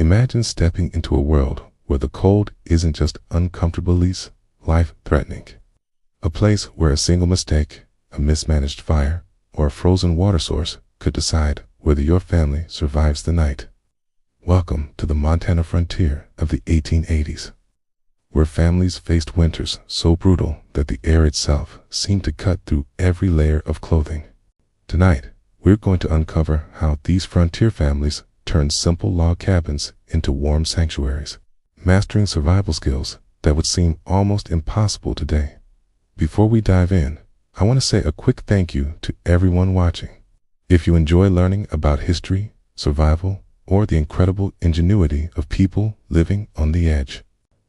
Imagine stepping into a world where the cold isn't just uncomfortable, it's life-threatening. A place where a single mistake, a mismanaged fire, or a frozen water source could decide whether your family survives the night. Welcome to the Montana frontier of the 1880s, where families faced winters so brutal that the air itself seemed to cut through every layer of clothing. Tonight, we're going to uncover how these frontier families turned simple log cabins into warm sanctuaries, mastering survival skills that would seem almost impossible today. Before we dive in, I want to say a quick thank you to everyone watching. If you enjoy learning about history, survival, or the incredible ingenuity of people living on the edge,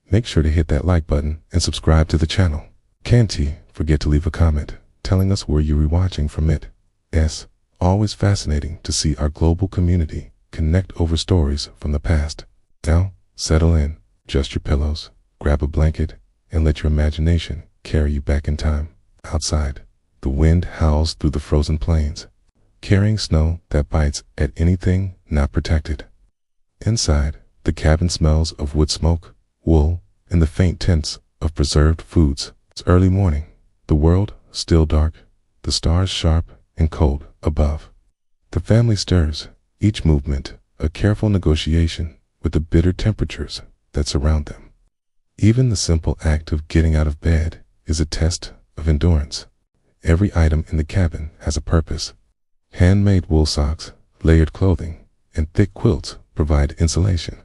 make sure to hit that like button and subscribe to the channel. Can't forget to leave a comment telling us where you're watching from it. It's always fascinating to see our global community connect over stories from the past. Now, settle in, adjust your pillows, grab a blanket, and let your imagination carry you back in time. Outside, the wind howls through the frozen plains, carrying snow that bites at anything not protected. Inside, the cabin smells of wood smoke, wool, and the faint tints of preserved foods. It's early morning, the world still dark, the stars sharp and cold above. The family stirs, each movement a careful negotiation with the bitter temperatures that surround them. Even the simple act of getting out of bed is a test of endurance. Every item in the cabin has a purpose. Handmade wool socks, layered clothing, and thick quilts provide insulation.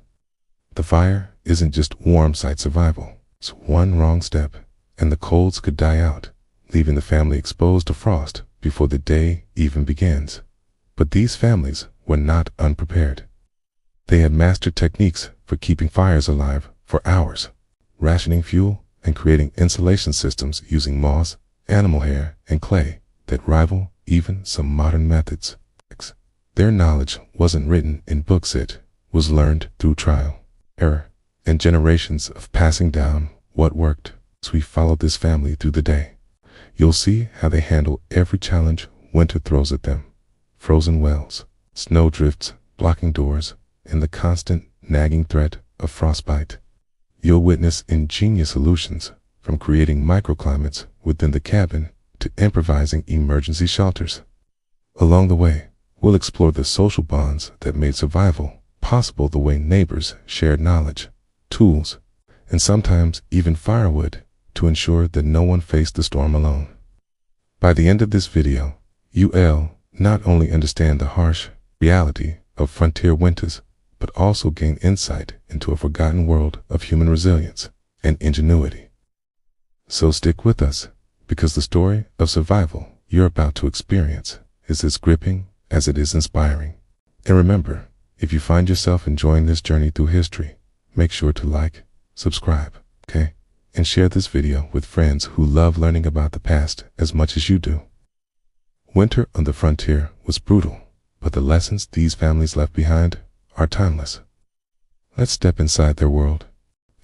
The fire isn't just warm site survival. It's one wrong step, and the colds could die out, leaving the family exposed to frost before the day even begins. But these families were not unprepared. They had mastered techniques for keeping fires alive for hours, rationing fuel, and creating insulation systems using moss, animal hair, and clay that rival even some modern methods. Their knowledge wasn't written in books, it was learned through trial, error, and generations of passing down what worked. As we follow this family through the day, you'll see how they handle every challenge winter throws at them. Frozen wells, snow drifts blocking doors, and the constant nagging threat of frostbite. You'll witness ingenious solutions, from creating microclimates within the cabin to improvising emergency shelters. Along the way, we'll explore the social bonds that made survival possible, the way neighbors shared knowledge, tools, and sometimes even firewood to ensure that no one faced the storm alone. By the end of this video, you'll not only understand the harsh reality of frontier winters, but also gain insight into a forgotten world of human resilience and ingenuity. So stick with us, because the story of survival you're about to experience is as gripping as it is inspiring. And remember, if you find yourself enjoying this journey through history, make sure to like, subscribe, okay? And share this video with friends who love learning about the past as much as you do. Winter on the frontier was brutal, but the lessons these families left behind are timeless. Let's step inside their world.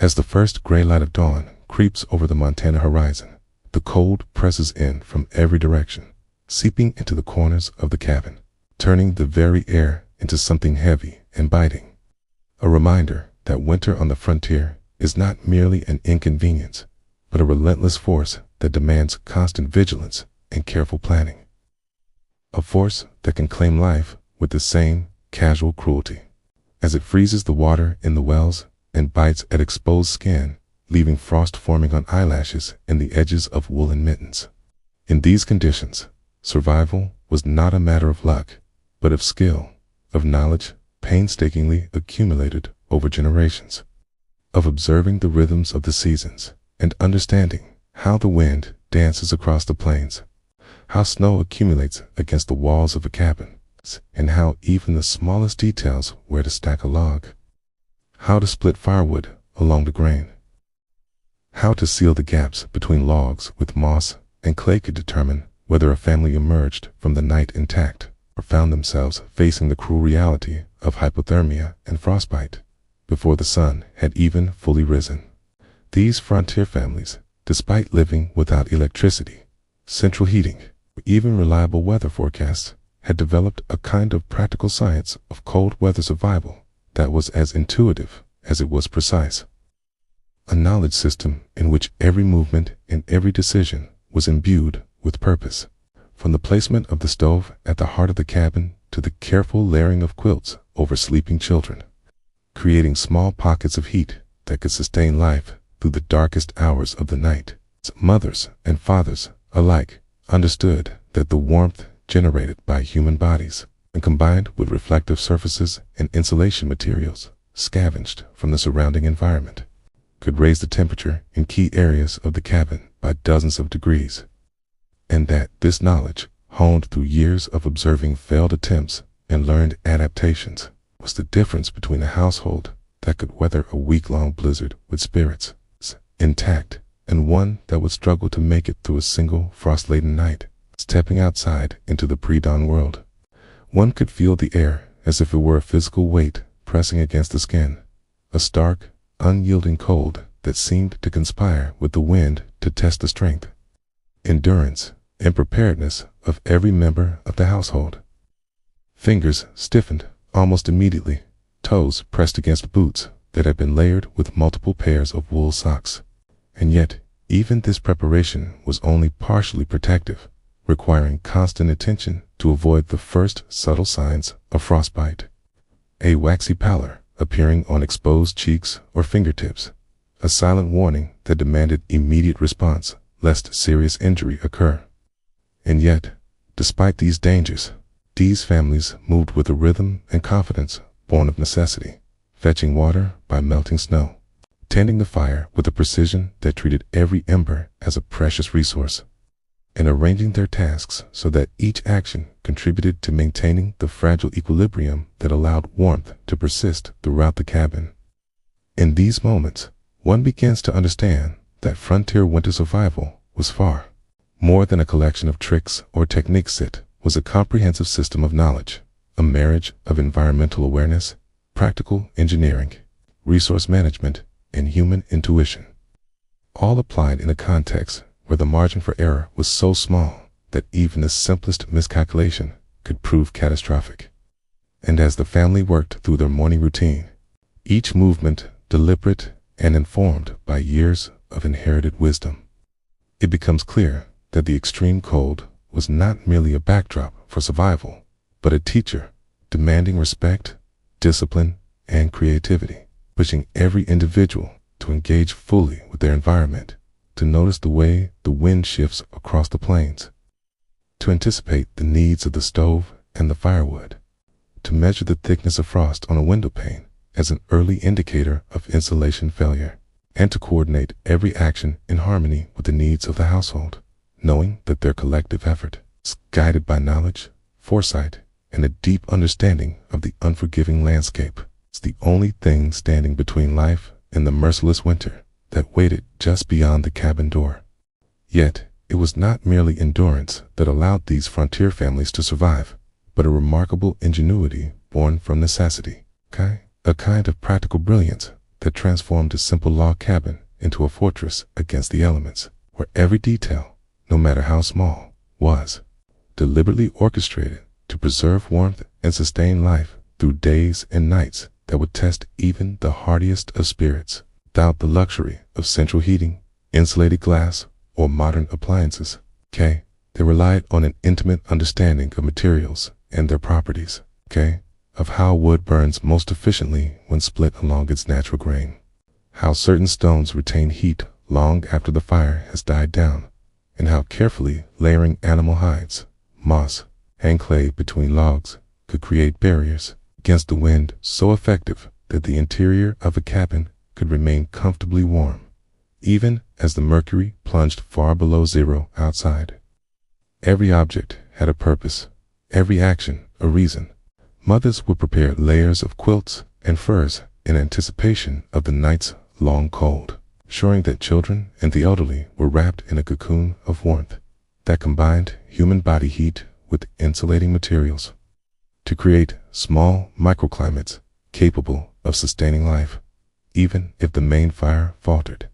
As the first gray light of dawn creeps over the Montana horizon, the cold presses in from every direction, seeping into the corners of the cabin, turning the very air into something heavy and biting. A reminder that winter on the frontier is not merely an inconvenience, but a relentless force that demands constant vigilance and careful planning. A force that can claim life with the same casual cruelty, as it freezes the water in the wells and bites at exposed skin, leaving frost forming on eyelashes and the edges of woolen mittens. In these conditions, survival was not a matter of luck, but of skill, of knowledge painstakingly accumulated over generations, of observing the rhythms of the seasons and understanding how the wind dances across the plains, how snow accumulates against the walls of a cabin, and how even the smallest details, where to stack a log, how to split firewood along the grain, how to seal the gaps between logs with moss and clay could determine whether a family emerged from the night intact or found themselves facing the cruel reality of hypothermia and frostbite before the sun had even fully risen. These frontier families, despite living without electricity, central heating, or even reliable weather forecasts, had developed a kind of practical science of cold weather survival that was as intuitive as it was precise. A knowledge system in which every movement and every decision was imbued with purpose. From the placement of the stove at the heart of the cabin to the careful layering of quilts over sleeping children, creating small pockets of heat that could sustain life through the darkest hours of the night. Mothers and fathers alike understood that the warmth generated by human bodies, and combined with reflective surfaces and insulation materials scavenged from the surrounding environment, could raise the temperature in key areas of the cabin by dozens of degrees, and that this knowledge, honed through years of observing failed attempts and learned adaptations, was the difference between a household that could weather a week-long blizzard with spirits intact and one that would struggle to make it through a single frost-laden night. Stepping outside into the pre-dawn world, one could feel the air as if it were a physical weight pressing against the skin, a stark, unyielding cold that seemed to conspire with the wind to test the strength, endurance, and preparedness of every member of the household. Fingers stiffened almost immediately, toes pressed against boots that had been layered with multiple pairs of wool socks. And yet, even this preparation was only partially protective, requiring constant attention to avoid the first subtle signs of frostbite. A waxy pallor appearing on exposed cheeks or fingertips, a silent warning that demanded immediate response lest serious injury occur. And yet, despite these dangers, these families moved with a rhythm and confidence born of necessity, fetching water by melting snow, tending the fire with a precision that treated every ember as a precious resource, and arranging their tasks so that each action contributed to maintaining the fragile equilibrium that allowed warmth to persist throughout the cabin. In these moments, one begins to understand that frontier winter survival was far more than a collection of tricks or techniques. It was a comprehensive system of knowledge, a marriage of environmental awareness, practical engineering, resource management, and human intuition, all applied in a context where the margin for error was so small that even the simplest miscalculation could prove catastrophic. And as the family worked through their morning routine, each movement deliberate and informed by years of inherited wisdom, it becomes clear that the extreme cold was not merely a backdrop for survival, but a teacher demanding respect, discipline, and creativity, pushing every individual to engage fully with their environment, to notice the way the wind shifts across the plains, to anticipate the needs of the stove and the firewood, to measure the thickness of frost on a window pane as an early indicator of insulation failure, and to coordinate every action in harmony with the needs of the household, knowing that their collective effort is guided by knowledge, foresight, and a deep understanding of the unforgiving landscape. It's the only thing standing between life and the merciless winter that waited just beyond the cabin door. Yet, it was not merely endurance that allowed these frontier families to survive, but a remarkable ingenuity born from necessity, a kind of practical brilliance that transformed a simple log cabin into a fortress against the elements, where every detail, no matter how small, was deliberately orchestrated to preserve warmth and sustain life through days and nights that would test even the hardiest of spirits, without the luxury of central heating, insulated glass, or modern appliances. They relied on an intimate understanding of materials and their properties, of how wood burns most efficiently when split along its natural grain, how certain stones retain heat long after the fire has died down, and how carefully layering animal hides, moss, and clay between logs could create barriers against the wind so effective that the interior of a cabin could remain comfortably warm, even as the mercury plunged far below zero outside. Every object had a purpose, every action a reason. Mothers would prepare layers of quilts and furs in anticipation of the night's long cold, ensuring that children and the elderly were wrapped in a cocoon of warmth that combined human body heat with insulating materials to create small microclimates capable of sustaining life, even if the main fire faltered.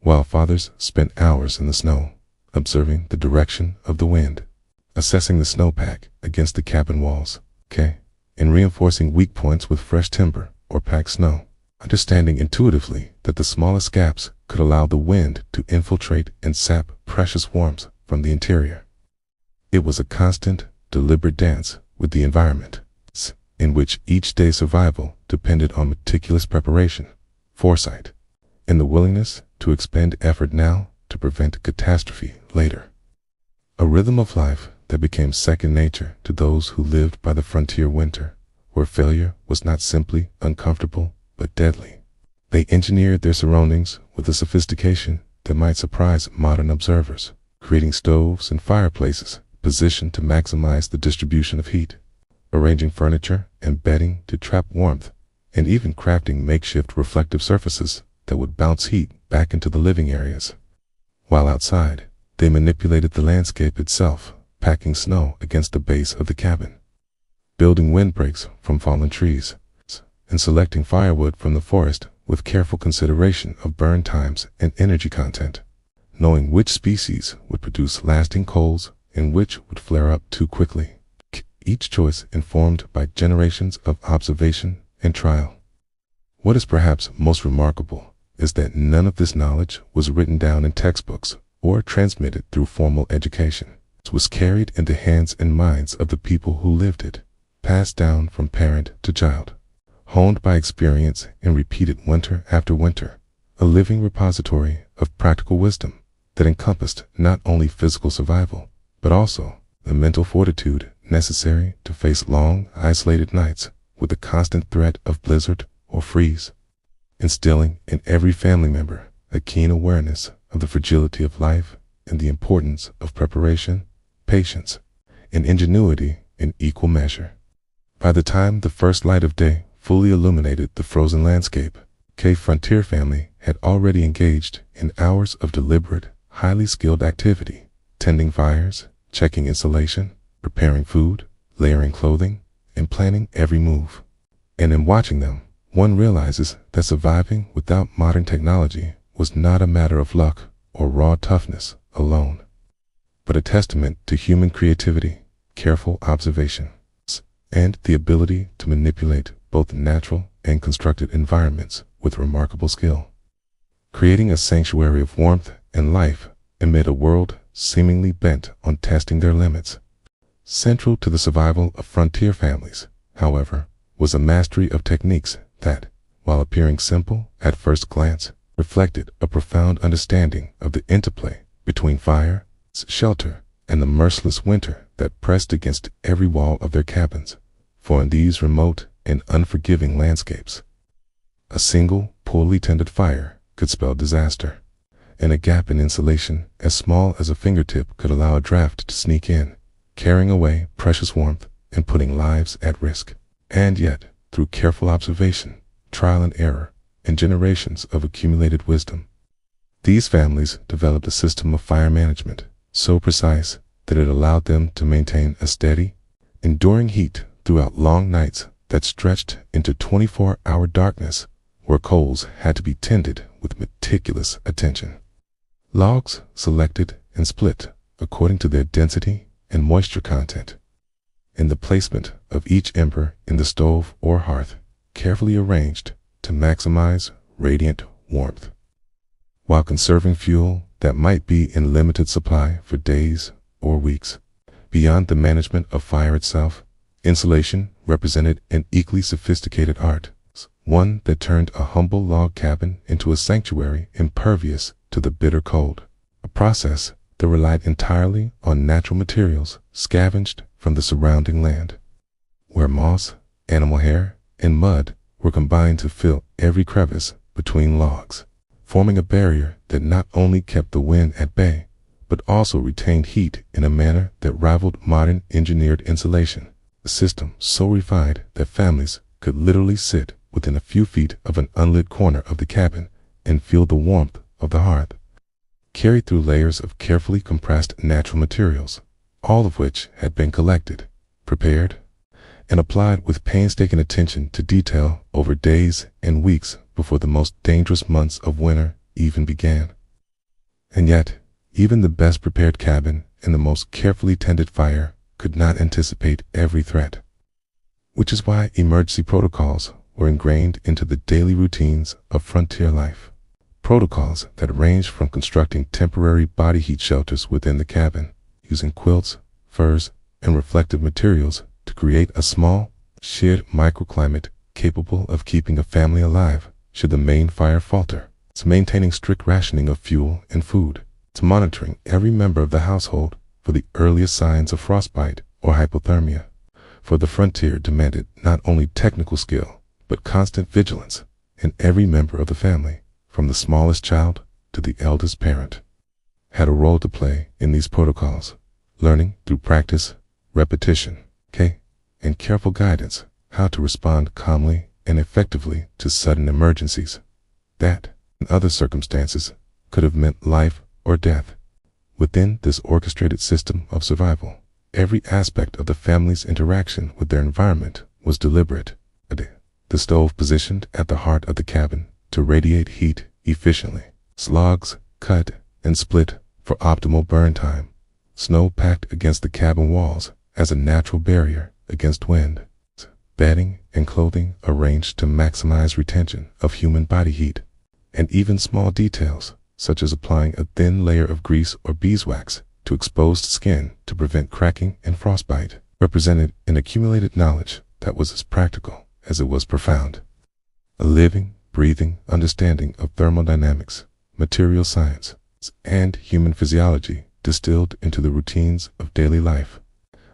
While fathers spent hours in the snow, observing the direction of the wind, assessing the snowpack against the cabin walls, and reinforcing weak points with fresh timber, or pack snow, understanding intuitively that the smallest gaps could allow the wind to infiltrate and sap precious warmth from the interior. It was a constant, deliberate dance with the environment, in which each day's survival depended on meticulous preparation, foresight, and the willingness to expend effort now to prevent catastrophe later. A rhythm of life that became second nature to those who lived by the frontier winter, where failure was not simply uncomfortable but deadly. They engineered their surroundings with a sophistication that might surprise modern observers, creating stoves and fireplaces positioned to maximize the distribution of heat, arranging furniture and bedding to trap warmth, and even crafting makeshift reflective surfaces that would bounce heat back into the living areas. While outside, they manipulated the landscape itself, packing snow against the base of the cabin, building windbreaks from fallen trees, and selecting firewood from the forest with careful consideration of burn times and energy content, knowing which species would produce lasting coals and which would flare up too quickly, each choice informed by generations of observation and trial. What is perhaps most remarkable is that none of this knowledge was written down in textbooks or transmitted through formal education. It was carried in the hands and minds of the people who lived it, passed down from parent to child, honed by experience and repeated winter after winter, a living repository of practical wisdom that encompassed not only physical survival, but also the mental fortitude necessary to face long, isolated nights with the constant threat of blizzard or freeze, instilling in every family member a keen awareness of the fragility of life and the importance of preparation, patience, and ingenuity in equal measure. By the time the first light of day fully illuminated the frozen landscape, Cave Frontier family had already engaged in hours of deliberate, highly skilled activity, tending fires, checking insulation, preparing food, layering clothing, and planning every move. And in watching them, one realizes that surviving without modern technology was not a matter of luck or raw toughness alone, but a testament to human creativity, careful observation, and the ability to manipulate both natural and constructed environments with remarkable skill, creating a sanctuary of warmth and life amid a world seemingly bent on testing their limits. Central to the survival of frontier families, however, was a mastery of techniques that, while appearing simple at first glance, reflected a profound understanding of the interplay between fire, shelter, and the merciless winter that pressed against every wall of their cabins. For in these remote and unforgiving landscapes, a single, poorly tended fire could spell disaster, and a gap in insulation as small as a fingertip could allow a draft to sneak in, carrying away precious warmth and putting lives at risk. And yet, through careful observation, trial and error, and generations of accumulated wisdom, these families developed a system of fire management so precise that it allowed them to maintain a steady, enduring heat throughout long nights that stretched into 24-hour darkness, where coals had to be tended with meticulous attention. Logs selected and split according to their density and moisture content, and the placement of each ember in the stove or hearth carefully arranged to maximize radiant warmth, while conserving fuel that might be in limited supply for days or weeks. Beyond the management of fire itself, insulation represented an equally sophisticated art, one that turned a humble log cabin into a sanctuary impervious to the bitter cold, a process that relied entirely on natural materials scavenged from the surrounding land, where moss, animal hair, and mud were combined to fill every crevice between logs, forming a barrier that not only kept the wind at bay, but also retained heat in a manner that rivaled modern engineered insulation, a system so refined that families could literally sit within a few feet of an unlit corner of the cabin and feel the warmth of the hearth, carried through layers of carefully compressed natural materials, all of which had been collected, prepared, and applied with painstaking attention to detail over days and weeks before the most dangerous months of winter even began. And yet, even the best prepared cabin and the most carefully tended fire could not anticipate every threat, which is why emergency protocols were ingrained into the daily routines of frontier life. Protocols that ranged from constructing temporary body heat shelters within the cabin, using quilts, furs, and reflective materials to create a small, shared microclimate capable of keeping a family alive should the main fire falter, to maintaining strict rationing of fuel and food, to monitoring every member of the household for the earliest signs of frostbite or hypothermia. For the frontier demanded not only technical skill, but constant vigilance in every member of the family, from the smallest child to the eldest parent, had a role to play in these protocols, learning through practice, repetition, and careful guidance how to respond calmly and effectively to sudden emergencies that, in other circumstances, could have meant life or death. Within this orchestrated system of survival, every aspect of the family's interaction with their environment was deliberate. The stove positioned at the heart of the cabin to radiate heat efficiently, logs cut and split for optimal burn time, snow packed against the cabin walls as a natural barrier against wind, bedding and clothing arranged to maximize retention of human body heat, and even small details such as applying a thin layer of grease or beeswax to exposed skin to prevent cracking and frostbite, represented an accumulated knowledge that was as practical as it was profound. A living, breathing understanding of thermodynamics, material science, and human physiology distilled into the routines of daily life.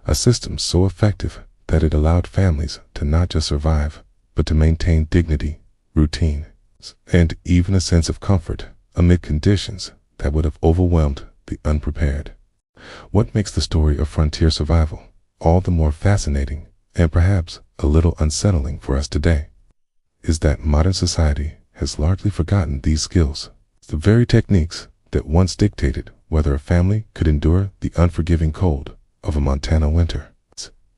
A system so effective that it allowed families to not just survive, but to maintain dignity, routine, and even a sense of comfort amid conditions that would have overwhelmed the unprepared. What makes the story of frontier survival all the more fascinating, and perhaps a little unsettling for us today, is that modern society has largely forgotten these skills, the very techniques that once dictated whether a family could endure the unforgiving cold of a Montana winter.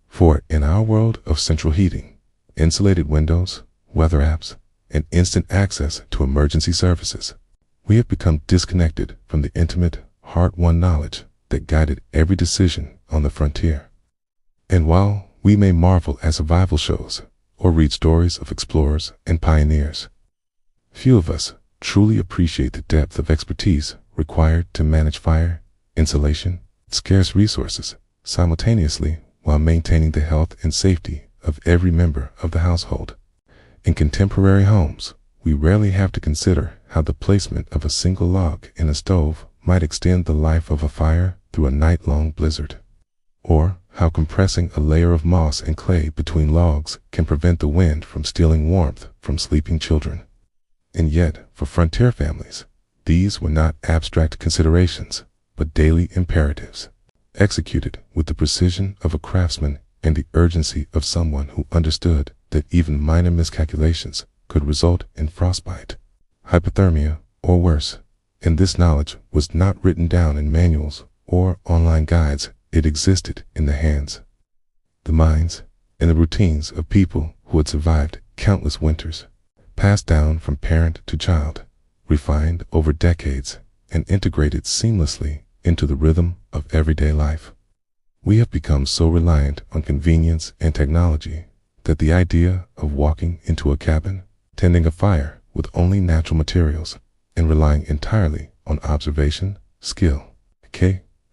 For in our world of central heating, insulated windows, weather apps, and instant access to emergency services, we have become disconnected from the intimate, hard-won knowledge that guided every decision on the frontier. And while we may marvel at survival shows or read stories of explorers and pioneers, few of us truly appreciate the depth of expertise required to manage fire, insulation, scarce resources simultaneously while maintaining the health and safety of every member of the household. In contemporary homes, we rarely have to consider how the placement of a single log in a stove might extend the life of a fire through a night-long blizzard, or how compressing a layer of moss and clay between logs can prevent the wind from stealing warmth from sleeping children. And yet, for frontier families, these were not abstract considerations, but daily imperatives, executed with the precision of a craftsman and the urgency of someone who understood that even minor miscalculations could result in frostbite, hypothermia, or worse. And this knowledge was not written down in manuals or online guides. It existed in the hands, the minds, and the routines of people who had survived countless winters, passed down from parent to child, refined over decades, and integrated seamlessly into the rhythm of everyday life. We have become so reliant on convenience and technology that the idea of walking into a cabin, tending a fire with only natural materials, and relying entirely on observation, skill,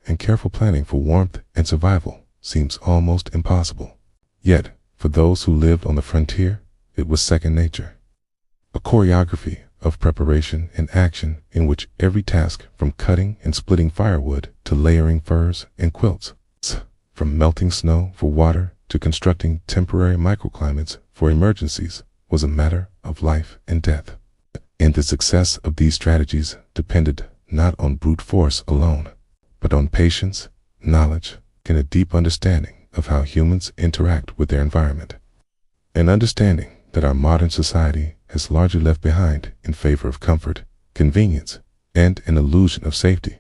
and careful planning for warmth and survival seems almost impossible. Yet, for those who lived on the frontier, it was second nature. A choreography of preparation and action in which every task from cutting and splitting firewood to layering furs and quilts, from melting snow for water to constructing temporary microclimates for emergencies, was a matter of life and death. And the success of these strategies depended not on brute force alone, but on patience, knowledge, and a deep understanding of how humans interact with their environment. An understanding that our modern society has largely left behind in favor of comfort, convenience, and an illusion of safety.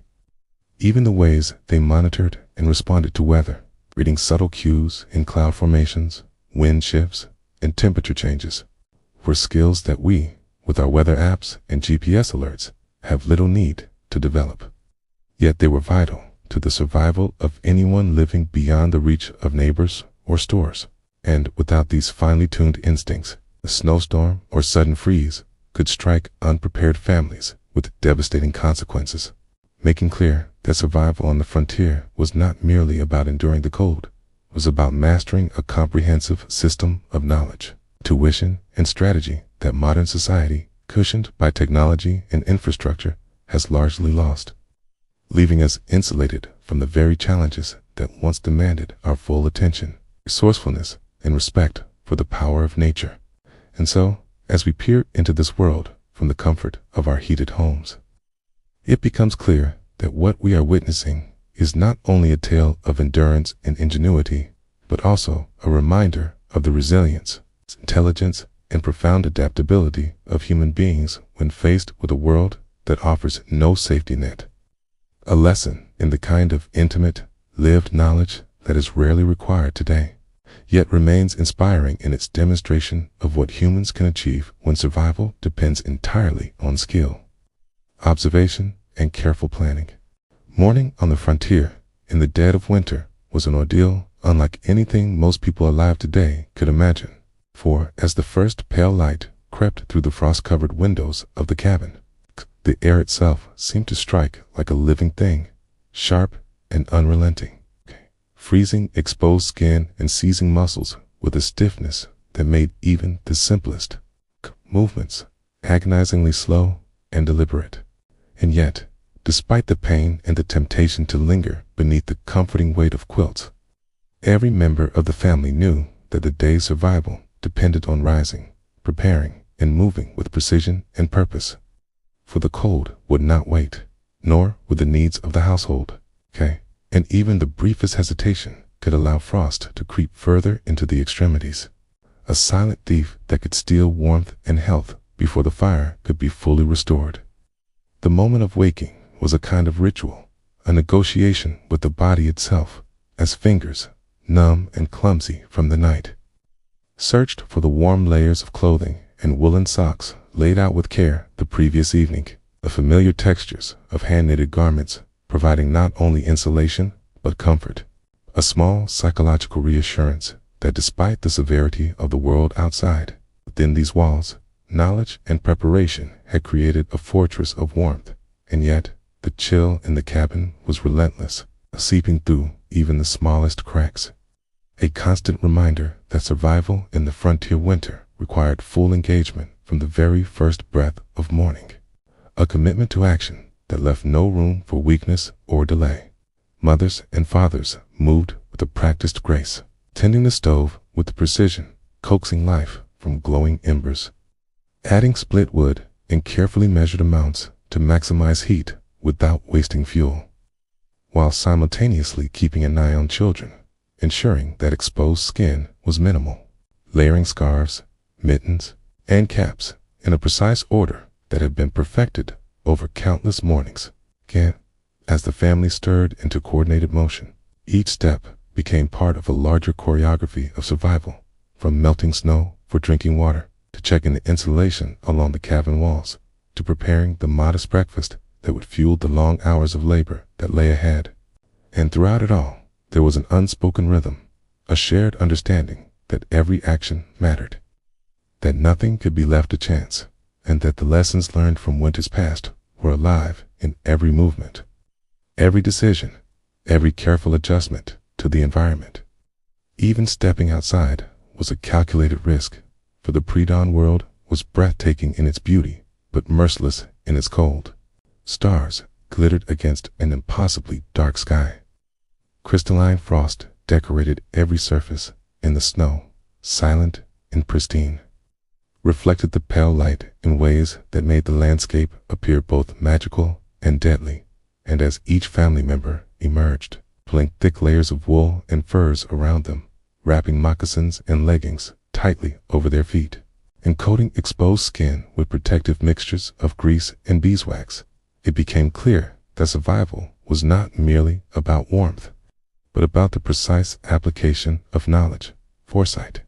Even the ways they monitored and responded to weather, reading subtle cues in cloud formations, wind shifts, and temperature changes, were skills that we, with our weather apps and GPS alerts, have little need to develop. Yet they were vital to the survival of anyone living beyond the reach of neighbors or stores. And without these finely tuned instincts, A snowstorm or sudden freeze could strike unprepared families with devastating consequences, making clear that survival on the frontier was not merely about enduring the cold. It was about mastering a comprehensive system of knowledge, tuition, and strategy that modern society, cushioned by technology and infrastructure, has largely lost, leaving us insulated from the very challenges that once demanded our full attention, resourcefulness, and respect for the power of nature. And so, as we peer into this world from the comfort of our heated homes, it becomes clear that what we are witnessing is not only a tale of endurance and ingenuity, but also a reminder of the resilience, intelligence, and profound adaptability of human beings when faced with a world that offers no safety net. A lesson in the kind of intimate, lived knowledge that is rarely required today, yet remains inspiring in its demonstration of what humans can achieve when survival depends entirely on skill, observation, and careful planning. Morning on the frontier in the dead of winter was an ordeal unlike anything most people alive today could imagine. For as the first pale light crept through the frost-covered windows of the cabin, the air itself seemed to strike like a living thing, sharp and unrelenting, freezing exposed skin and seizing muscles with a stiffness that made even the simplest movements agonizingly slow and deliberate. And yet, despite the pain and the temptation to linger beneath the comforting weight of quilts, every member of the family knew that the day's survival depended on rising, preparing, and moving with precision and purpose. For the cold would not wait, nor would the needs of the household, and even the briefest hesitation could allow frost to creep further into the extremities, a silent thief that could steal warmth and health before the fire could be fully restored. The moment of waking was a kind of ritual, a negotiation with the body itself, as fingers, numb and clumsy from the night, searched for the warm layers of clothing and woolen socks laid out with care the previous evening, the familiar textures of hand-knitted garments providing not only insulation but comfort, a small psychological reassurance that despite the severity of the world outside, within these walls, knowledge and preparation had created a fortress of warmth. And yet, the chill in the cabin was relentless, seeping through even the smallest cracks, a constant reminder that survival in the frontier winter required full engagement from the very first breath of morning, a commitment to action that left no room for weakness or delay. Mothers and fathers moved with a practiced grace, tending the stove with precision, coaxing life from glowing embers, adding split wood in carefully measured amounts to maximize heat without wasting fuel, while simultaneously keeping an eye on children, ensuring that exposed skin was minimal, layering scarves, mittens, and caps in a precise order that had been perfected over countless mornings. As the family stirred into coordinated motion, each step became part of a larger choreography of survival, from melting snow for drinking water, to checking the insulation along the cabin walls, to preparing the modest breakfast that would fuel the long hours of labor that lay ahead. And throughout it all, there was an unspoken rhythm, a shared understanding that every action mattered, that nothing could be left to chance, and that the lessons learned from winters past were alive in every movement, every decision, every careful adjustment to the environment. Even stepping outside was a calculated risk, for the pre-dawn world was breathtaking in its beauty, but merciless in its cold. Stars glittered against an impossibly dark sky. Crystalline frost decorated every surface, and the snow, silent and pristine, reflected the pale light in ways that made the landscape appear both magical and deadly. And as each family member emerged, pulling thick layers of wool and furs around them, wrapping moccasins and leggings tightly over their feet, and coating exposed skin with protective mixtures of grease and beeswax, it became clear that survival was not merely about warmth, but about the precise application of knowledge, foresight,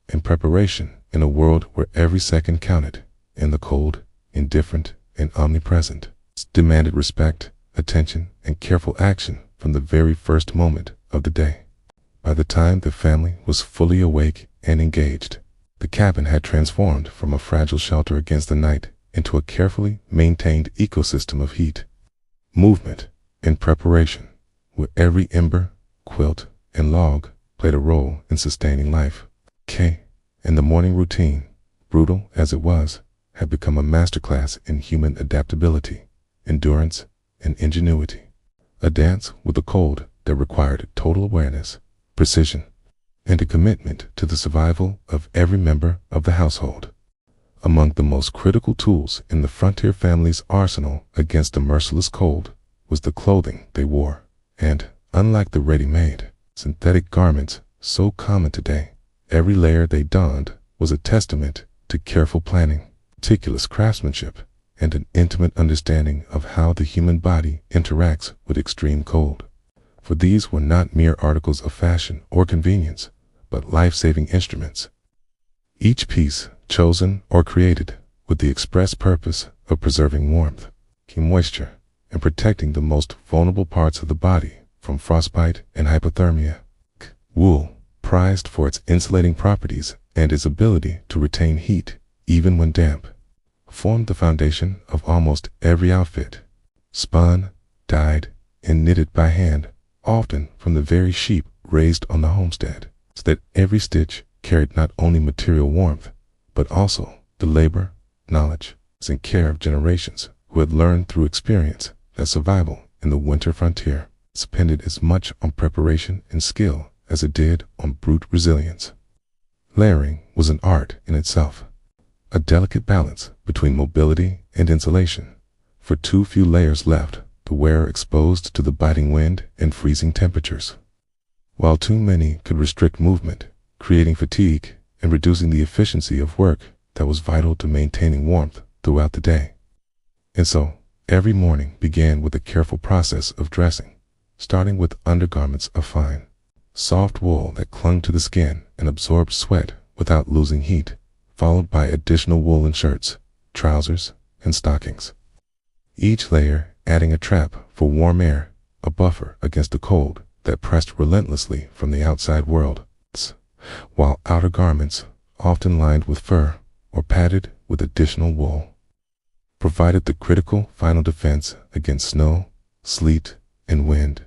and preparation in a world where every second counted, and the cold, indifferent, and omnipresent, demanded respect, attention, and careful action from the very first moment of the day. By the time the family was fully awake and engaged, The cabin had transformed from a fragile shelter against the night into a carefully maintained ecosystem of heat, movement, and preparation, where every ember, quilt, and log played a role in sustaining life. And the morning routine, brutal as it was, had become a masterclass in human adaptability, endurance, and ingenuity. A dance with the cold that required total awareness, precision, and a commitment to the survival of every member of the household. Among the most critical tools in the frontier family's arsenal against the merciless cold was the clothing they wore. And, unlike the ready-made, synthetic garments so common today, every layer they donned was a testament to careful planning, meticulous craftsmanship, and an intimate understanding of how the human body interacts with extreme cold. For these were not mere articles of fashion or convenience, but life-saving instruments. Each piece chosen or created with the express purpose of preserving warmth, moisture, and protecting the most vulnerable parts of the body from frostbite and hypothermia. Wool, prized for its insulating properties and its ability to retain heat even when damp, formed the foundation of almost every outfit. Spun, dyed, and knitted by hand, often from the very sheep raised on the homestead, so that every stitch carried not only material warmth, but also the labor, knowledge, and care of generations who had learned through experience that survival in the winter frontier depended as much on preparation and skill as it did on brute resilience. Layering was an art in itself, a delicate balance between mobility and insulation, for too few layers left the wearer exposed to the biting wind and freezing temperatures, while too many could restrict movement, creating fatigue and reducing the efficiency of work that was vital to maintaining warmth throughout the day. And so, every morning began with a careful process of dressing, starting with undergarments of fine, soft wool that clung to the skin and absorbed sweat without losing heat, followed by additional woolen shirts, trousers, and stockings. Each layer adding a trap for warm air, a buffer against the cold that pressed relentlessly from the outside world, while outer garments, often lined with fur or padded with additional wool, provided the critical final defense against snow, sleet, and wind.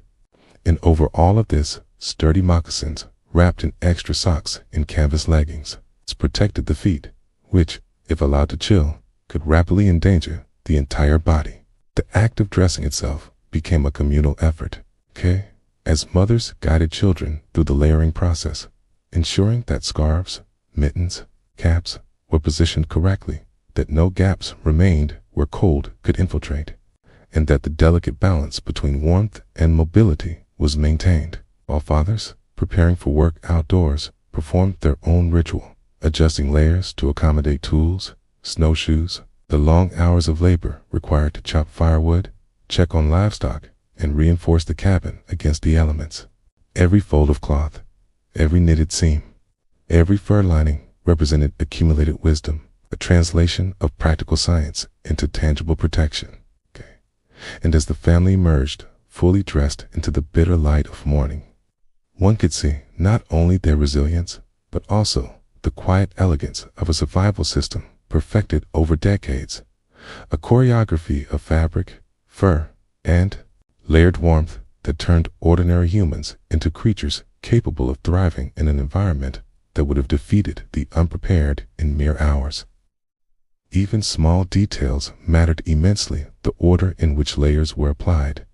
And over all of this, sturdy moccasins, wrapped in extra socks and canvas leggings, protected the feet, which, if allowed to chill, could rapidly endanger the entire body. The act of dressing itself became a communal effort, as mothers guided children through the layering process, ensuring that scarves, mittens, caps were positioned correctly, that no gaps remained where cold could infiltrate, and that the delicate balance between warmth and mobility was maintained, while fathers, preparing for work outdoors, performed their own ritual, adjusting layers to accommodate tools, snowshoes, the long hours of labor required to chop firewood, check on livestock, and reinforce the cabin against the elements. Every fold of cloth, every knitted seam, every fur lining represented accumulated wisdom, a translation of practical science into tangible protection. And as the family emerged, fully dressed into the bitter light of morning, one could see not only their resilience, but also the quiet elegance of a survival system perfected over decades, a choreography of fabric, fur, and layered warmth that turned ordinary humans into creatures capable of thriving in an environment that would have defeated the unprepared in mere hours. Even small details mattered immensely: the order in which layers were applied,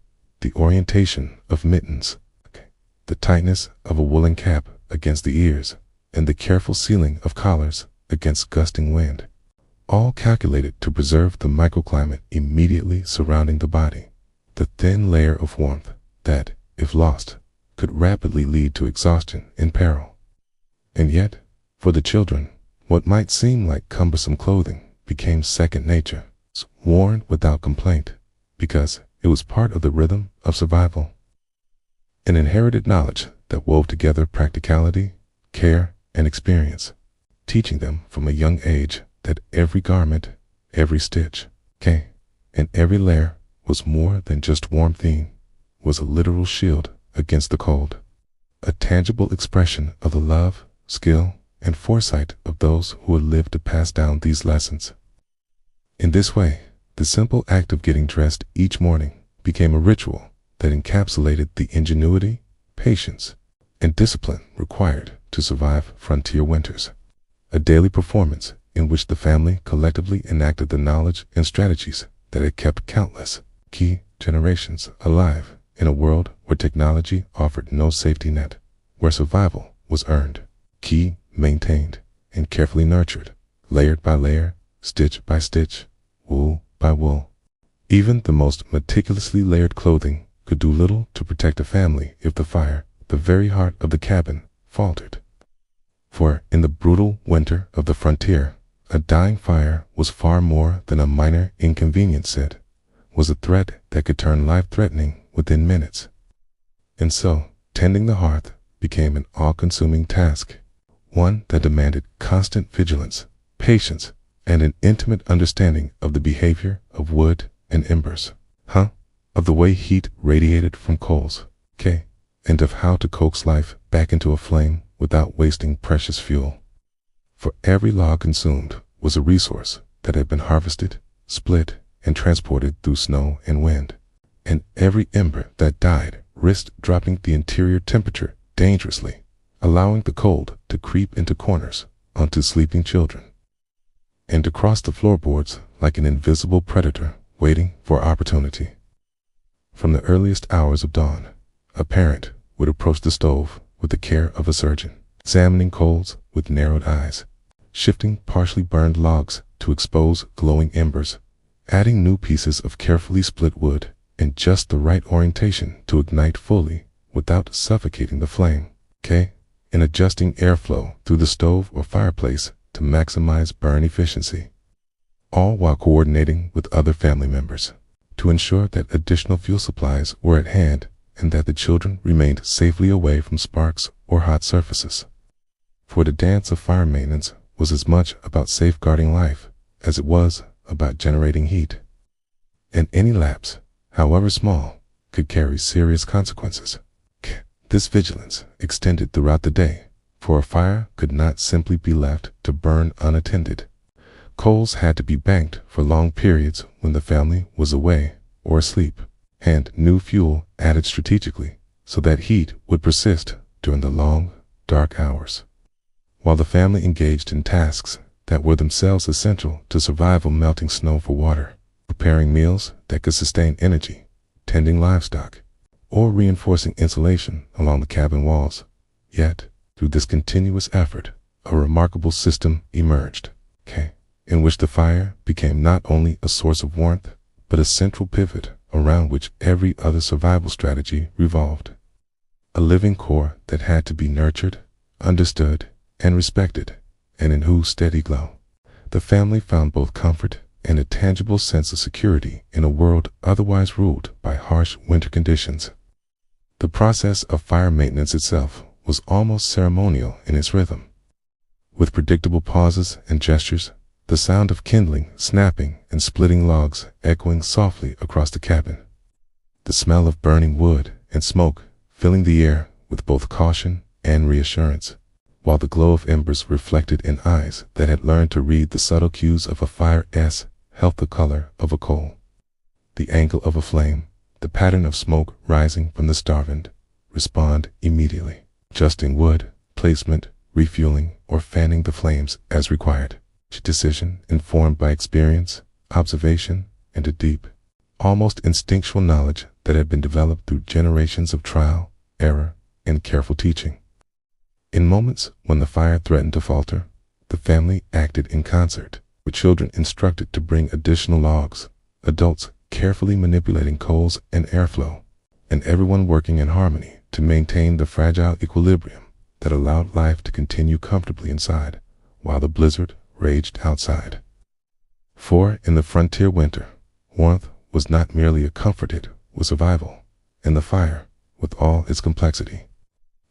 the orientation of mittens, the tightness of a woolen cap against the ears, and the careful sealing of collars against gusting wind, all calculated to preserve the microclimate immediately surrounding the body, the thin layer of warmth that, if lost, could rapidly lead to exhaustion and peril. And yet, for the children, what might seem like cumbersome clothing became second nature, worn without complaint, because it was part of the rhythm of survival. An inherited knowledge that wove together practicality, care, and experience, teaching them from a young age that every garment, every stitch, and every layer was more than just warmth, was a literal shield against the cold, a tangible expression of the love, skill, and foresight of those who would live to pass down these lessons. In this way, the simple act of getting dressed each morning became a ritual that encapsulated the ingenuity, patience, and discipline required to survive frontier winters. A daily performance in which the family collectively enacted the knowledge and strategies that had kept countless key generations alive in a world where technology offered no safety net, where survival was earned, key maintained, and carefully nurtured, layered by layer, stitch by stitch, wool by wool. Even the most meticulously layered clothing could do little to protect a family if the fire, the very heart of the cabin, faltered. For in the brutal winter of the frontier, a dying fire was far more than a minor inconvenience. It was a threat that could turn life-threatening within minutes. And so, tending the hearth became an all-consuming task, one that demanded constant vigilance, patience, and an intimate understanding of the behavior of wood and embers, of the way heat radiated from coals, and of how to coax life back into a flame without wasting precious fuel. For every log consumed was a resource that had been harvested, split, and transported through snow and wind, and every ember that died risked dropping the interior temperature dangerously, allowing the cold to creep into corners, onto sleeping children, and across the floorboards like an invisible predator waiting for opportunity. From the earliest hours of dawn, a parent would approach the stove with the care of a surgeon, examining coals with narrowed eyes, shifting partially burned logs to expose glowing embers, adding new pieces of carefully split wood in just the right orientation to ignite fully without suffocating the flame, and adjusting airflow through the stove or fireplace to maximize burn efficiency, all while coordinating with other family members to ensure that additional fuel supplies were at hand and that the children remained safely away from sparks or hot surfaces. For the dance of fire maintenance was as much about safeguarding life as it was about generating heat. And any lapse, however small, could carry serious consequences. This vigilance extended throughout the day, for a fire could not simply be left to burn unattended. Coals had to be banked for long periods when the family was away or asleep, and new fuel added strategically so that heat would persist during the long, dark hours. While the family engaged in tasks that were themselves essential to survival, melting snow for water, preparing meals that could sustain energy, tending livestock, or reinforcing insulation along the cabin walls. Yet, through this continuous effort, a remarkable system emerged, in which the fire became not only a source of warmth, but a central pivot around which every other survival strategy revolved. A living core that had to be nurtured, understood, and respected, and in whose steady glow the family found both comfort and a tangible sense of security in a world otherwise ruled by harsh winter conditions. The process of fire maintenance itself was almost ceremonial in its rhythm. With predictable pauses and gestures, the sound of kindling, snapping, and splitting logs echoing softly across the cabin, the smell of burning wood and smoke filling the air with both caution and reassurance, while the glow of embers reflected in eyes that had learned to read the subtle cues of a fire's held the color of a coal, the angle of a flame, the pattern of smoke rising from the starvand, respond immediately, adjusting wood, placement, refueling, or fanning the flames as required. Each decision informed by experience, observation, and a deep, almost instinctual knowledge that had been developed through generations of trial, error, and careful teaching. In moments when the fire threatened to falter, the family acted in concert, with children instructed to bring additional logs, adults carefully manipulating coals and airflow, and everyone working in harmony to maintain the fragile equilibrium that allowed life to continue comfortably inside, while the blizzard raged outside. For in the frontier winter, warmth was not merely a comfort, it was survival, and the fire, with all its complexity,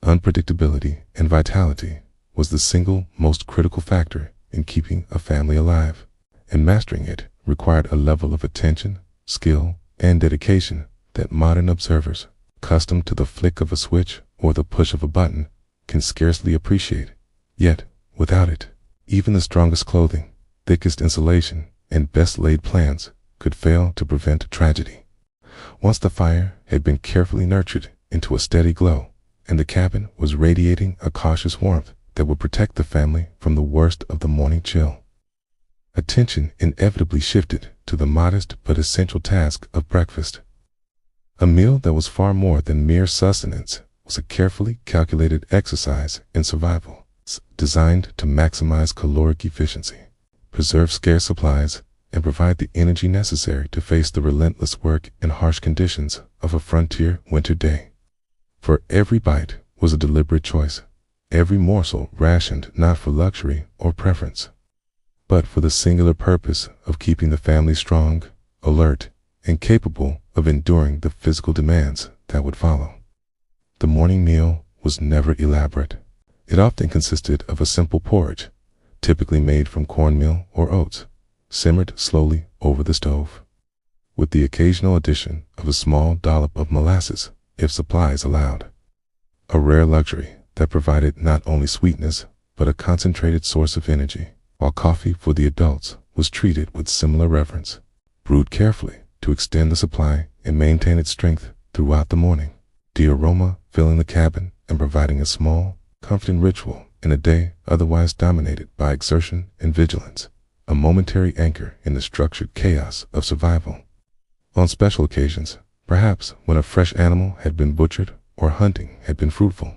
unpredictability, and vitality, was the single most critical factor in keeping a family alive, and mastering it required a level of attention, skill, and dedication that modern observers, accustomed to the flick of a switch or the push of a button, can scarcely appreciate. Yet, Without it, even the strongest clothing, thickest insulation, and best laid plans could fail to prevent tragedy. Once the fire had been carefully nurtured into a steady glow, and the cabin was radiating a cautious warmth that would protect the family from the worst of the morning chill, attention inevitably shifted to the modest but essential task of breakfast. A meal that was far more than mere sustenance was a carefully calculated exercise in survival, designed to maximize caloric efficiency, preserve scarce supplies, and provide the energy necessary to face the relentless work and harsh conditions of a frontier winter day. For every bite was a deliberate choice, every morsel rationed not for luxury or preference, but for the singular purpose of keeping the family strong, alert, and capable of enduring the physical demands that would follow. The morning meal was never elaborate. It often consisted of a simple porridge, typically made from cornmeal or oats, simmered slowly over the stove, with the occasional addition of a small dollop of molasses if supplies allowed. A rare luxury that provided not only sweetness but a concentrated source of energy, while coffee for the adults was treated with similar reverence, brewed carefully to extend the supply and maintain its strength throughout the morning, the aroma filling the cabin and providing a small, comforting ritual in a day otherwise dominated by exertion and vigilance, a momentary anchor in the structured chaos of survival. On special occasions, perhaps when a fresh animal had been butchered or hunting had been fruitful,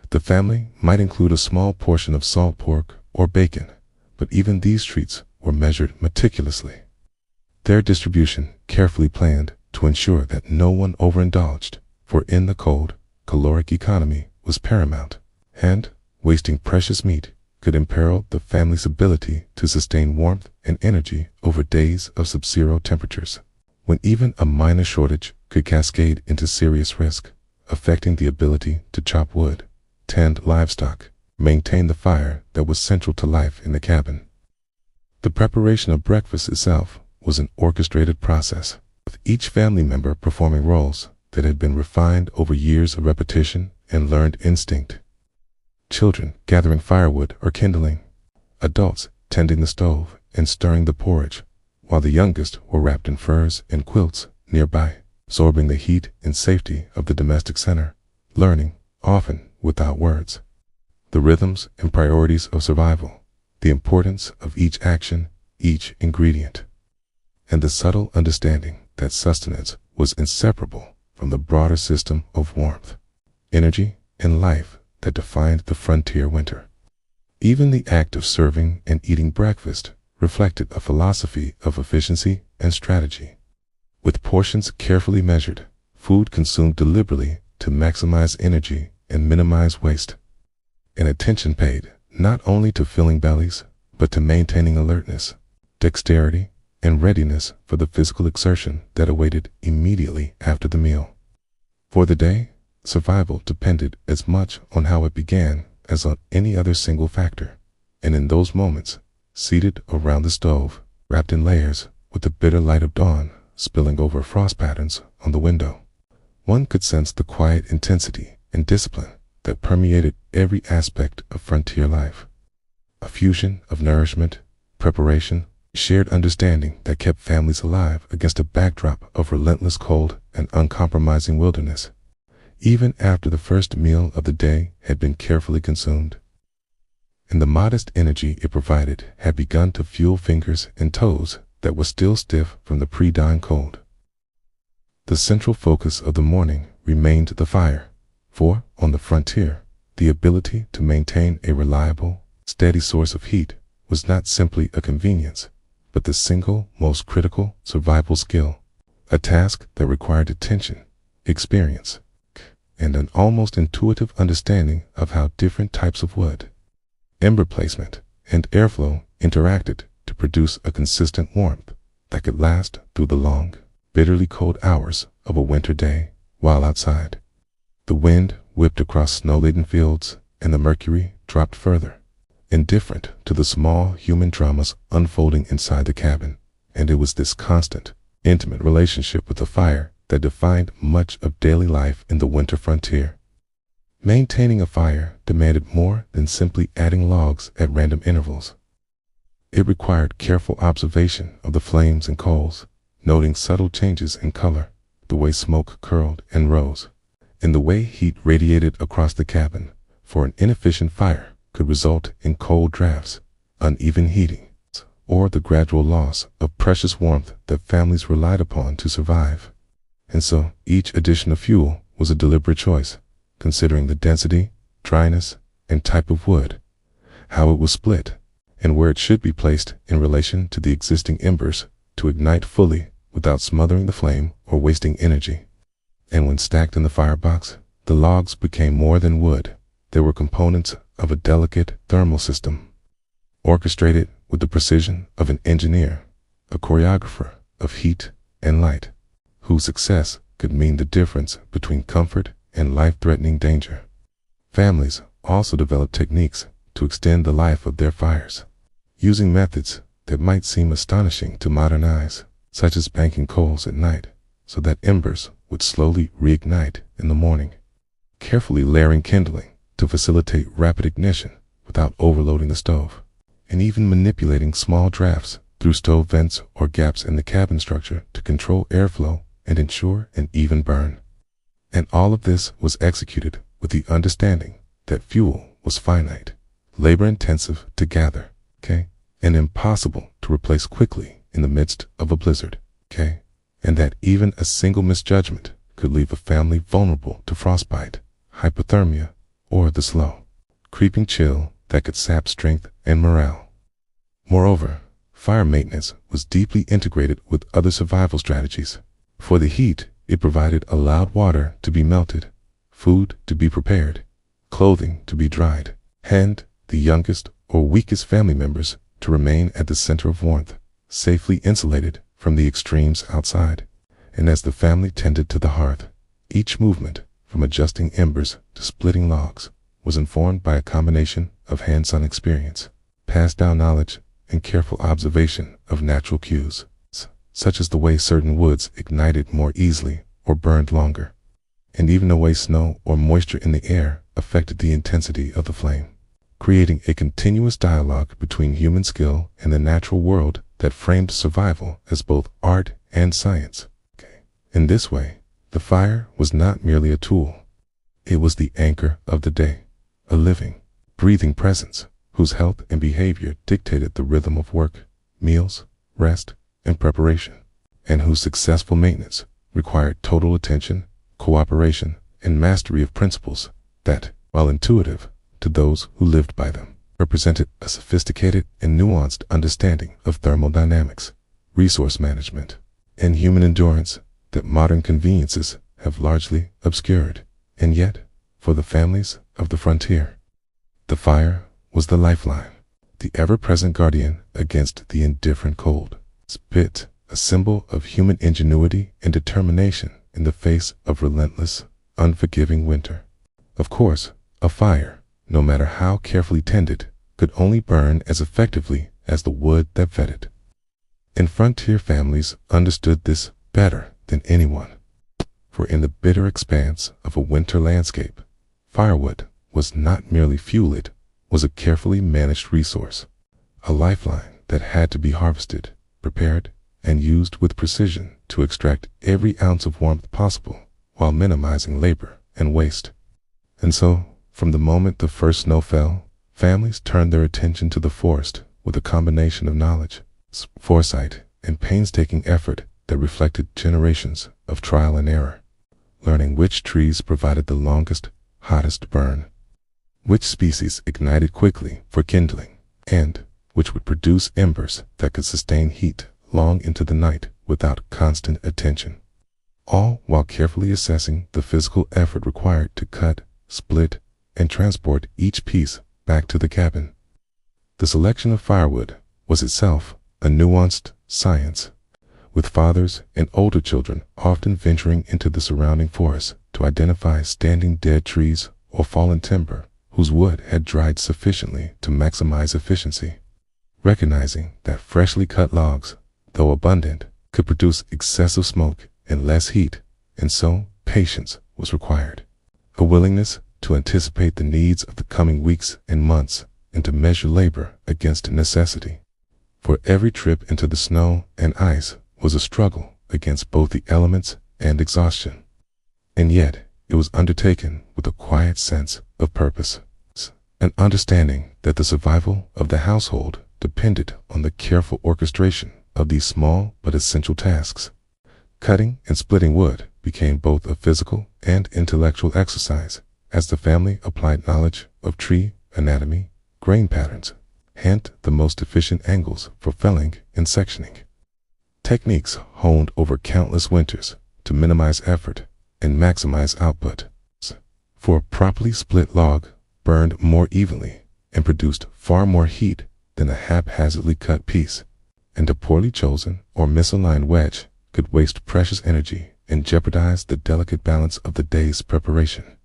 the family might include a small portion of salt pork or bacon, but even these treats were measured meticulously, their distribution carefully planned to ensure that no one overindulged, for in the cold, caloric economy was paramount, and wasting precious meat could imperil the family's ability to sustain warmth and energy over days of sub-zero temperatures, when even a minor shortage could cascade into serious risk, affecting the ability to chop wood, tend livestock, maintain the fire that was central to life in the cabin. The preparation of breakfast itself was an orchestrated process, with each family member performing roles that had been refined over years of repetition and learned instinct. Children gathering firewood or kindling, adults tending the stove and stirring the porridge, while the youngest were wrapped in furs and quilts nearby, absorbing the heat and safety of the domestic center, learning, often without words, the rhythms and priorities of survival, the importance of each action, each ingredient, and the subtle understanding that sustenance was inseparable from the broader system of warmth, energy, and life that defined the frontier winter. Even the act of serving and eating breakfast reflected a philosophy of efficiency and strategy. With portions carefully measured, food consumed deliberately to maximize energy and minimize waste, and attention paid not only to filling bellies, but to maintaining alertness, dexterity, and readiness for the physical exertion that awaited immediately after the meal. For the day, survival depended as much on how it began as on any other single factor, and in those moments, seated around the stove, wrapped in layers, with the bitter light of dawn spilling over frost patterns on the window, one could sense the quiet intensity and discipline that permeated every aspect of frontier life. A fusion of nourishment, preparation, shared understanding that kept families alive against a backdrop of relentless cold and uncompromising wilderness, even after the first meal of the day had been carefully consumed. And the modest energy it provided had begun to fuel fingers and toes that were still stiff from the pre-dawn cold. The central focus of the morning remained the fire, for, on the frontier, the ability to maintain a reliable, steady source of heat was not simply a convenience, but the single most critical survival skill, a task that required attention, experience, and an almost intuitive understanding of how different types of wood, ember placement, and airflow interacted to produce a consistent warmth that could last through the long, bitterly cold hours of a winter day. While outside, the wind whipped across snow-laden fields and the mercury dropped further, indifferent to the small human dramas unfolding inside the cabin, and it was this constant, intimate relationship with the fire that defined much of daily life in the winter frontier. Maintaining a fire demanded more than simply adding logs at random intervals. It required careful observation of the flames and coals, noting subtle changes in color, the way smoke curled and rose, and the way heat radiated across the cabin. For an inefficient fire could result in cold drafts, uneven heating, or the gradual loss of precious warmth that families relied upon to survive. And so each addition of fuel was a deliberate choice, considering the density, dryness, and type of wood, how it was split, and where it should be placed in relation to the existing embers to ignite fully without smothering the flame or wasting energy. And when stacked in the firebox, the logs became more than wood. They were components of a delicate thermal system, orchestrated with the precision of an engineer, a choreographer of heat and light, whose success could mean the difference between comfort and life-threatening danger. Families also developed techniques to extend the life of their fires, using methods that might seem astonishing to modern eyes, such as banking coals at night so that embers would slowly reignite in the morning, carefully layering kindling to facilitate rapid ignition without overloading the stove, and even manipulating small drafts through stove vents or gaps in the cabin structure to control airflow and ensure an even burn. And all of this was executed with the understanding that fuel was finite, labor-intensive to gather, and impossible to replace quickly in the midst of a blizzard, and that even a single misjudgment could leave a family vulnerable to frostbite, hypothermia, or the slow, creeping chill that could sap strength and morale. Moreover, fire maintenance was deeply integrated with other survival strategies. For the heat, it provided allowed water to be melted, food to be prepared, clothing to be dried, and the youngest or weakest family members to remain at the center of warmth, safely insulated from the extremes outside. And as the family tended to the hearth, each movement, from adjusting embers to splitting logs, was informed by a combination of hands-on experience, passed down knowledge, and careful observation of natural cues, such as the way certain woods ignited more easily or burned longer, and even the way snow or moisture in the air affected the intensity of the flame, creating a continuous dialogue between human skill and the natural world that framed survival as both art and science. In this way, the fire was not merely a tool. It was the anchor of the day, a living, breathing presence whose health and behavior dictated the rhythm of work, meals, rest, and preparation, and whose successful maintenance required total attention, cooperation, and mastery of principles that, while intuitive to those who lived by them, represented a sophisticated and nuanced understanding of thermodynamics, resource management, and human endurance that modern conveniences have largely obscured. And yet, for the families of the frontier, the fire was the lifeline, the ever-present guardian against the indifferent cold. Spit, a symbol of human ingenuity and determination in the face of relentless, unforgiving winter. Of course, a fire, no matter how carefully tended, could only burn as effectively as the wood that fed it. And frontier families understood this better than anyone. For in the bitter expanse of a winter landscape, firewood was not merely fuel, it was a carefully managed resource, a lifeline that had to be harvested, prepared, and used with precision to extract every ounce of warmth possible while minimizing labor and waste. And so, from the moment the first snow fell, families turned their attention to the forest with a combination of knowledge, foresight, and painstaking effort that reflected generations of trial and error, learning which trees provided the longest, hottest burn, which species ignited quickly for kindling, and which would produce embers that could sustain heat long into the night without constant attention, all while carefully assessing the physical effort required to cut, split, and transport each piece back to the cabin. The selection of firewood was itself a nuanced science, with fathers and older children often venturing into the surrounding forest to identify standing dead trees or fallen timber whose wood had dried sufficiently to maximize efficiency, recognizing that freshly cut logs, though abundant, could produce excessive smoke and less heat, and so patience was required, a willingness to anticipate the needs of the coming weeks and months and to measure labor against necessity. For every trip into the snow and ice was a struggle against both the elements and exhaustion. And yet, it was undertaken with a quiet sense of purpose, an understanding that the survival of the household depended on the careful orchestration of these small but essential tasks. Cutting and splitting wood became both a physical and intellectual exercise as the family applied knowledge of tree anatomy, grain patterns, and the most efficient angles for felling and sectioning. Techniques honed over countless winters to minimize effort and maximize output. For a properly split log burned more evenly and produced far more heat than a haphazardly cut piece, and a poorly chosen or misaligned wedge could waste precious energy and jeopardize the delicate balance of the day's preparation.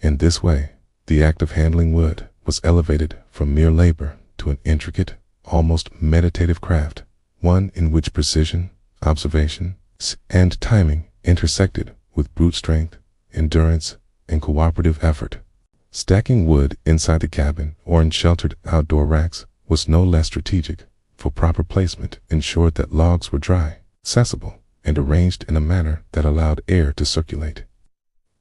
In this way, the act of handling wood was elevated from mere labor to an intricate, almost meditative craft, one in which precision, observation, and timing intersected with brute strength, endurance, and cooperative effort. Stacking wood inside the cabin or in sheltered outdoor racks was no less strategic, for proper placement ensured that logs were dry, accessible, and arranged in a manner that allowed air to circulate,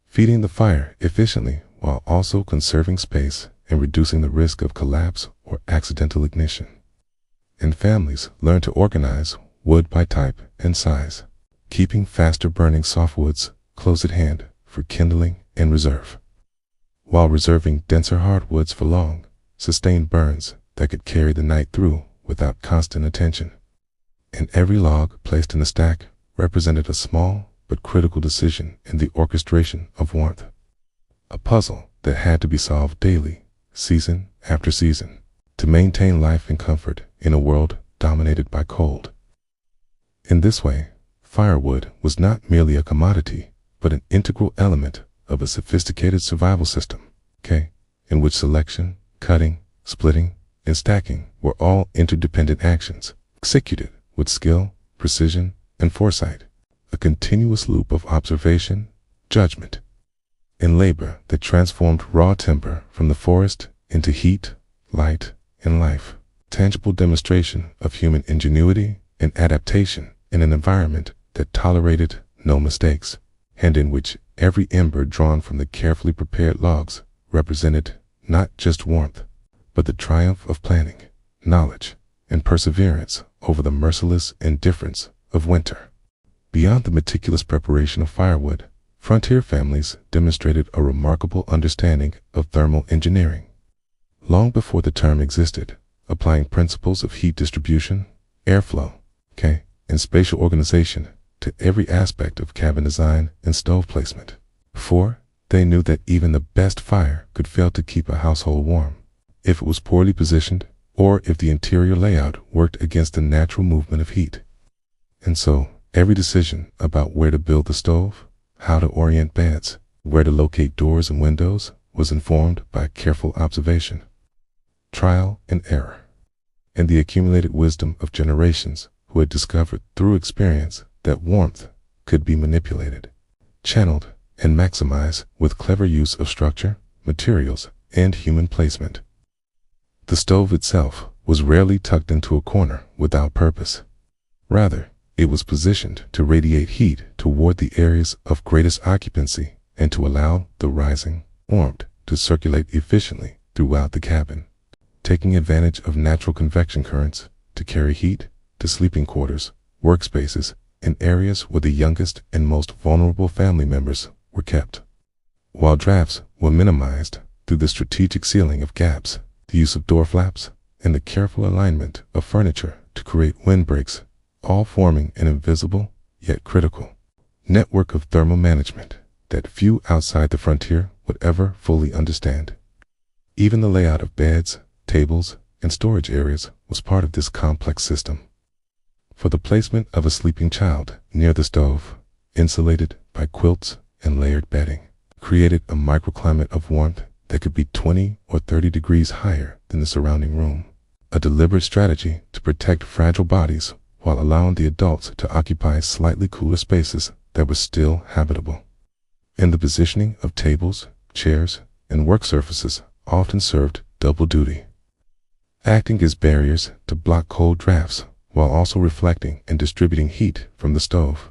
feeding the fire efficiently while also conserving space and reducing the risk of collapse or accidental ignition. And families learned to organize wood by type and size, keeping faster burning softwoods close at hand for kindling and reserve, while reserving denser hardwoods for long, sustained burns that could carry the night through without constant attention. And every log placed in the stack represented a small but critical decision in the orchestration of warmth, a puzzle that had to be solved daily, season after season, to maintain life and comfort in a world dominated by cold. In this way, firewood was not merely a commodity, but an integral element of a sophisticated survival system, in which selection, cutting, splitting, and stacking were all interdependent actions, executed with skill, precision, and foresight, a continuous loop of observation, judgment, and labor that transformed raw timber from the forest into heat, light, and life, tangible demonstration of human ingenuity and adaptation in an environment that tolerated no mistakes, and in which every ember drawn from the carefully prepared logs represented not just warmth, but the triumph of planning, knowledge, and perseverance over the merciless indifference of winter. Beyond the meticulous preparation of firewood, frontier families demonstrated a remarkable understanding of thermal engineering. Long before the term existed, applying principles of heat distribution, airflow, and spatial organization to every aspect of cabin design and stove placement. For they knew that even the best fire could fail to keep a household warm if it was poorly positioned or if the interior layout worked against the natural movement of heat. And so, every decision about where to build the stove, how to orient beds, where to locate doors and windows was informed by careful observation, trial and error, and the accumulated wisdom of generations who had discovered through experience that warmth could be manipulated, channeled, and maximized with clever use of structure, materials, and human placement. The stove itself was rarely tucked into a corner without purpose. Rather, it was positioned to radiate heat toward the areas of greatest occupancy and to allow the rising warmth to circulate efficiently throughout the cabin, taking advantage of natural convection currents to carry heat to sleeping quarters, workspaces, and areas where the youngest and most vulnerable family members were kept, while drafts were minimized through the strategic sealing of gaps, the use of door flaps, and the careful alignment of furniture to create windbreaks, all forming an invisible, yet critical, network of thermal management that few outside the frontier would ever fully understand. Even the layout of beds, tables, and storage areas was part of this complex system. For the placement of a sleeping child near the stove, insulated by quilts and layered bedding, created a microclimate of warmth that could be 20 or 30 degrees higher than the surrounding room, a deliberate strategy to protect fragile bodies while allowing the adults to occupy slightly cooler spaces that were still habitable. And the positioning of tables, chairs, and work surfaces often served double duty, acting as barriers to block cold drafts while also reflecting and distributing heat from the stove.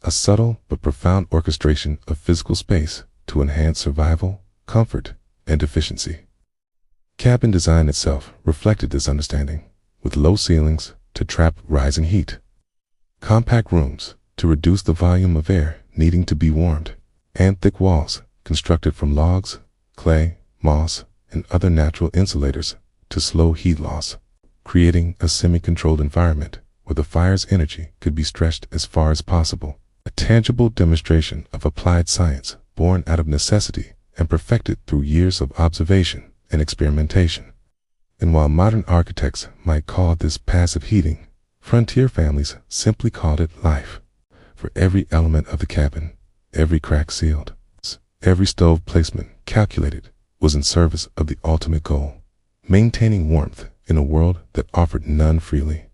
A subtle but profound orchestration of physical space to enhance survival, comfort, and efficiency. Cabin design itself reflected this understanding, with low ceilings to trap rising heat, compact rooms to reduce the volume of air needing to be warmed, and thick walls constructed from logs, clay, moss, and other natural insulators to slow heat loss, creating a semi-controlled environment where the fire's energy could be stretched as far as possible. A tangible demonstration of applied science born out of necessity and perfected through years of observation and experimentation. And while modern architects might call this passive heating, frontier families simply called it life. For every element of the cabin, every crack sealed, every stove placement calculated, was in service of the ultimate goal: maintaining warmth in a world that offered none freely.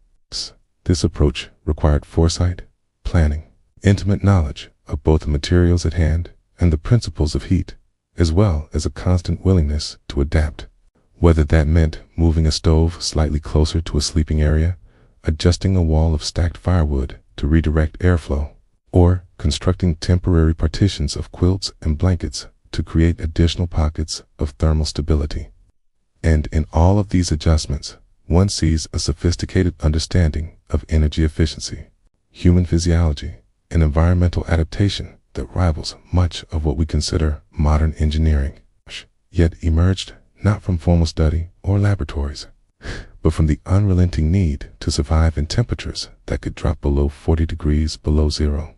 This approach required foresight, planning, intimate knowledge of both the materials at hand and the principles of heat, as well as a constant willingness to adapt, whether that meant moving a stove slightly closer to a sleeping area, adjusting a wall of stacked firewood to redirect airflow, or constructing temporary partitions of quilts and blankets to create additional pockets of thermal stability. And in all of these adjustments, one sees a sophisticated understanding of energy efficiency, human physiology, and environmental adaptation that rivals much of what we consider modern engineering, yet emerged not from formal study or laboratories, but from the unrelenting need to survive in temperatures that could drop below 40 degrees below zero,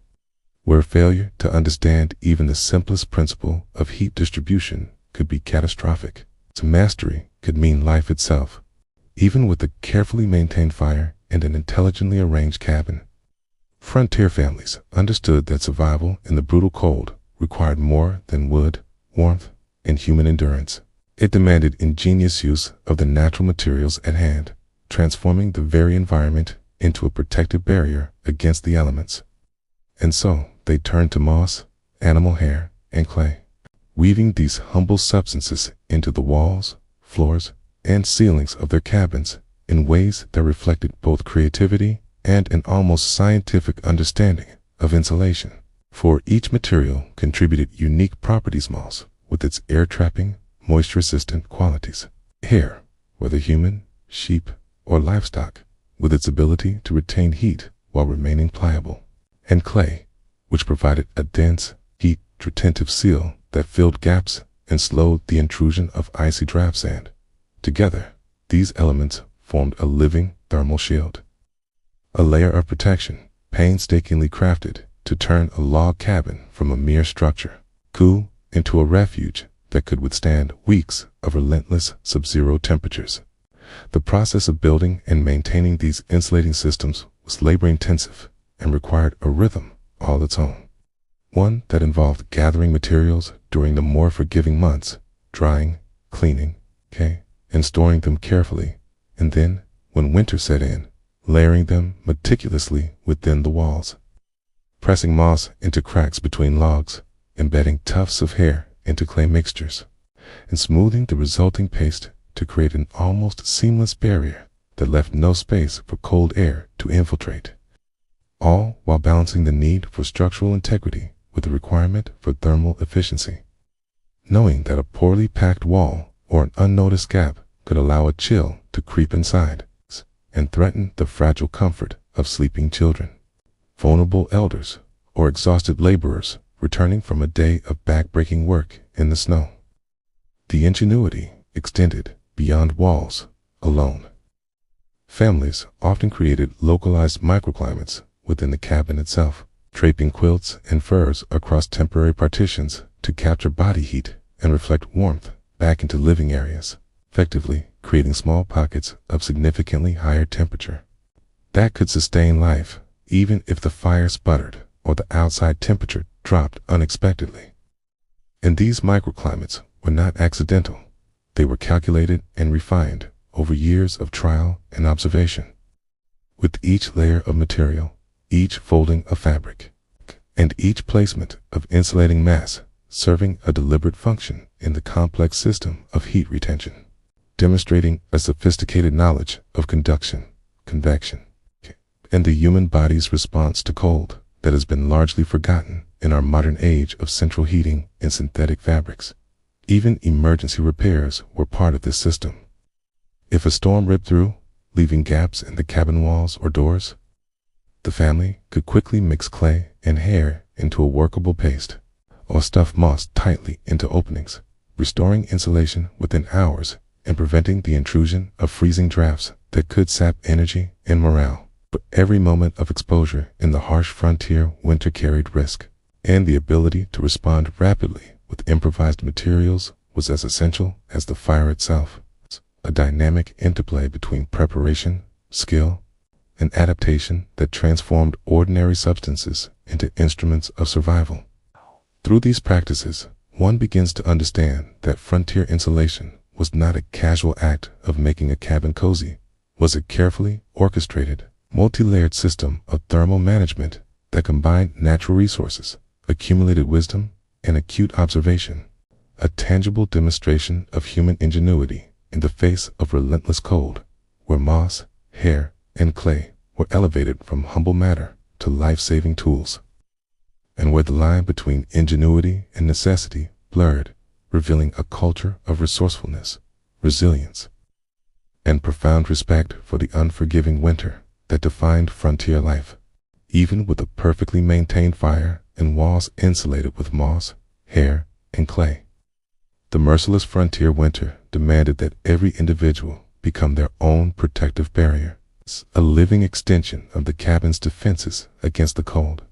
where failure to understand even the simplest principle of heat distribution could be catastrophic. So mastery could mean life itself, even with a carefully maintained fire and an intelligently arranged cabin. Frontier families understood that survival in the brutal cold required more than wood, warmth, and human endurance. It demanded ingenious use of the natural materials at hand, transforming the very environment into a protective barrier against the elements. And so they turned to moss, animal hair, and clay, weaving these humble substances into the walls, floors, and ceilings of their cabins in ways that reflected both creativity and an almost scientific understanding of insulation. For each material contributed unique properties: moss, with its air-trapping, moisture-resistant qualities; hair, whether human, sheep, or livestock, with its ability to retain heat while remaining pliable; and clay, which provided a dense, heat-retentive seal that filled gaps and slowed the intrusion of icy draft sand. Together, these elements formed a living thermal shield, a layer of protection painstakingly crafted to turn a log cabin from a mere structure, cool, into a refuge that could withstand weeks of relentless sub-zero temperatures. The process of building and maintaining these insulating systems was labor-intensive and required a rhythm all its own, one that involved gathering materials during the more forgiving months, drying, cleaning, and storing them carefully, and then, when winter set in, layering them meticulously within the walls, pressing moss into cracks between logs, embedding tufts of hair into clay mixtures, and smoothing the resulting paste to create an almost seamless barrier that left no space for cold air to infiltrate, all while balancing the need for structural integrity with the requirement for thermal efficiency, knowing that a poorly packed wall or an unnoticed gap could allow a chill to creep inside and threaten the fragile comfort of sleeping children, vulnerable elders, or exhausted laborers returning from a day of back-breaking work in the snow. The ingenuity extended beyond walls alone. Families often created localized microclimates within the cabin itself, draping quilts and furs across temporary partitions to capture body heat and reflect warmth back into living areas, effectively creating small pockets of significantly higher temperature that could sustain life even if the fire sputtered or the outside temperature dropped unexpectedly. And these microclimates were not accidental. They were calculated and refined over years of trial and observation, with each layer of material, each folding of fabric, and each placement of insulating mass serving a deliberate function in the complex system of heat retention, demonstrating a sophisticated knowledge of conduction, convection, and the human body's response to cold that has been largely forgotten in our modern age of central heating and synthetic fabrics. Even emergency repairs were part of this system. If a storm ripped through, leaving gaps in the cabin walls or doors, the family could quickly mix clay and hair into a workable paste, or stuff moss tightly into openings, restoring insulation within hours and preventing the intrusion of freezing drafts that could sap energy and morale. But every moment of exposure in the harsh frontier winter carried risk, and the ability to respond rapidly with improvised materials was as essential as the fire itself. A dynamic interplay between preparation, skill, and adaptation that transformed ordinary substances into instruments of survival. Through these practices, one begins to understand that frontier insulation was not a casual act of making a cabin cozy, was a carefully orchestrated, multi-layered system of thermal management that combined natural resources, accumulated wisdom, and acute observation, a tangible demonstration of human ingenuity in the face of relentless cold, where moss, hair, and clay were elevated from humble matter to life-saving tools, and where the line between ingenuity and necessity blurred, revealing a culture of resourcefulness, resilience, and profound respect for the unforgiving winter that defined frontier life. Even with a perfectly maintained fire and walls insulated with moss, hair, and clay, the merciless frontier winter demanded that every individual become their own protective barrier, a living extension of the cabin's defenses against the cold.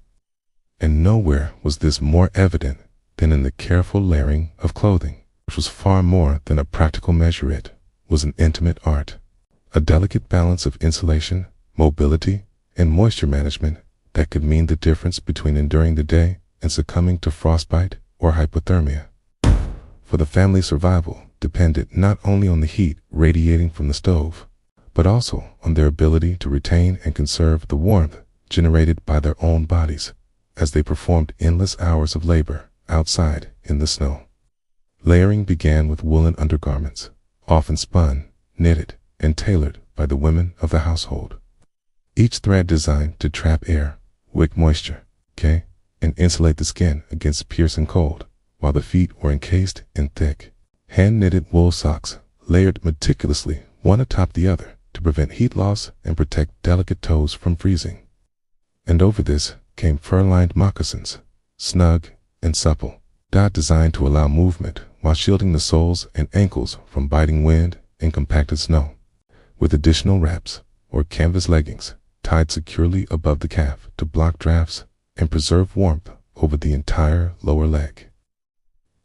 And nowhere was this more evident than in the careful layering of clothing, which was far more than a practical measure. It was an intimate art, a delicate balance of insulation, mobility, and moisture management that could mean the difference between enduring the day and succumbing to frostbite or hypothermia. For the family's survival depended not only on the heat radiating from the stove, but also on their ability to retain and conserve the warmth generated by their own bodies as they performed endless hours of labor outside in the snow. Layering began with woolen undergarments, often spun, knitted, and tailored by the women of the household. Each thread designed to trap air, wick moisture, and insulate the skin against piercing cold, while the feet were encased in thick, hand-knitted wool socks, layered meticulously one atop the other to prevent heat loss and protect delicate toes from freezing. And over this came fur-lined moccasins, snug and supple, designed to allow movement while shielding the soles and ankles from biting wind and compacted snow, with additional wraps or canvas leggings tied securely above the calf to block drafts and preserve warmth over the entire lower leg.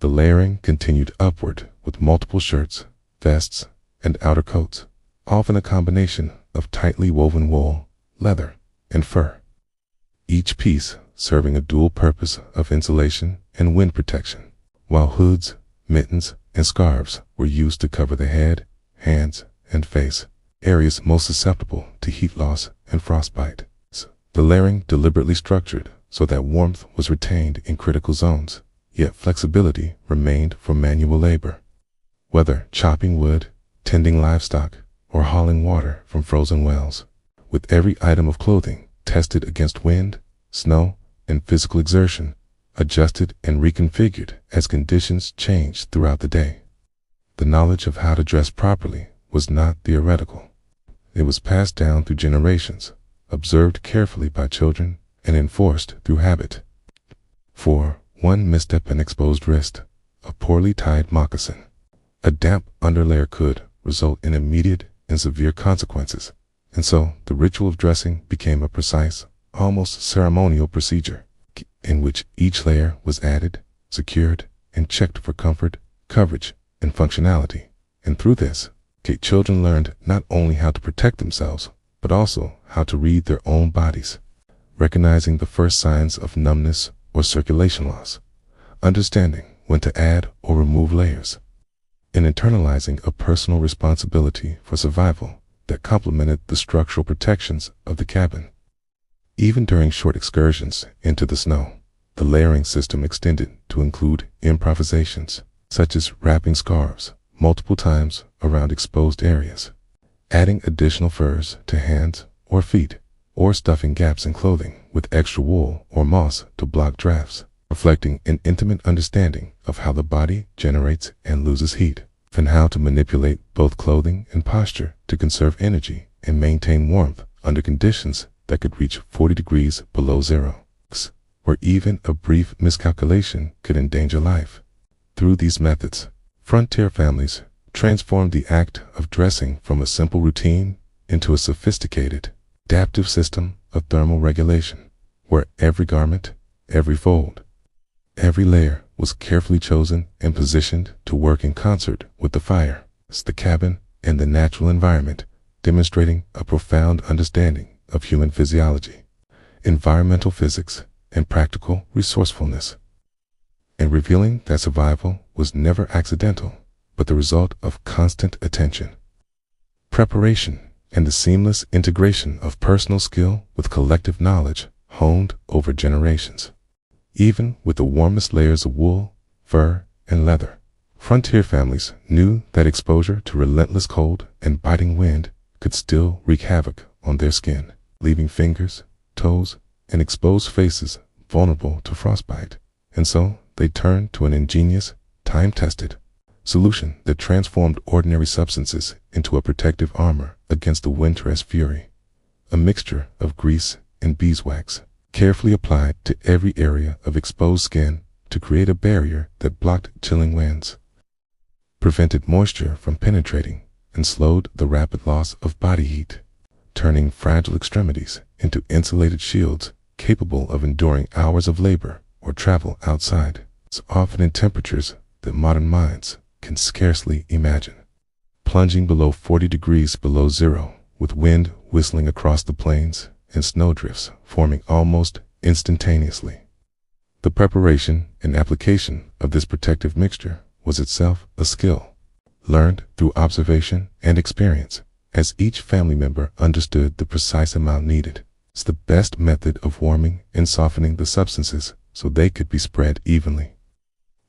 The layering continued upward with multiple shirts, vests, and outer coats, often a combination of tightly woven wool, leather, and fur, each piece serving a dual purpose of insulation and wind protection, while hoods, mittens, and scarves were used to cover the head, hands, and face, areas most susceptible to heat loss and frostbite. The layering deliberately structured so that warmth was retained in critical zones, yet flexibility remained for manual labor, whether chopping wood, tending livestock, or hauling water from frozen wells, with every item of clothing tested against wind, snow, and physical exertion, adjusted and reconfigured as conditions changed throughout the day. The knowledge of how to dress properly was not theoretical. It was passed down through generations, observed carefully by children, and enforced through habit. For one misstep, an exposed wrist, a poorly tied moccasin, a damp underlayer could result in immediate and severe consequences, and so the ritual of dressing became a precise, almost ceremonial procedure, in which each layer was added, secured, and checked for comfort, coverage, and functionality. And through this, children learned not only how to protect themselves, but also how to read their own bodies, recognizing the first signs of numbness or circulation loss, understanding when to add or remove layers, and internalizing a personal responsibility for survival that complemented the structural protections of the cabin. Even during short excursions into the snow, the layering system extended to include improvisations, such as wrapping scarves multiple times around exposed areas, adding additional furs to hands or feet, or stuffing gaps in clothing with extra wool or moss to block drafts, reflecting an intimate understanding of how the body generates and loses heat, and how to manipulate both clothing and posture to conserve energy and maintain warmth under conditions that could reach 40 degrees below zero, where even a brief miscalculation could endanger life. Through these methods, frontier families transformed the act of dressing from a simple routine into a sophisticated, adaptive system of thermal regulation, where every garment, every fold, every layer was carefully chosen and positioned to work in concert with the fire, the cabin, and the natural environment, demonstrating a profound understanding of human physiology, environmental physics, and practical resourcefulness, and revealing that survival was never accidental, but the result of constant attention, preparation, and the seamless integration of personal skill with collective knowledge honed over generations. Even with the warmest layers of wool, fur, and leather, frontier families knew that exposure to relentless cold and biting wind could still wreak havoc on their skin, leaving fingers, toes, and exposed faces vulnerable to frostbite. And so they turned to an ingenious, time-tested solution that transformed ordinary substances into a protective armor against the winter's fury. A mixture of grease and beeswax, carefully applied to every area of exposed skin to create a barrier that blocked chilling winds, prevented moisture from penetrating, and slowed the rapid loss of body heat, turning fragile extremities into insulated shields capable of enduring hours of labor or travel outside, so often in temperatures that modern minds can scarcely imagine. Plunging below 40 degrees below zero, with wind whistling across the plains and snowdrifts forming almost instantaneously. The preparation and application of this protective mixture was itself a skill, learned through observation and experience, as each family member understood the precise amount needed. It's the best method of warming and softening the substances so they could be spread evenly,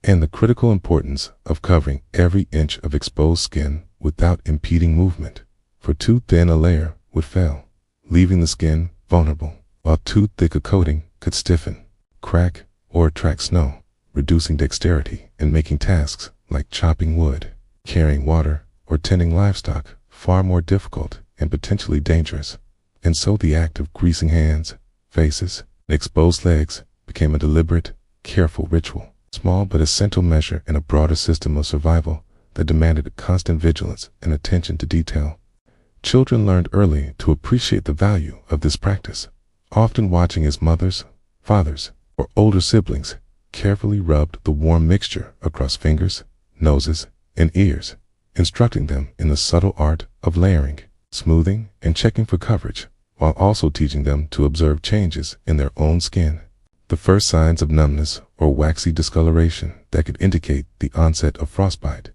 and the critical importance of covering every inch of exposed skin without impeding movement, for too thin a layer would fail, leaving the skin vulnerable, while too thick a coating could stiffen, crack, or attract snow, reducing dexterity and making tasks like chopping wood, carrying water, or tending livestock far more difficult and potentially dangerous. And so the act of greasing hands, faces, and exposed legs became a deliberate, careful ritual, small but essential measure in a broader system of survival that demanded a constant vigilance and attention to detail. Children learned early to appreciate the value of this practice, often watching as mothers, fathers, or older siblings carefully rubbed the warm mixture across fingers, noses, and ears, instructing them in the subtle art of layering, smoothing, and checking for coverage, while also teaching them to observe changes in their own skin, the first signs of numbness or waxy discoloration that could indicate the onset of frostbite,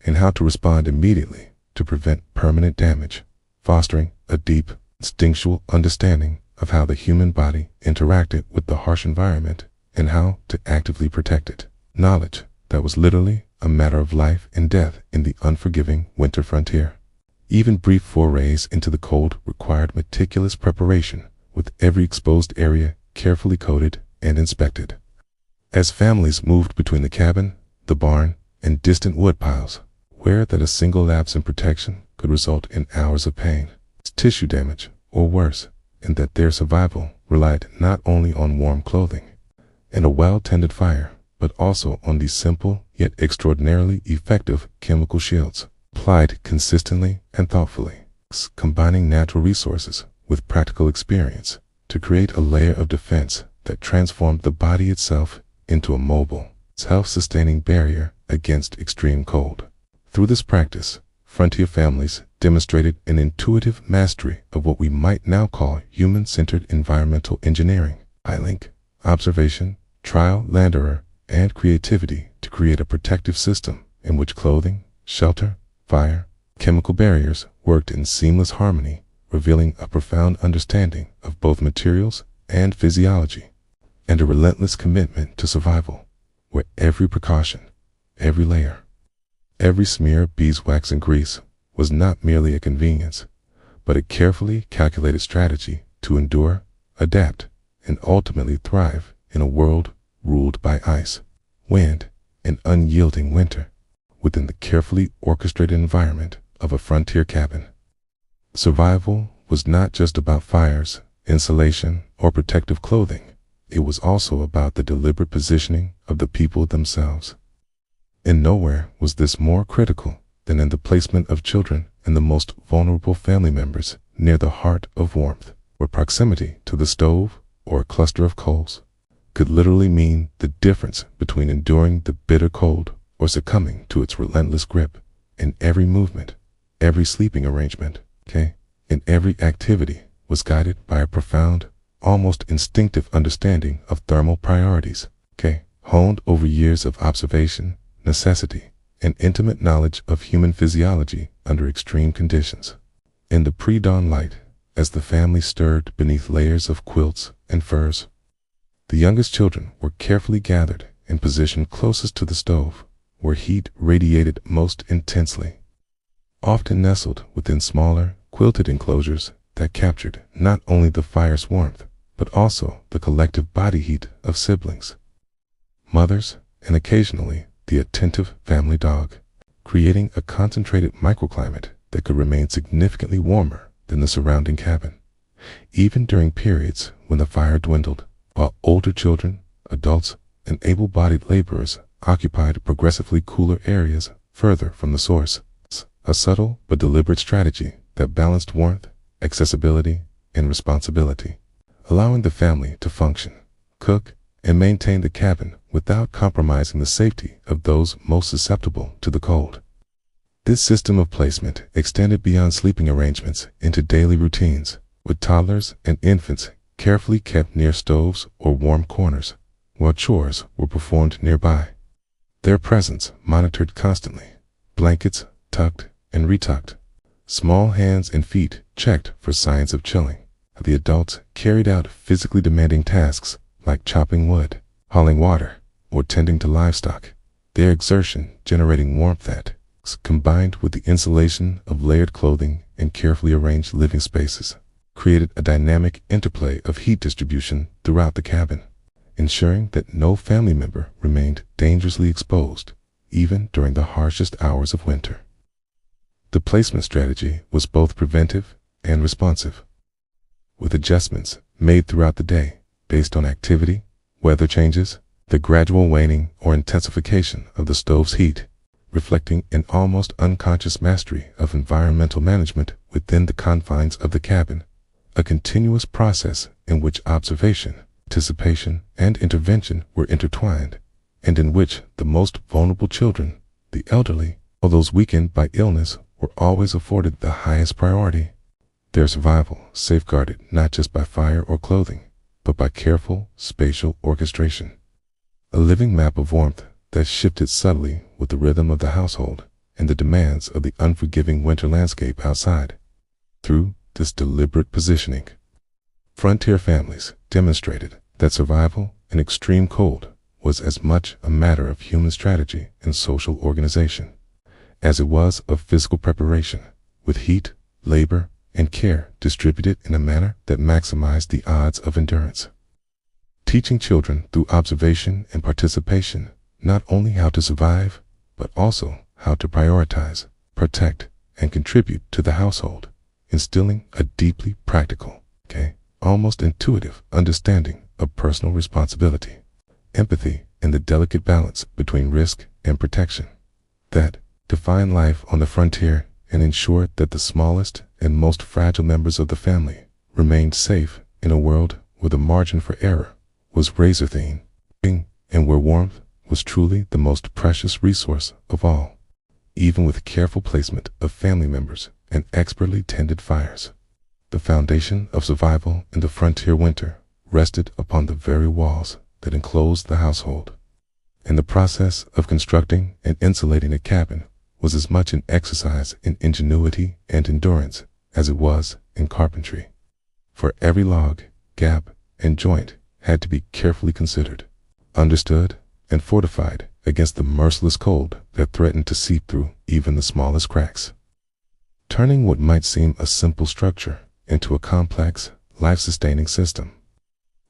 and how to respond immediately to prevent permanent damage, fostering a deep, instinctual understanding of how the human body interacted with the harsh environment and how to actively protect it. Knowledge that was literally a matter of life and death in the unforgiving winter frontier. Even brief forays into the cold required meticulous preparation, with every exposed area carefully coated and inspected. As families moved between the cabin, the barn, and distant wood piles, aware that a single lapse in protection could result in hours of pain, tissue damage, or worse, and that their survival relied not only on warm clothing and a well-tended fire, but also on these simple yet extraordinarily effective chemical shields, applied consistently and thoughtfully, combining natural resources with practical experience to create a layer of defense that transformed the body itself into a mobile, self-sustaining barrier against extreme cold. Through this practice, frontier families demonstrated an intuitive mastery of what we might now call human-centered environmental engineering, link observation, trial, land error, and creativity to create a protective system in which clothing, shelter, fire, chemical barriers worked in seamless harmony, revealing a profound understanding of both materials and physiology, and a relentless commitment to survival, where every precaution, every layer. Every smear of beeswax and grease was not merely a convenience, but a carefully calculated strategy to endure, adapt, and ultimately thrive in a world ruled by ice, wind, and unyielding winter, within the carefully orchestrated environment of a frontier cabin. Survival was not just about fires, insulation, or protective clothing. It was also about the deliberate positioning of the people themselves. And nowhere was this more critical than in the placement of children and the most vulnerable family members near the heart of warmth, where proximity to the stove or a cluster of coals could literally mean the difference between enduring the bitter cold or succumbing to its relentless grip. In every movement, every sleeping arrangement, and every activity was guided by a profound, almost instinctive understanding of thermal priorities, honed over years of observation, necessity, and intimate knowledge of human physiology under extreme conditions. In the pre-dawn light, as the family stirred beneath layers of quilts and furs, the youngest children were carefully gathered and positioned closest to the stove, where heat radiated most intensely, often nestled within smaller, quilted enclosures that captured not only the fire's warmth, but also the collective body heat of siblings, mothers, and occasionally the attentive family dog, creating a concentrated microclimate that could remain significantly warmer than the surrounding cabin, even during periods when the fire dwindled, while older children, adults, and able-bodied laborers occupied progressively cooler areas further from the source. A subtle but deliberate strategy that balanced warmth, accessibility, and responsibility, allowing the family to function, cook, and maintain the cabin without compromising the safety of those most susceptible to the cold. This system of placement extended beyond sleeping arrangements into daily routines, with toddlers and infants carefully kept near stoves or warm corners, while chores were performed nearby. Their presence monitored constantly, blankets tucked and retucked, small hands and feet checked for signs of chilling. The adults carried out physically demanding tasks like chopping wood, hauling water, or tending to livestock, their exertion generating warmth that, combined with the insulation of layered clothing and carefully arranged living spaces, created a dynamic interplay of heat distribution throughout the cabin, ensuring that no family member remained dangerously exposed, even during the harshest hours of winter. The placement strategy was both preventive and responsive, with adjustments made throughout the day based on activity, weather changes, the gradual waning or intensification of the stove's heat, reflecting an almost unconscious mastery of environmental management within the confines of the cabin, a continuous process in which observation, anticipation, and intervention were intertwined, and in which the most vulnerable children, the elderly, or those weakened by illness, were always afforded the highest priority, their survival safeguarded not just by fire or clothing, but by careful spatial orchestration. A living map of warmth that shifted subtly with the rhythm of the household and the demands of the unforgiving winter landscape outside. Through this deliberate positioning, frontier families demonstrated that survival in extreme cold was as much a matter of human strategy and social organization as it was of physical preparation, with heat, labor, and care distributed in a manner that maximized the odds of endurance. Teaching children through observation and participation not only how to survive, but also how to prioritize, protect, and contribute to the household, instilling a deeply practical, almost intuitive understanding of personal responsibility, empathy, and the delicate balance between risk and protection that define life on the frontier and ensure that the smallest and most fragile members of the family remained safe in a world where the margin for error was razor thin, and where warmth was truly the most precious resource of all, even with careful placement of family members and expertly tended fires. The foundation of survival in the frontier winter rested upon the very walls that enclosed the household. And the process of constructing and insulating a cabin was as much an exercise in ingenuity and endurance as it was in carpentry. For every log, gap, and joint had to be carefully considered, understood, and fortified against the merciless cold that threatened to seep through even the smallest cracks, turning what might seem a simple structure into a complex, life-sustaining system.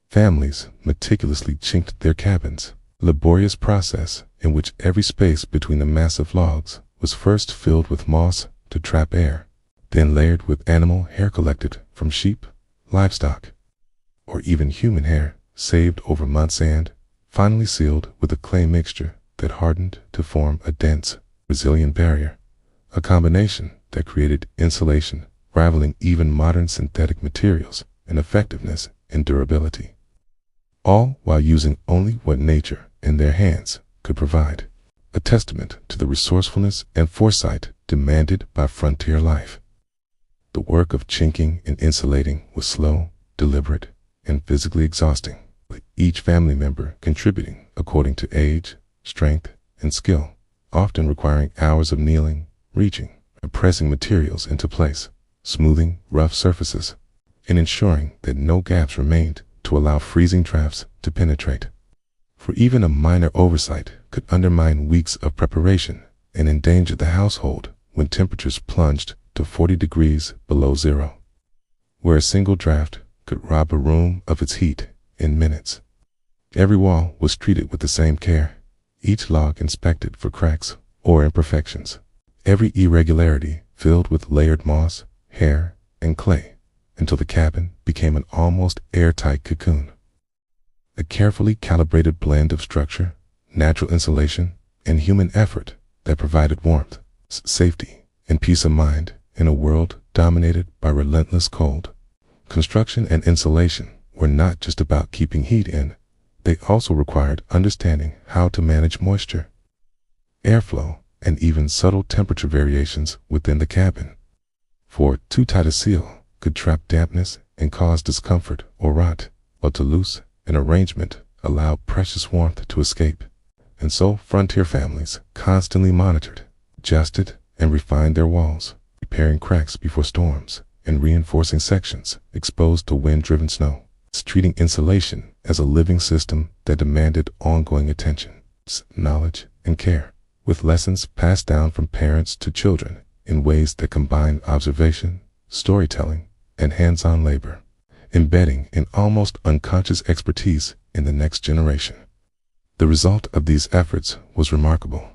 Families meticulously chinked their cabins, a laborious process in which every space between the massive logs was first filled with moss to trap air, then layered with animal hair collected from sheep, livestock, or even human hair saved over months, and finally sealed with a clay mixture that hardened to form a dense, resilient barrier, a combination that created insulation rivaling even modern synthetic materials in effectiveness and durability, all while using only what nature and their hands could provide, a testament to the resourcefulness and foresight demanded by frontier life. The work of chinking and insulating was slow, deliberate, and physically exhausting, with each family member contributing according to age, strength, and skill, often requiring hours of kneeling, reaching, and pressing materials into place, smoothing rough surfaces, and ensuring that no gaps remained to allow freezing drafts to penetrate. For even a minor oversight could undermine weeks of preparation and endanger the household when temperatures plunged to 40 degrees below zero, where a single draft could rob a room of its heat in minutes. Every wall was treated with the same care, each log inspected for cracks or imperfections, every irregularity filled with layered moss, hair, and clay, until the cabin became an almost airtight cocoon. A carefully calibrated blend of structure, natural insulation, and human effort that provided warmth, safety, and peace of mind in a world dominated by relentless cold. Construction and insulation were not just about keeping heat in, they also required understanding how to manage moisture, airflow, and even subtle temperature variations within the cabin. For too tight a seal could trap dampness and cause discomfort or rot, while too loose an arrangement allowed precious warmth to escape. And so frontier families constantly monitored, adjusted, and refined their walls, repairing cracks before storms and reinforcing sections exposed to wind-driven snow, treating insulation as a living system that demanded ongoing attention, knowledge, and care, with lessons passed down from parents to children in ways that combine observation, storytelling, and hands-on labor, embedding an almost unconscious expertise in the next generation. The result of these efforts was remarkable,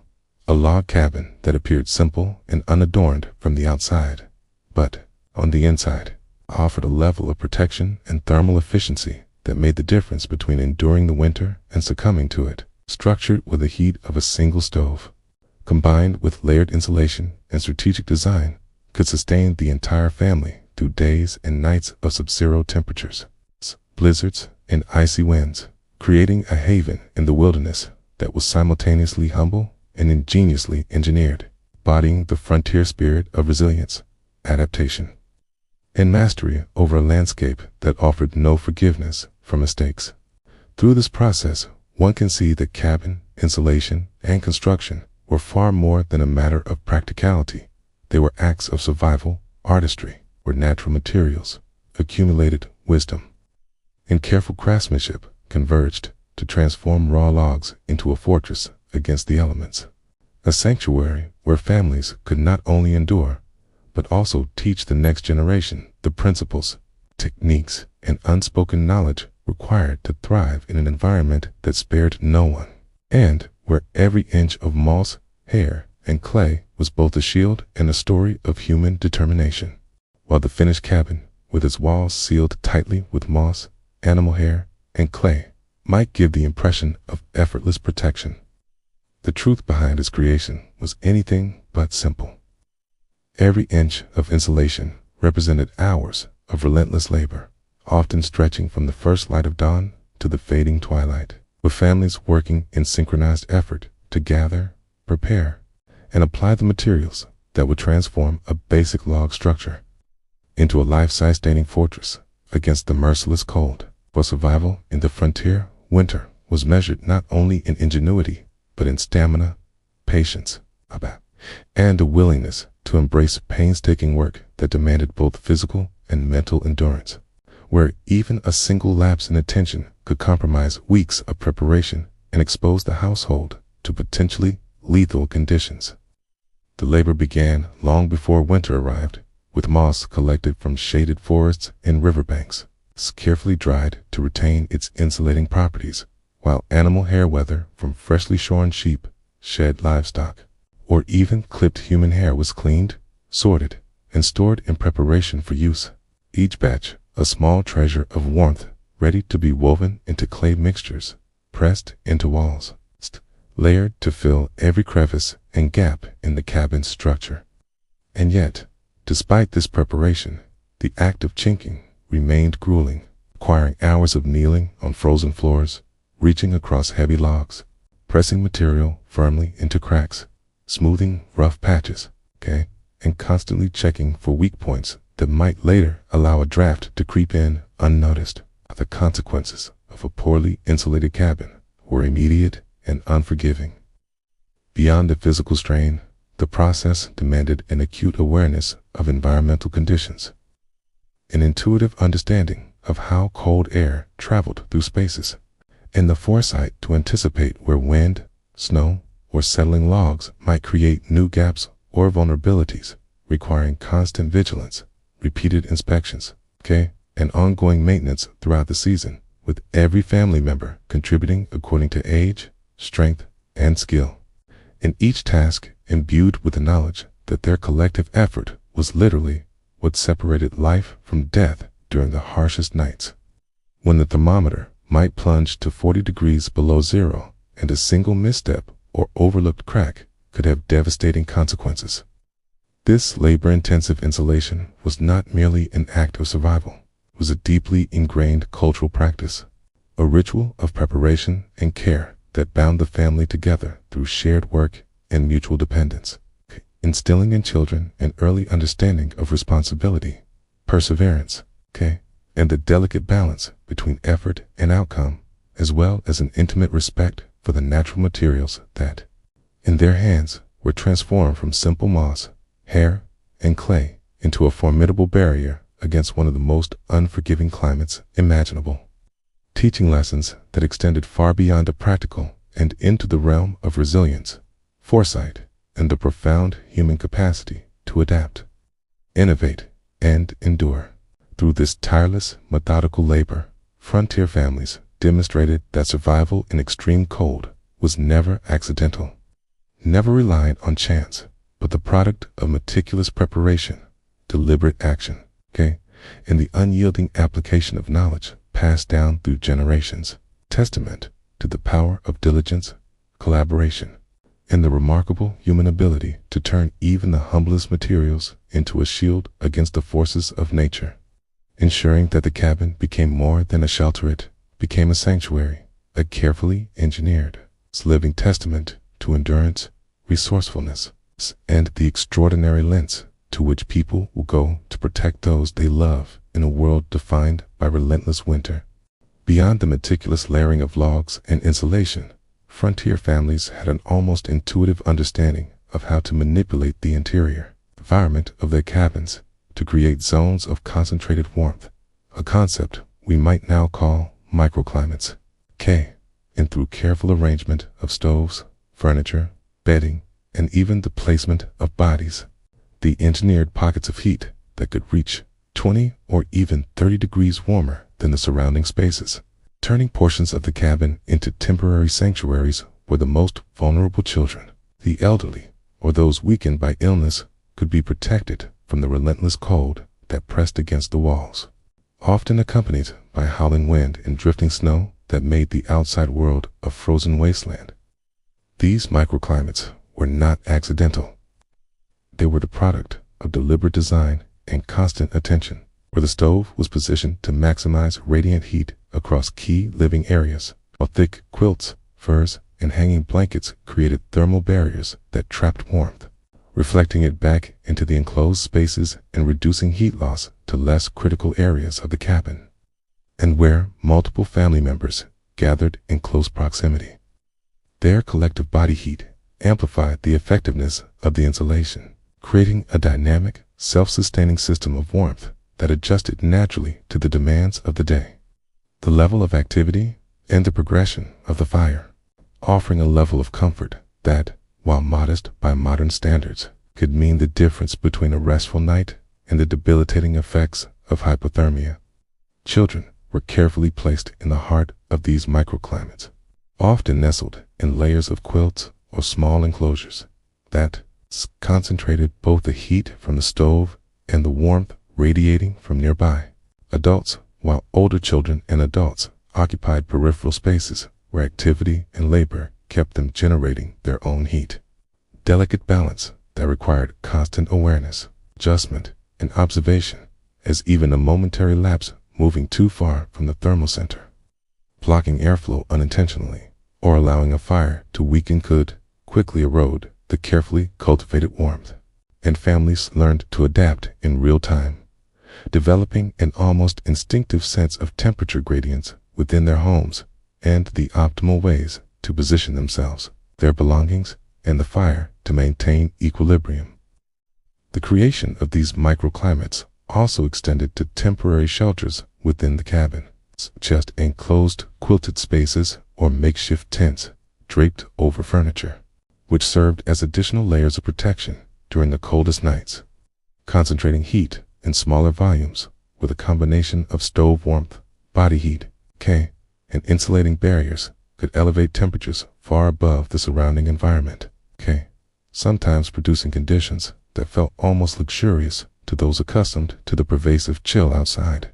a log cabin that appeared simple and unadorned from the outside, but, on the inside, offered a level of protection and thermal efficiency that made the difference between enduring the winter and succumbing to it. Structured with the heat of a single stove, combined with layered insulation and strategic design, could sustain the entire family through days and nights of sub-zero temperatures, blizzards, and icy winds, creating a haven in the wilderness that was simultaneously humble and ingeniously engineered, embodying the frontier spirit of resilience, adaptation, and mastery over a landscape that offered no forgiveness for mistakes. Through this process, one can see that cabin, insulation, and construction were far more than a matter of practicality. They were acts of survival, artistry, where natural materials, accumulated wisdom, and careful craftsmanship converged to transform raw logs into a fortress against the elements, a sanctuary where families could not only endure, but also teach the next generation the principles, techniques, and unspoken knowledge required to thrive in an environment that spared no one, and where every inch of moss, hair, and clay was both a shield and a story of human determination. While the finished cabin, with its walls sealed tightly with moss, animal hair, and clay, might give the impression of effortless protection, the truth behind its creation was anything but simple. Every inch of insulation represented hours of relentless labor, often stretching from the first light of dawn to the fading twilight, with families working in synchronized effort to gather, prepare, and apply the materials that would transform a basic log structure into a life-sustaining fortress against the merciless cold. For survival in the frontier, winter was measured not only in ingenuity, but in stamina, patience, and a willingness to embrace painstaking work that demanded both physical and mental endurance, where even a single lapse in attention could compromise weeks of preparation and exposed the household to potentially lethal conditions. The labor began long before winter arrived, with moss collected from shaded forests and riverbanks, carefully dried to retain its insulating properties, while animal hair, whether from freshly shorn sheep, shed livestock, or even clipped human hair, was cleaned, sorted, and stored in preparation for use. Each batch, a small treasure of warmth, ready to be woven into clay mixtures, pressed into walls, layered to fill every crevice and gap in the cabin's structure. And yet, despite this preparation, the act of chinking remained grueling, requiring hours of kneeling on frozen floors, reaching across heavy logs, pressing material firmly into cracks, smoothing rough patches, and constantly checking for weak points that might later allow a draft to creep in unnoticed. The consequences of a poorly insulated cabin were immediate and unforgiving. Beyond the physical strain, the process demanded an acute awareness of environmental conditions, an intuitive understanding of how cold air traveled through spaces, and the foresight to anticipate where wind, snow, or settling logs might create new gaps or vulnerabilities, requiring constant vigilance, repeated inspections, and ongoing maintenance throughout the season, with every family member contributing according to age, strength, and skill, and each task imbued with the knowledge that their collective effort was literally what separated life from death during the harshest nights, when the thermometer might plunge to 40 degrees below zero, and a single misstep or overlooked crack could have devastating consequences. This labor-intensive insulation was not merely an act of survival. It was a deeply ingrained cultural practice, a ritual of preparation and care that bound the family together through shared work and mutual dependence, instilling in children an early understanding of responsibility, perseverance, and the delicate balance between effort and outcome, as well as an intimate respect for the natural materials that, in their hands, were transformed from simple moss, hair, and clay into a formidable barrier against one of the most unforgiving climates imaginable. Teaching lessons that extended far beyond the practical and into the realm of resilience, foresight, and the profound human capacity to adapt, innovate, and endure. Through this tireless, methodical labor, frontier families demonstrated that survival in extreme cold was never accidental, never reliant on chance, but the product of meticulous preparation, deliberate action, and the unyielding application of knowledge passed down through generations, testament to the power of diligence, collaboration, and the remarkable human ability to turn even the humblest materials into a shield against the forces of nature, ensuring that the cabin became more than a shelter. It became a sanctuary, a carefully engineered, living testament to endurance, resourcefulness, and the extraordinary lengths to which people will go to protect those they love in a world defined by relentless winter. Beyond the meticulous layering of logs and insulation, frontier families had an almost intuitive understanding of how to manipulate the interior environment of their cabins to create zones of concentrated warmth, a concept we might now call microclimates, and through careful arrangement of stoves, furniture, bedding, and even the placement of bodies, the engineered pockets of heat that could reach 20 or even 30 degrees warmer than the surrounding spaces, turning portions of the cabin into temporary sanctuaries where the most vulnerable children, the elderly, or those weakened by illness could be protected from the relentless cold that pressed against the walls, often accompanied by howling wind and drifting snow that made the outside world a frozen wasteland. These microclimates were not accidental. They were the product of deliberate design and constant attention, where the stove was positioned to maximize radiant heat across key living areas, while thick quilts, furs, and hanging blankets created thermal barriers that trapped warmth, reflecting it back into the enclosed spaces and reducing heat loss to less critical areas of the cabin, and where multiple family members gathered in close proximity. Their collective body heat amplified the effectiveness of the insulation, creating a dynamic, self-sustaining system of warmth that adjusted naturally to the demands of the day, the level of activity, and the progression of the fire. offering a level of comfort that, while modest by modern standards, could mean the difference between a restful night and the debilitating effects of hypothermia. Children were carefully placed in the heart of these microclimates, often nestled in layers of quilts or small enclosures that concentrated both the heat from the stove and the warmth radiating from nearby. Adults, while older children and adults occupied peripheral spaces where activity and labor kept them generating their own heat. Delicate balance that required constant awareness, adjustment, and observation, as even a momentary lapse moving too far from the thermal center, blocking airflow unintentionally, or allowing a fire to weaken could quickly erode the carefully cultivated warmth. And families learned to adapt in real time, developing an almost instinctive sense of temperature gradients within their homes and the optimal ways to position themselves, their belongings, and the fire to maintain equilibrium. The creation of these microclimates also extended to temporary shelters within the cabin, just enclosed quilted spaces or makeshift tents draped over furniture, which served as additional layers of protection during the coldest nights, concentrating heat in smaller volumes with a combination of stove warmth, body heat, and insulating barriers could elevate temperatures far above the surrounding environment, sometimes producing conditions that felt almost luxurious to those accustomed to the pervasive chill outside.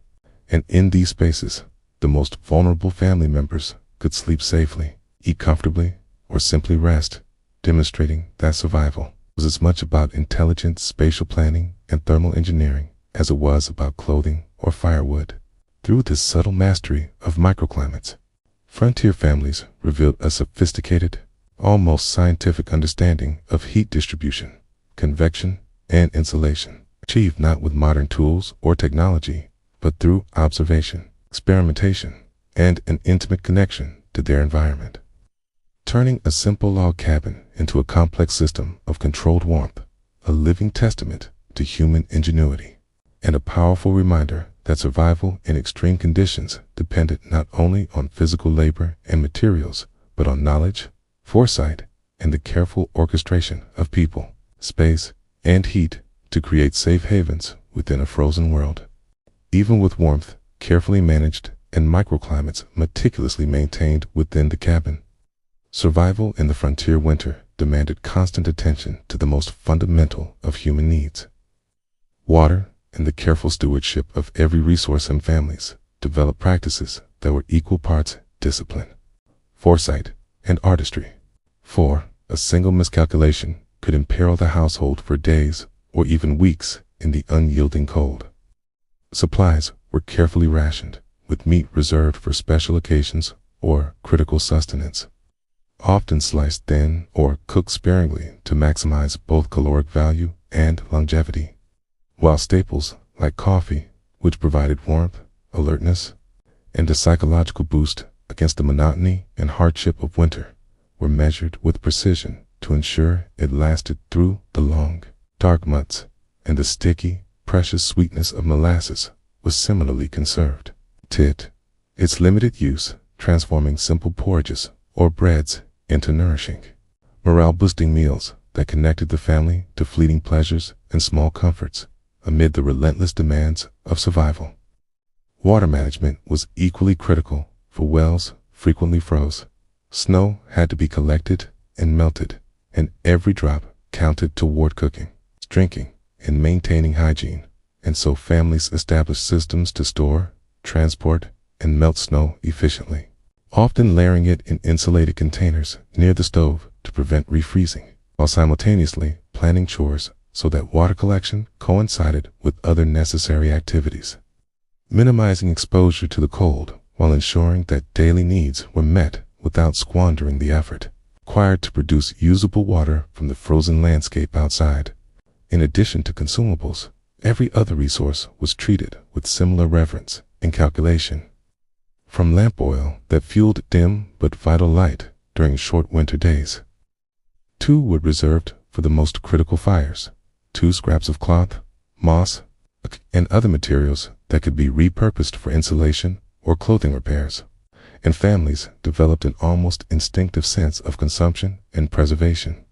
And in these spaces, the most vulnerable family members could sleep safely, eat comfortably, or simply rest, demonstrating that survival was as much about intelligent spatial planning and thermal engineering as it was about clothing or firewood. Through this subtle mastery of microclimates, frontier families revealed a sophisticated, almost scientific understanding of heat distribution, convection, and insulation, achieved not with modern tools or technology, but through observation, experimentation, and an intimate connection to their environment. Turning a simple log cabin into a complex system of controlled warmth, a living testament to human ingenuity, and a powerful reminder that survival in extreme conditions depended not only on physical labor and materials, but on knowledge, foresight, and the careful orchestration of people, space, and heat to create safe havens within a frozen world. Even with warmth carefully managed and microclimates meticulously maintained within the cabin, survival in the frontier winter demanded constant attention to the most fundamental of human needs. Water and the careful stewardship of every resource in families developed practices that were equal parts discipline, foresight, and artistry. For a single miscalculation could imperil the household for days or even weeks in the unyielding cold. Supplies were carefully rationed, with meat reserved for special occasions or critical sustenance, often sliced thin or cooked sparingly to maximize both caloric value and longevity, while staples like coffee, which provided warmth, alertness, and a psychological boost against the monotony and hardship of winter, were measured with precision to ensure it lasted through the long, dark months, and the sticky, precious sweetness of molasses was similarly conserved. Its limited use transforming simple porridges or breads into nourishing, morale-boosting meals that connected the family to fleeting pleasures and small comforts amid the relentless demands of survival. Water management was equally critical, for wells frequently froze. Snow had to be collected and melted, and every drop counted toward cooking, drinking, and maintaining hygiene. And so families established systems to store, transport, and melt snow efficiently, often layering it in insulated containers near the stove to prevent refreezing, while simultaneously planning chores so that water collection coincided with other necessary activities, minimizing exposure to the cold while ensuring that daily needs were met without squandering the effort required to produce usable water from the frozen landscape outside. In addition to consumables, every other resource was treated with similar reverence and calculation. From lamp oil that fueled dim but vital light during short winter days, to wood reserved for the most critical fires, to scraps of cloth, moss, and other materials that could be repurposed for insulation or clothing repairs, and families developed an almost instinctive sense of consumption and preservation,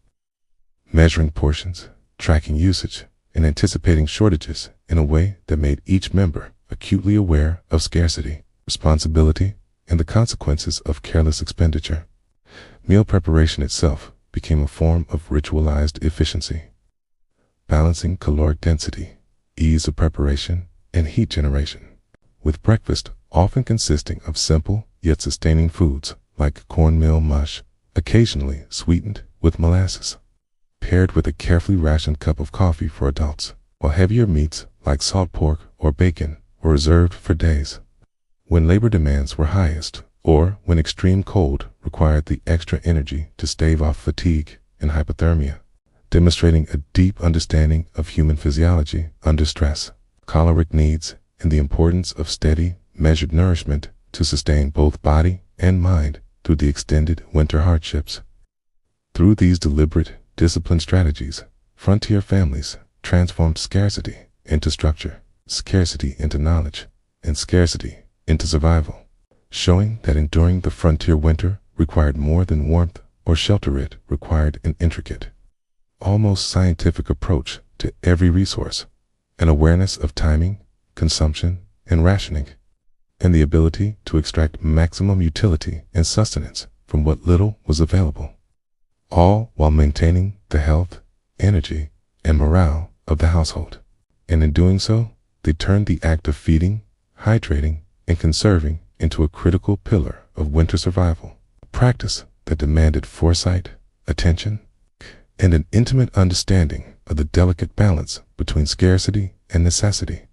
measuring portions, tracking usage, and anticipating shortages in a way that made each member acutely aware of scarcity, responsibility, and the consequences of careless expenditure. Meal preparation itself became a form of ritualized efficiency, balancing caloric density, ease of preparation, and heat generation, with breakfast often consisting of simple yet sustaining foods like cornmeal mush, occasionally sweetened with molasses, paired with a carefully rationed cup of coffee for adults, while heavier meats like salt pork or bacon were reserved for days when labor demands were highest, or when extreme cold required the extra energy to stave off fatigue and hypothermia, demonstrating a deep understanding of human physiology under stress, caloric needs, and the importance of steady, measured nourishment to sustain both body and mind through the extended winter hardships. Through these deliberate, disciplined strategies, frontier families transformed scarcity into structure, scarcity into knowledge, and scarcity into survival, showing that enduring the frontier winter required more than warmth or shelter. It required an intricate, almost scientific approach to every resource, an awareness of timing, consumption, and rationing, and the ability to extract maximum utility and sustenance from what little was available, all while maintaining the health, energy, and morale of the household. And in doing so, they turned the act of feeding, hydrating, and conserving into a critical pillar of winter survival, a practice that demanded foresight, attention, and an intimate understanding of the delicate balance between scarcity and necessity,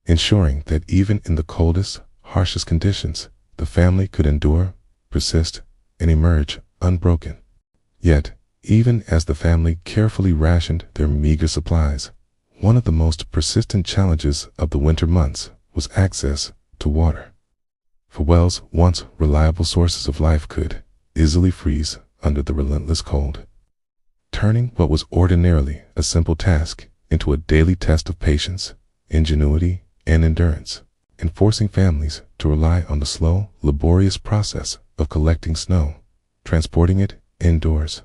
ensuring that even in the coldest, harshest conditions, the family could endure, persist, and emerge unbroken. Yet, even as the family carefully rationed their meager supplies, one of the most persistent challenges of the winter months was access to water. For wells, once reliable sources of life, could easily freeze under the relentless cold, turning what was ordinarily a simple task into a daily test of patience, ingenuity, and endurance, and forcing families to rely on the slow, laborious process of collecting snow, transporting it indoors,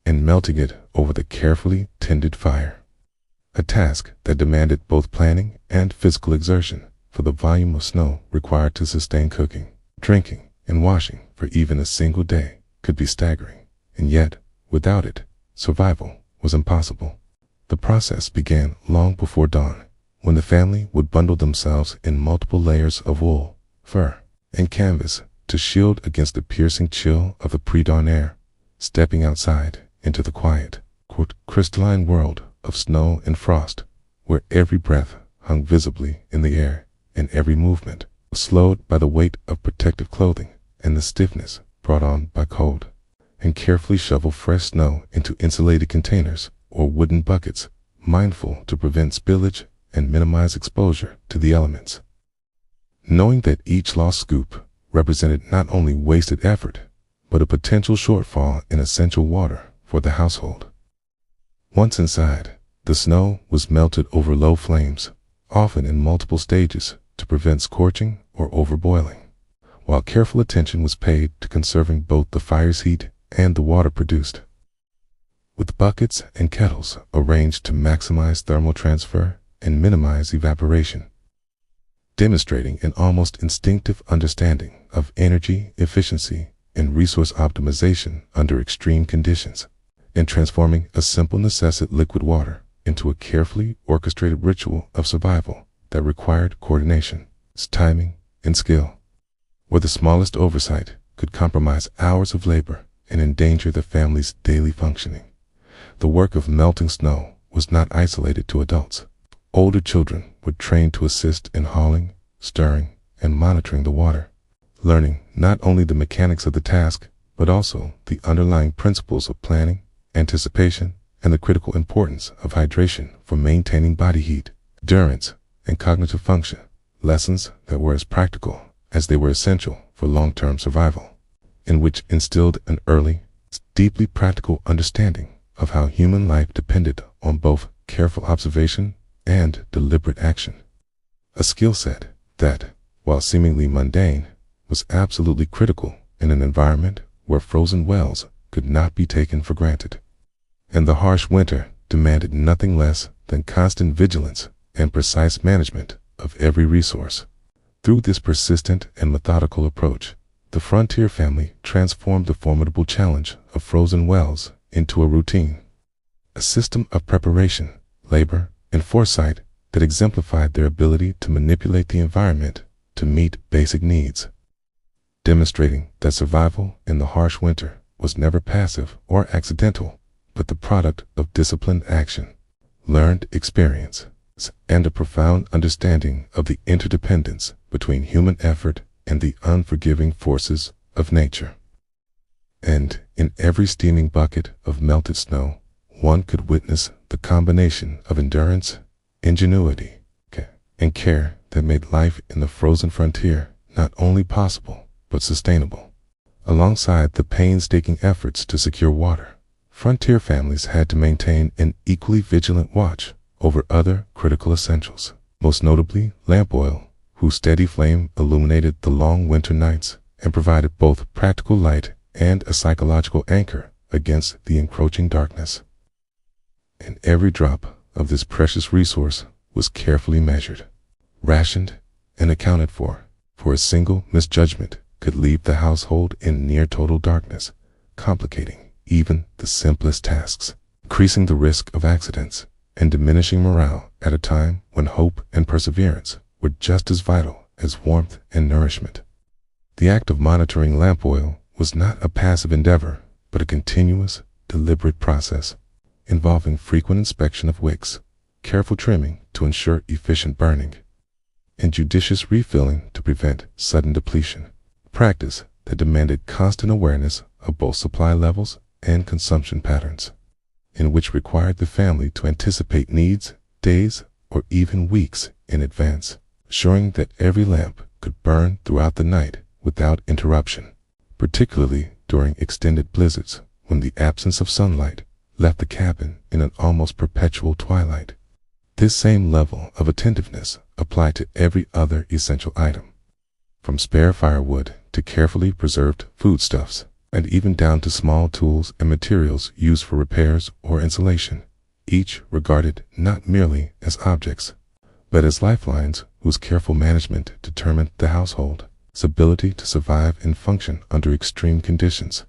and melting it over the carefully tended fire, a task that demanded both planning and physical exertion, for the volume of snow required to sustain cooking, drinking, and washing for even a single day could be staggering, and yet, without it, survival was impossible. The process began long before dawn, when the family would bundle themselves in multiple layers of wool, fur, and canvas to shield against the piercing chill of the pre-dawn air, stepping outside into the quiet, crystalline world of snow and frost, where every breath hung visibly in the air, and every movement was slowed by the weight of protective clothing and the stiffness brought on by cold, and carefully shovel fresh snow into insulated containers or wooden buckets, mindful to prevent spillage and minimize exposure to the elements, knowing that each lost scoop represented not only wasted effort, but a potential shortfall in essential water for the household. Once inside, the snow was melted over low flames, often in multiple stages, to prevent scorching or overboiling, while careful attention was paid to conserving both the fire's heat and the water produced, with buckets and kettles arranged to maximize thermal transfer and minimize evaporation, demonstrating an almost instinctive understanding of energy efficiency and resource optimization under extreme conditions, and transforming a simple necessity, liquid water, into a carefully orchestrated ritual of survival that required coordination, timing, and skill, where the smallest oversight could compromise hours of labor and endanger the family's daily functioning. The work of melting snow was not isolated to adults. Older children were trained to assist in hauling, stirring, and monitoring the water, learning not only the mechanics of the task, but also the underlying principles of planning, anticipation, and the critical importance of hydration for maintaining body heat, endurance, and cognitive function, lessons that were as practical as they were essential for long-term survival, and which instilled an early, deeply practical understanding of how human life depended on both careful observation and deliberate action. A skill set that, while seemingly mundane, was absolutely critical in an environment where frozen wells could not be taken for granted. And the harsh winter demanded nothing less than constant vigilance and precise management of every resource. Through this persistent and methodical approach, the Frontier family transformed the formidable challenge of frozen wells into a routine, a system of preparation, labor, and foresight that exemplified their ability to manipulate the environment to meet basic needs, demonstrating that survival in the harsh winter was never passive or accidental, but the product of disciplined action, learned experience, and a profound understanding of the interdependence between human effort and the unforgiving forces of nature. And in every steaming bucket of melted snow, one could witness the combination of endurance, ingenuity, and care that made life in the frozen frontier not only possible, but sustainable. Alongside the painstaking efforts to secure water, frontier families had to maintain an equally vigilant watch over other critical essentials, most notably lamp oil, whose steady flame illuminated the long winter nights and provided both practical light and a psychological anchor against the encroaching darkness. And every drop of this precious resource was carefully measured, rationed, and accounted for a single misjudgment could leave the household in near total darkness, complicating even the simplest tasks, increasing the risk of accidents, and diminishing morale at a time when hope and perseverance were just as vital as warmth and nourishment. The act of monitoring lamp oil was not a passive endeavor, but a continuous, deliberate process, involving frequent inspection of wicks, careful trimming to ensure efficient burning, and judicious refilling to prevent sudden depletion, practice that demanded constant awareness of both supply levels and consumption patterns, and which required the family to anticipate needs days or even weeks in advance, ensuring that every lamp could burn throughout the night without interruption, particularly during extended blizzards when the absence of sunlight left the cabin in an almost perpetual twilight. This same level of attentiveness applied to every other essential item, from spare firewood to carefully preserved foodstuffs, and even down to small tools and materials used for repairs or insulation, each regarded not merely as objects, but as lifelines whose careful management determined the household's ability to survive and function under extreme conditions.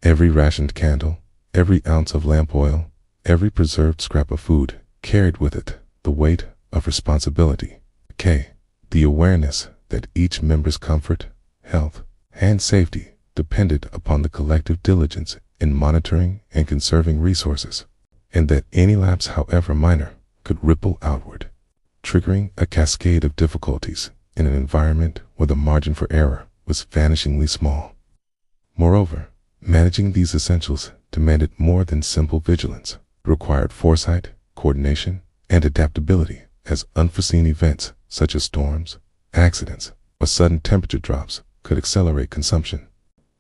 Every rationed candle, every ounce of lamp oil, every preserved scrap of food carried with it the weight of responsibility, the awareness that each member's comfort, health, and safety depended upon the collective diligence in monitoring and conserving resources, and that any lapse, however minor, could ripple outward, triggering a cascade of difficulties in an environment where the margin for error was vanishingly small. Moreover, managing these essentials demanded more than simple vigilance. It required foresight, coordination, and adaptability, as unforeseen events such as storms, accidents, or sudden temperature drops could accelerate consumption,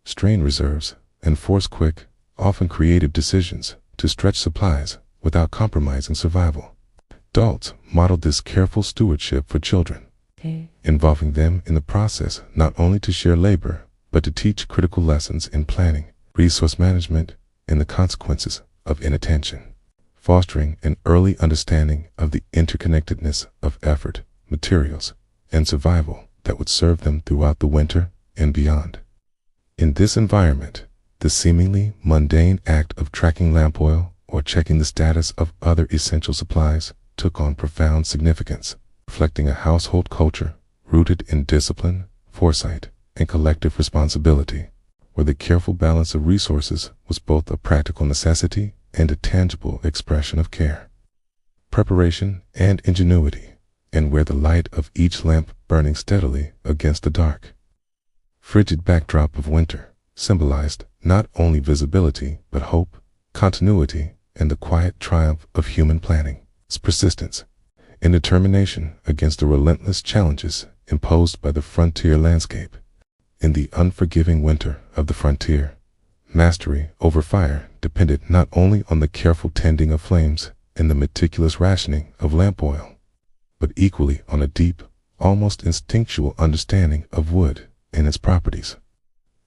strain reserves, and force quick, often creative decisions to stretch supplies without compromising survival. Adults modeled this careful stewardship for children, involving them in the process not only to share labor, but to teach critical lessons in planning, resource management, and the consequences of inattention, fostering an early understanding of the interconnectedness of effort, materials, and survival that would serve them throughout the winter and beyond. In this environment, the seemingly mundane act of tracking lamp oil or checking the status of other essential supplies took on profound significance, reflecting a household culture rooted in discipline, foresight, and collective responsibility, where the careful balance of resources was both a practical necessity and a tangible expression of care, preparation, and ingenuity, and where the light of each lamp burning steadily against the dark, frigid backdrop of winter symbolized not only visibility but hope, continuity, and the quiet triumph of human planning, its persistence, and determination against the relentless challenges imposed by the frontier landscape. In the unforgiving winter of the frontier, mastery over fire depended not only on the careful tending of flames and the meticulous rationing of lamp oil, but equally on a deep, almost instinctual understanding of wood in its properties.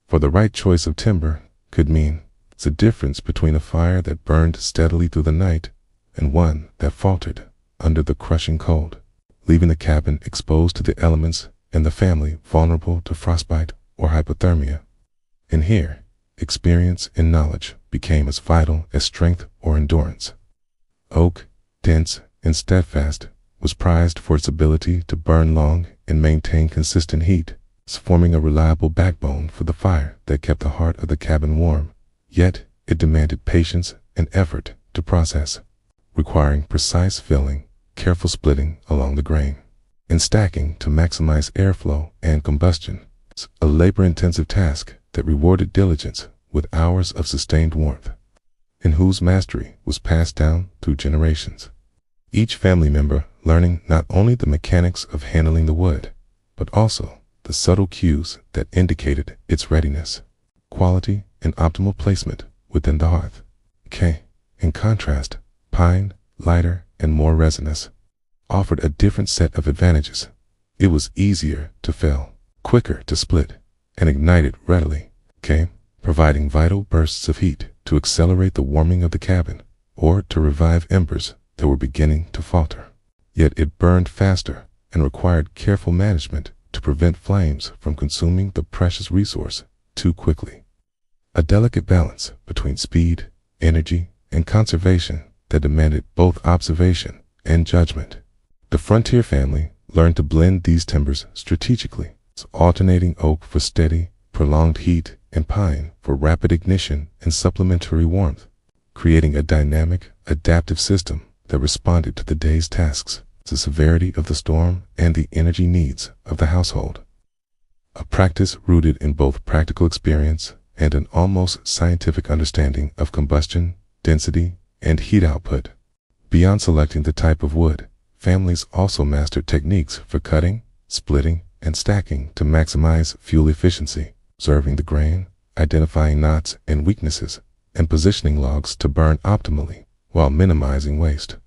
For the right choice of timber could mean the difference between a fire that burned steadily through the night and one that faltered under the crushing cold, leaving the cabin exposed to the elements and the family vulnerable to frostbite or hypothermia. And here, experience and knowledge became as vital as strength or endurance. Oak, dense and steadfast, was prized for its ability to burn long and maintain consistent heat, forming a reliable backbone for the fire that kept the heart of the cabin warm. Yet, it demanded patience and effort to process, requiring precise filling, careful splitting along the grain, and stacking to maximize airflow and combustion. A labor-intensive task that rewarded diligence with hours of sustained warmth, and whose mastery was passed down through generations. Each family member learning not only the mechanics of handling the wood, but also the subtle cues that indicated its readiness, quality, and optimal placement within the hearth. In contrast, pine, lighter and more resinous, offered a different set of advantages. It was easier to fill, quicker to split, and ignited readily, providing vital bursts of heat to accelerate the warming of the cabin or to revive embers that were beginning to falter. Yet it burned faster and required careful management to prevent flames from consuming the precious resource too quickly. A delicate balance between speed, energy, and conservation that demanded both observation and judgment. The frontier family learned to blend these timbers strategically, alternating oak for steady, prolonged heat and pine for rapid ignition and supplementary warmth, creating a dynamic, adaptive system that responded to the day's tasks, the severity of the storm, and the energy needs of the household. A practice rooted in both practical experience and an almost scientific understanding of combustion, density, and heat output. Beyond selecting the type of wood, families also mastered techniques for cutting, splitting, and stacking to maximize fuel efficiency, observing the grain, identifying knots and weaknesses, and positioning logs to burn optimally while minimizing waste.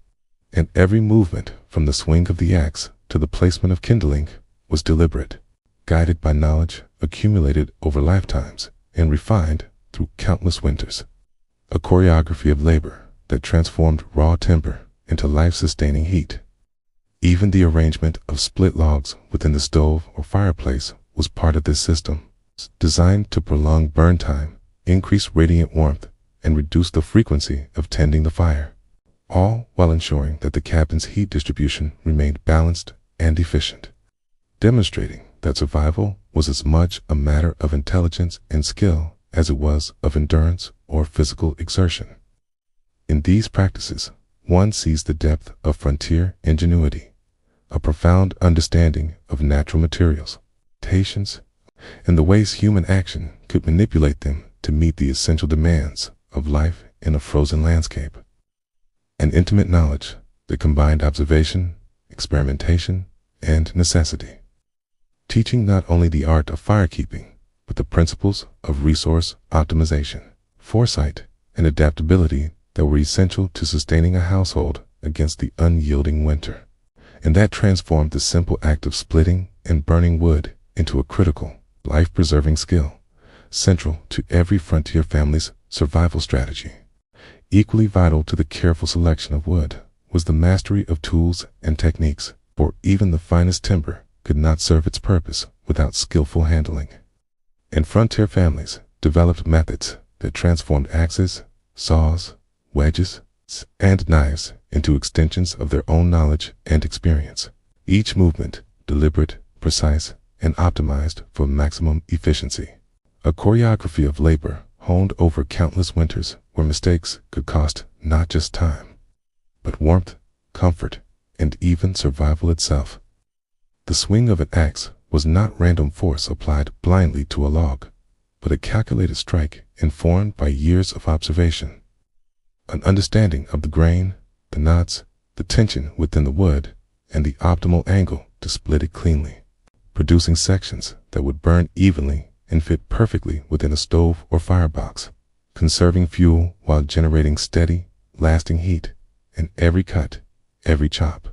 And every movement, from the swing of the axe to the placement of kindling, was deliberate, guided by knowledge accumulated over lifetimes and refined through countless winters. A choreography of labor that transformed raw timber into life-sustaining heat. Even the arrangement of split logs within the stove or fireplace was part of this system, designed to prolong burn time, increase radiant warmth, and reduce the frequency of tending the fire, all while ensuring that the cabin's heat distribution remained balanced and efficient, demonstrating that survival was as much a matter of intelligence and skill as it was of endurance or physical exertion. In these practices, one sees the depth of frontier ingenuity, a profound understanding of natural materials, patience, and the ways human action could manipulate them to meet the essential demands of life in a frozen landscape. An intimate knowledge that combined observation, experimentation, and necessity, teaching not only the art of firekeeping, but the principles of resource optimization, foresight, and adaptability that were essential to sustaining a household against the unyielding winter, and that transformed the simple act of splitting and burning wood into a critical, life-preserving skill, central to every frontier family's survival strategy. Equally vital to the careful selection of wood was the mastery of tools and techniques, for even the finest timber could not serve its purpose without skillful handling. And frontier families developed methods that transformed axes, saws, wedges, and knives into extensions of their own knowledge and experience, each movement deliberate, precise, and optimized for maximum efficiency. A choreography of labor honed over countless winters where mistakes could cost not just time, but warmth, comfort, and even survival itself. The swing of an axe was not random force applied blindly to a log, but a calculated strike informed by years of observation, an understanding of the grain, the knots, the tension within the wood, and the optimal angle to split it cleanly, producing sections that would burn evenly and fit perfectly within a stove or firebox, conserving fuel while generating steady, lasting heat. And every cut, every chop,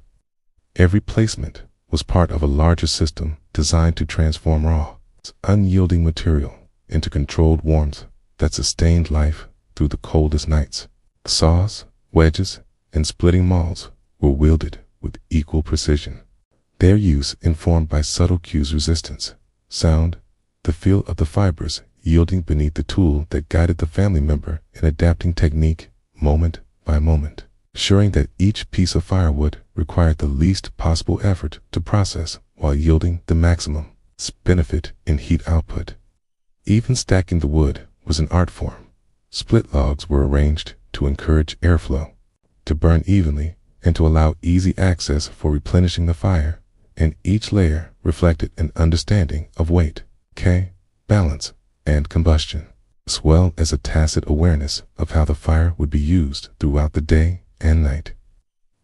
every placement was part of a larger system designed to transform raw, unyielding material into controlled warmth that sustained life through the coldest nights. Saws, wedges, and splitting mauls were wielded with equal precision, their use informed by subtle cues: resistance, sound, the feel of the fibers yielding beneath the tool that guided the family member in adapting technique moment by moment, ensuring that each piece of firewood required the least possible effort to process while yielding the maximum benefit in heat output. Even stacking the wood was an art form. Split logs were arranged to encourage airflow, to burn evenly, and to allow easy access for replenishing the fire, and each layer reflected an understanding of weight, balance, and combustion, as well as a tacit awareness of how the fire would be used throughout the day and night,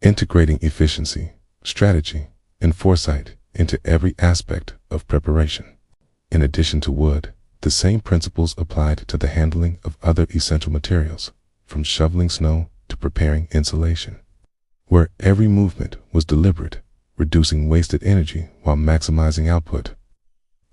integrating efficiency, strategy, and foresight into every aspect of preparation. In addition to wood, the same principles applied to the handling of other essential materials, from shoveling snow to preparing insulation, where every movement was deliberate, reducing wasted energy while maximizing output.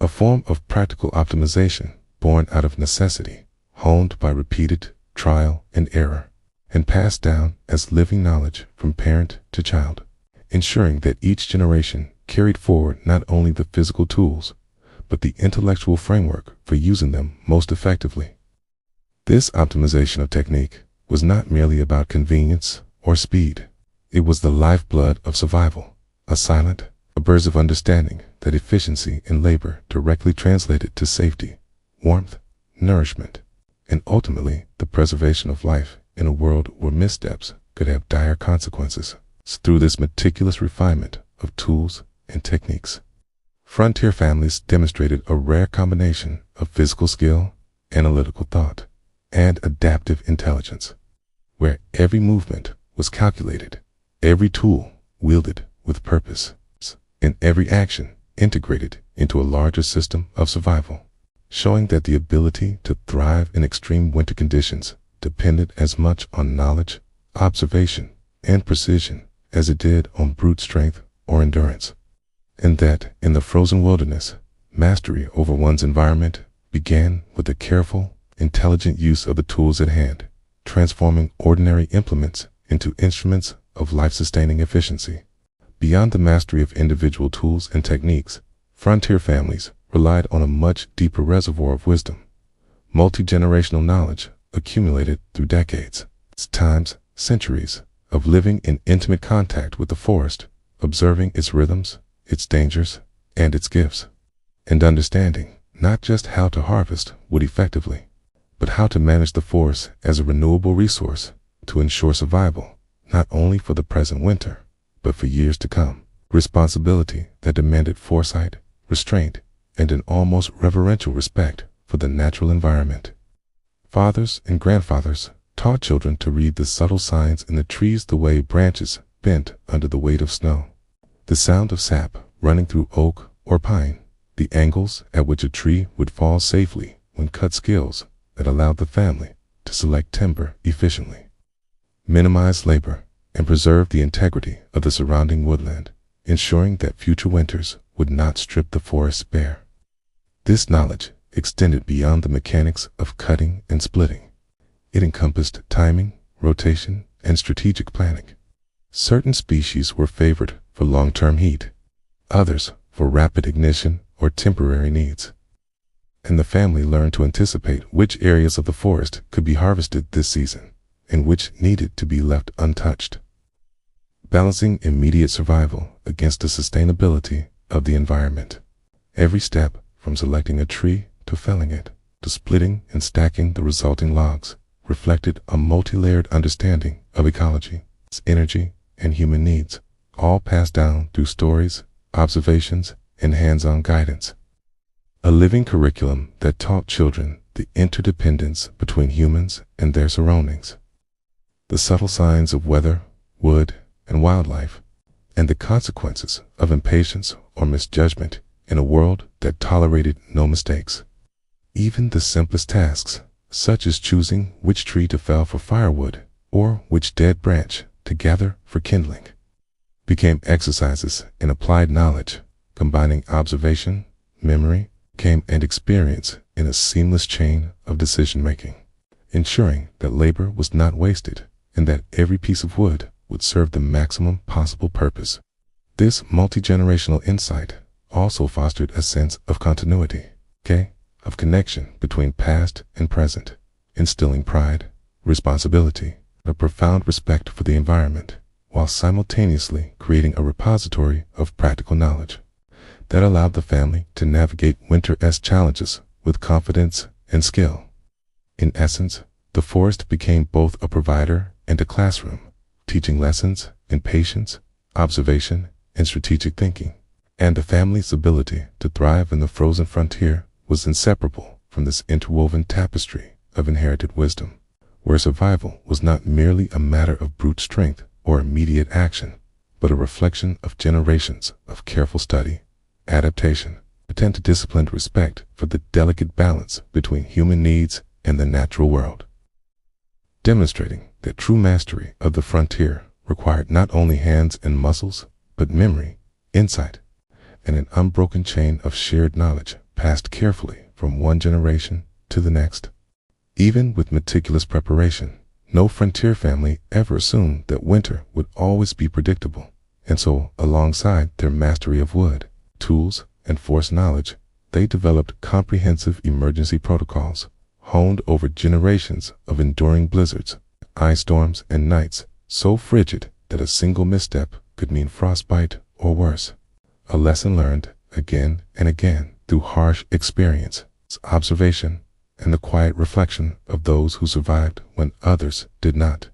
A form of practical optimization born out of necessity, honed by repeated trial and error, and passed down as living knowledge from parent to child, ensuring that each generation carried forward not only the physical tools, but the intellectual framework for using them most effectively. This optimization of technique was not merely about convenience or speed. It was the lifeblood of survival, a silent, abrasive understanding that efficiency in labor directly translated to safety, warmth, nourishment, and ultimately the preservation of life in a world where missteps could have dire consequences. Through this meticulous refinement of tools and techniques, frontier families demonstrated a rare combination of physical skill, analytical thought, and adaptive intelligence, where every movement was calculated, every tool wielded with purpose, and every action integrated into a larger system of survival, showing that the ability to thrive in extreme winter conditions depended as much on knowledge, observation, and precision as it did on brute strength or endurance, and that in the frozen wilderness, mastery over one's environment began with the careful, intelligent use of the tools at hand, transforming ordinary implements into instruments of life-sustaining efficiency. Beyond the mastery of individual tools and techniques, frontier families relied on a much deeper reservoir of wisdom, multi-generational knowledge accumulated through decades, times, centuries of living in intimate contact with the forest, observing its rhythms, its dangers, and its gifts, and understanding not just how to harvest wood effectively, but how to manage the forest as a renewable resource to ensure survival, not only for the present winter, but for years to come. Responsibility that demanded foresight, restraint, and an almost reverential respect for the natural environment. Fathers and grandfathers taught children to read the subtle signs in the trees, the way branches bent under the weight of snow, the sound of sap running through oak or pine, the angles at which a tree would fall safely when cut, skills that allowed the family to select timber efficiently, minimize labor, and preserve the integrity of the surrounding woodland, ensuring that future winters would not strip the forests bare. This knowledge extended beyond the mechanics of cutting and splitting. It encompassed timing, rotation, and strategic planning. Certain species were favored for long-term heat, others for rapid ignition or temporary needs, and the family learned to anticipate which areas of the forest could be harvested this season and which needed to be left untouched, balancing immediate survival against the sustainability of the environment. Every step, from selecting a tree to felling it, to splitting and stacking the resulting logs, reflected a multi-layered understanding of ecology, its energy, and human needs, all passed down through stories, observations, and hands-on guidance. A living curriculum that taught children the interdependence between humans and their surroundings, the subtle signs of weather, wood, and wildlife, and the consequences of impatience or misjudgment in a world that tolerated no mistakes. Even the simplest tasks, such as choosing which tree to fell for firewood or which dead branch to gather for kindling, became exercises in applied knowledge, combining observation, memory, came and experience in a seamless chain of decision-making, ensuring that labor was not wasted and that every piece of wood would serve the maximum possible purpose. This multi-generational insight also fostered a sense of continuity, of connection between past and present, instilling pride, responsibility, and a profound respect for the environment, while simultaneously creating a repository of practical knowledge that allowed the family to navigate winter's challenges with confidence and skill. In essence, the forest became both a provider and a classroom, teaching lessons in patience, observation, and strategic thinking, and the family's ability to thrive in the frozen frontier was inseparable from this interwoven tapestry of inherited wisdom, where survival was not merely a matter of brute strength or immediate action, but a reflection of generations of careful study, adaptation, and disciplined respect for the delicate balance between human needs and the natural world. Demonstrating that true mastery of the frontier required not only hands and muscles, but memory, insight, and an unbroken chain of shared knowledge passed carefully from one generation to the next. Even with meticulous preparation, no frontier family ever assumed that winter would always be predictable, and so, alongside their mastery of wood, tools, and forest knowledge, they developed comprehensive emergency protocols, honed over generations of enduring blizzards, ice storms, and nights so frigid that a single misstep could mean frostbite or worse. A lesson learned again and again through harsh experience, observation, and the quiet reflection of those who survived when others did not.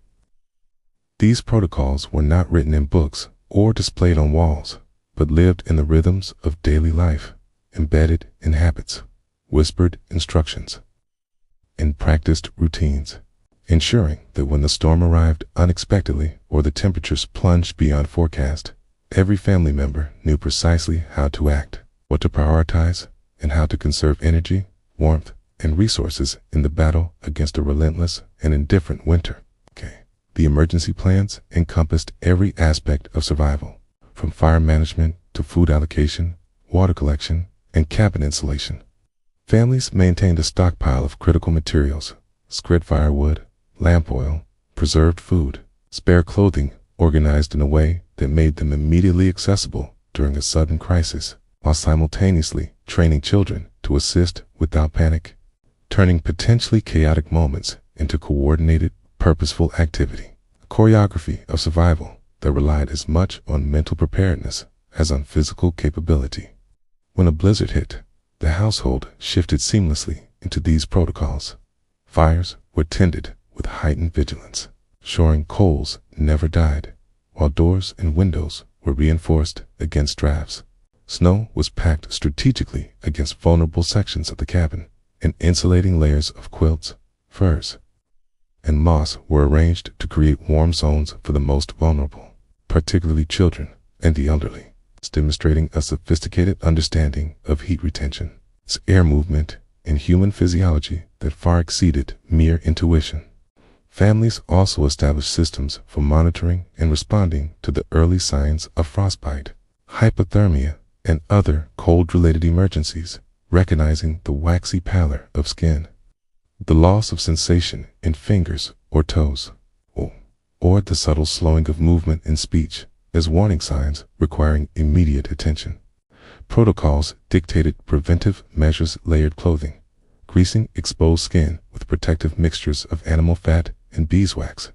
These protocols were not written in books or displayed on walls, but lived in the rhythms of daily life, embedded in habits, whispered instructions, and practiced routines, ensuring that when the storm arrived unexpectedly or the temperatures plunged beyond forecast, every family member knew precisely how to act, what to prioritize, and how to conserve energy, warmth, and resources in the battle against a relentless and indifferent winter. The emergency plans encompassed every aspect of survival, from fire management to food allocation, water collection, and cabin insulation. Families maintained a stockpile of critical materials: scrit firewood, lamp oil, preserved food, spare clothing, organized in a way that made them immediately accessible during a sudden crisis, while simultaneously training children to assist without panic, turning potentially chaotic moments into coordinated, purposeful activity, a choreography of survival that relied as much on mental preparedness as on physical capability. When a blizzard hit, the household shifted seamlessly into these protocols. Fires were tended with heightened vigilance, ensuring coals never died, while doors and windows were reinforced against drafts. Snow was packed strategically against vulnerable sections of the cabin, and insulating layers of quilts, furs, and moss were arranged to create warm zones for the most vulnerable, particularly children and the elderly, demonstrating a sophisticated understanding of heat retention, air movement, and human physiology that far exceeded mere intuition. Families also established systems for monitoring and responding to the early signs of frostbite, hypothermia, and other cold-related emergencies, recognizing the waxy pallor of skin, the loss of sensation in fingers or toes, or the subtle slowing of movement in speech as warning signs requiring immediate attention. Protocols dictated preventive measures: layered clothing, greasing exposed skin with protective mixtures of animal fat and beeswax,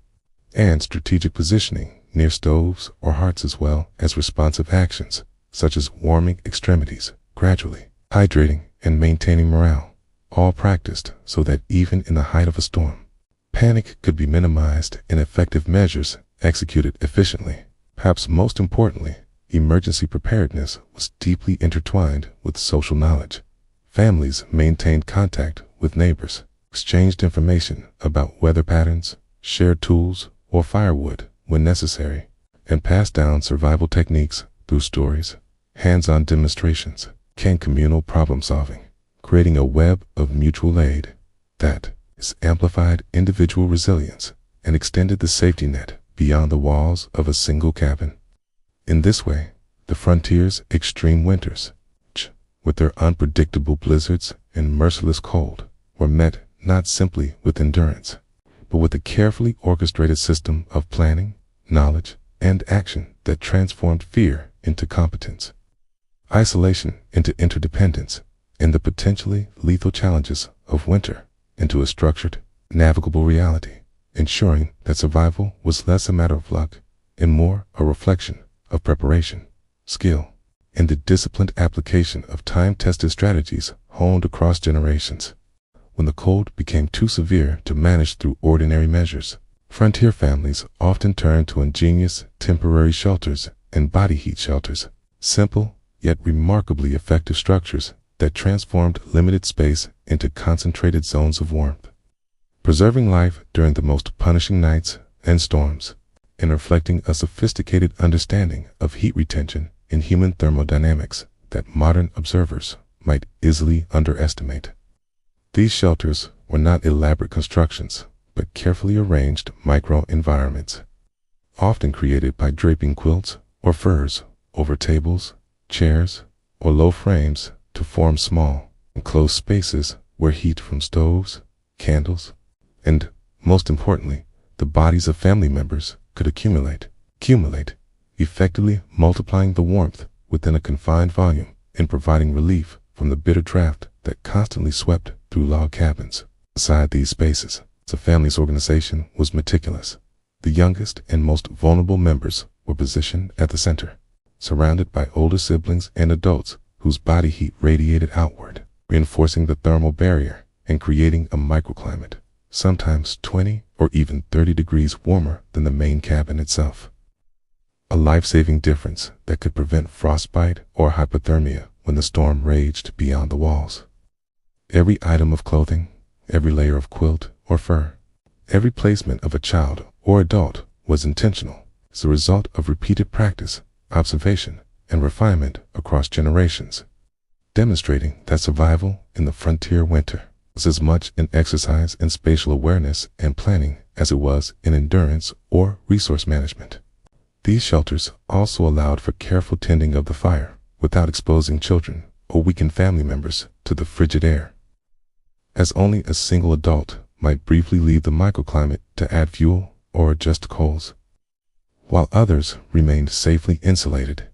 and strategic positioning near stoves or hearths, as well as responsive actions such as warming extremities gradually, hydrating, and maintaining morale, all practiced so that even in the height of a storm, panic could be minimized and effective measures executed efficiently. Perhaps most importantly, emergency preparedness was deeply intertwined with social knowledge. Families maintained contact with neighbors, exchanged information about weather patterns, shared tools or firewood when necessary, and passed down survival techniques through stories, hands-on demonstrations, and communal problem-solving, creating a web of mutual aid that amplified individual resilience and extended the safety net beyond the walls of a single cabin. In this way, the frontier's extreme winters, with their unpredictable blizzards and merciless cold, were met not simply with endurance, but with a carefully orchestrated system of planning, knowledge, and action that transformed fear into competence, isolation into interdependence, and the potentially lethal challenges of winter into a structured, navigable reality, ensuring that survival was less a matter of luck and more a reflection of preparation, skill, and the disciplined application of time-tested strategies honed across generations. When the cold became too severe to manage through ordinary measures, frontier families often turned to ingenious temporary shelters and body heat shelters, simple yet remarkably effective structures that transformed limited space into concentrated zones of warmth, preserving life during the most punishing nights and storms, and reflecting a sophisticated understanding of heat retention in human thermodynamics that modern observers might easily underestimate. These shelters were not elaborate constructions, but carefully arranged micro-environments, often created by draping quilts or furs over tables, chairs, or low frames to form small, enclosed spaces where heat from stoves, candles, and, most importantly, the bodies of family members could accumulate, effectively multiplying the warmth within a confined volume and providing relief from the bitter draft that constantly swept through log cabins. Inside these spaces, the family's organization was meticulous. The youngest and most vulnerable members were positioned at the center, surrounded by older siblings and adults whose body heat radiated outward, reinforcing the thermal barrier and creating a microclimate, sometimes 20 or even 30 degrees warmer than the main cabin itself. A life-saving difference that could prevent frostbite or hypothermia when the storm raged beyond the walls. Every item of clothing, every layer of quilt or fur, every placement of a child or adult was intentional as a result of repeated practice, observation, and refinement across generations, demonstrating that survival in the frontier winter was as much an exercise in spatial awareness and planning as it was in endurance or resource management. These shelters also allowed for careful tending of the fire without exposing children or weakened family members to the frigid air, as only a single adult might briefly leave the microclimate to add fuel or adjust coals, while others remained safely insulated,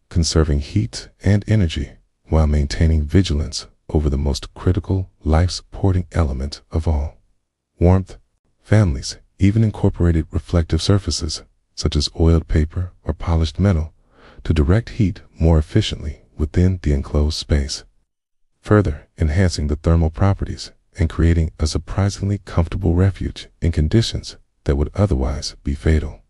conserving heat and energy while maintaining vigilance over the most critical life-supporting element of all, warmth. Families even incorporated reflective surfaces such as oiled paper or polished metal to direct heat more efficiently within the enclosed space, further enhancing the thermal properties and creating a surprisingly comfortable refuge in conditions that would otherwise be fatal.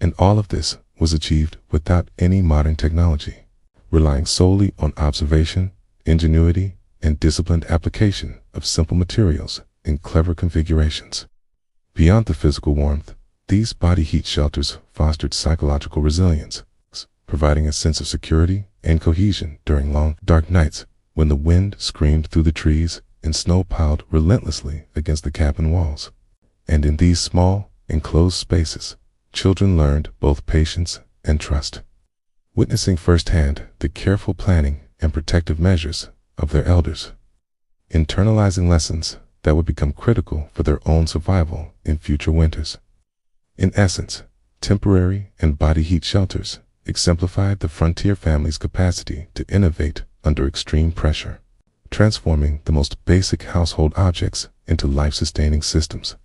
And all of this was achieved without any modern technology, relying solely on observation, ingenuity, and disciplined application of simple materials in clever configurations. Beyond the physical warmth, these body heat shelters fostered psychological resilience, providing a sense of security and cohesion during long, dark nights when the wind screamed through the trees and snow piled relentlessly against the cabin walls. And in these small, enclosed spaces, children learned both patience and trust, witnessing firsthand the careful planning and protective measures of their elders, internalizing lessons that would become critical for their own survival in future winters. In essence, temporary and body heat shelters exemplified the frontier family's capacity to innovate under extreme pressure, transforming the most basic household objects into life-sustaining systems,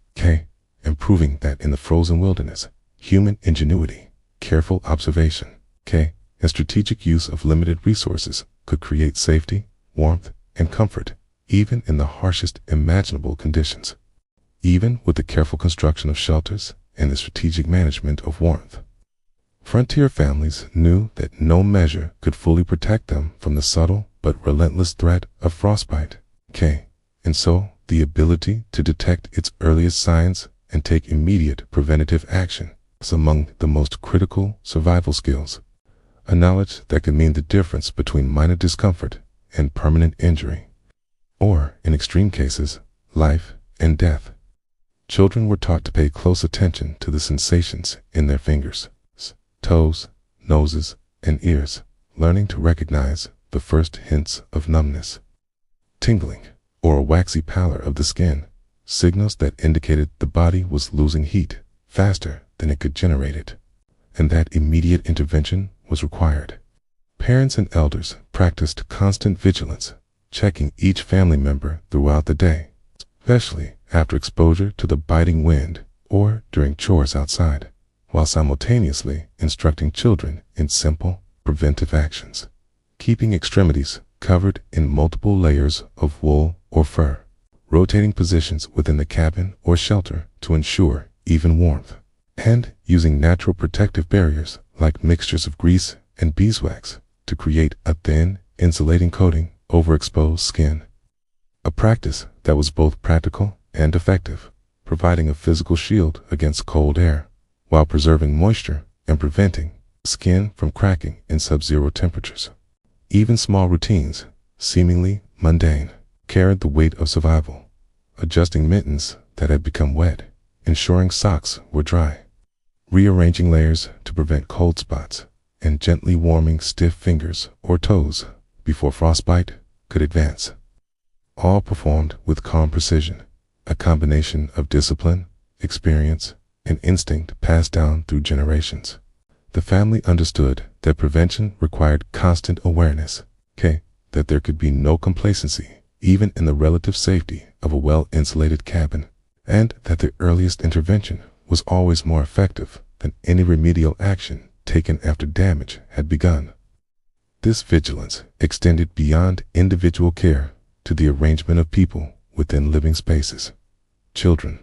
and proving that in the frozen wilderness, human ingenuity, careful observation, and strategic use of limited resources could create safety, warmth, and comfort, even in the harshest imaginable conditions. Even with the careful construction of shelters and the strategic management of warmth, frontier families knew that no measure could fully protect them from the subtle but relentless threat of frostbite, and so the ability to detect its earliest signs and take immediate preventative action is among the most critical survival skills, a knowledge that can mean the difference between minor discomfort and permanent injury, or, in extreme cases, life and death. Children were taught to pay close attention to the sensations in their fingers, toes, noses, and ears, learning to recognize the first hints of numbness, tingling, or a waxy pallor of the skin, signals that indicated the body was losing heat faster than it could generate it, and that immediate intervention was required. Parents and elders practiced constant vigilance, checking each family member throughout the day, especially after exposure to the biting wind or during chores outside, while simultaneously instructing children in simple, preventive actions, keeping extremities covered in multiple layers of wool or fur, rotating positions within the cabin or shelter to ensure even warmth, and using natural protective barriers like mixtures of grease and beeswax to create a thin, insulating coating over exposed skin. A practice that was both practical and effective, providing a physical shield against cold air, while preserving moisture and preventing skin from cracking in sub-zero temperatures. Even small routines, seemingly mundane, carried the weight of survival, adjusting mittens that had become wet, ensuring socks were dry, rearranging layers to prevent cold spots, and gently warming stiff fingers or toes before frostbite could advance. All performed with calm precision, a combination of discipline, experience, and instinct passed down through generations. The family understood that prevention required constant awareness, that there could be no complacency, even in the relative safety of a well-insulated cabin, and that the earliest intervention was always more effective than any remedial action taken after damage had begun. This vigilance extended beyond individual care to the arrangement of people within living spaces. Children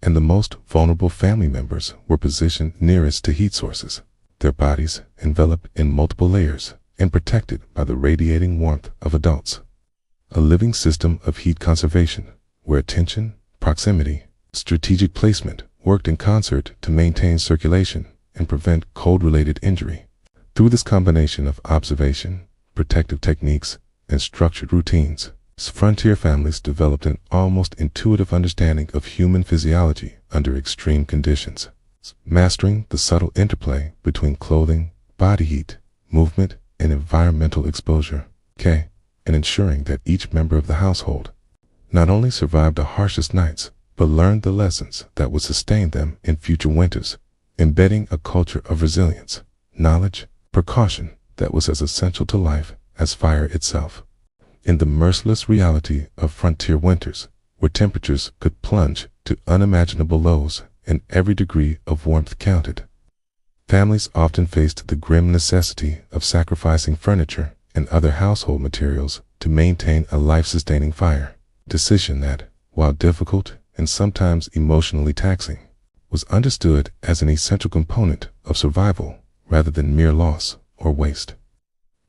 and the most vulnerable family members were positioned nearest to heat sources, their bodies enveloped in multiple layers and protected by the radiating warmth of adults. A living system of heat conservation, where attention, proximity, strategic placement worked in concert to maintain circulation and prevent cold-related injury. Through this combination of observation, protective techniques, and structured routines, frontier families developed an almost intuitive understanding of human physiology under extreme conditions, mastering the subtle interplay between clothing, body heat, movement, and environmental exposure, and ensuring that each member of the household not only survived the harshest nights, but learned the lessons that would sustain them in future winters, embedding a culture of resilience, knowledge, precaution that was as essential to life as fire itself. In the merciless reality of frontier winters, where temperatures could plunge to unimaginable lows and every degree of warmth counted, families often faced the grim necessity of sacrificing furniture and other household materials to maintain a life-sustaining fire, decision that, while difficult and sometimes emotionally taxing, was understood as an essential component of survival rather than mere loss or waste.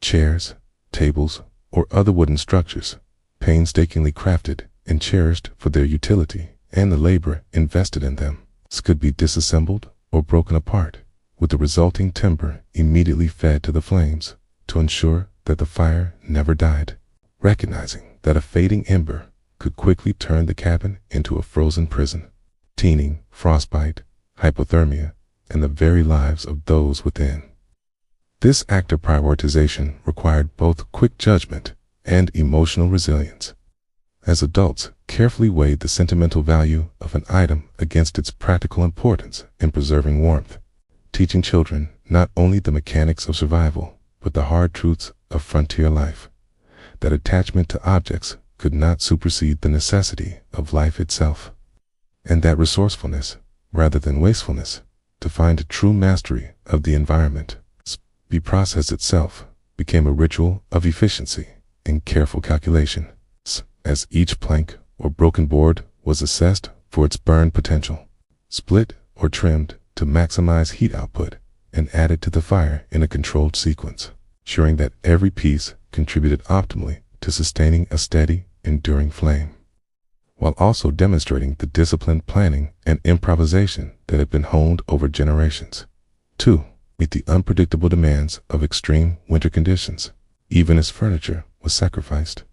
Chairs, tables, or other wooden structures, painstakingly crafted and cherished for their utility and the labor invested in them, could be disassembled or broken apart, with the resulting timber immediately fed to the flames to ensure that the fire never died, recognizing that a fading ember could quickly turn the cabin into a frozen prison, teeming frostbite, hypothermia, and the very lives of those within. This act of prioritization required both quick judgment and emotional resilience, as adults carefully weighed the sentimental value of an item against its practical importance in preserving warmth, teaching children not only the mechanics of survival, but the hard truths of frontier life, that attachment to objects could not supersede the necessity of life itself, and that resourcefulness, rather than wastefulness, to find true mastery of the environment, the process itself became a ritual of efficiency and careful calculation, as each plank or broken board was assessed for its burn potential, split or trimmed to maximize heat output, and added to the fire in a controlled sequence, ensuring that every piece contributed optimally to sustaining a steady, enduring flame, while also demonstrating the disciplined planning and improvisation that had been honed over generations. 2. Meet the unpredictable demands of extreme winter conditions. Even as furniture was sacrificed,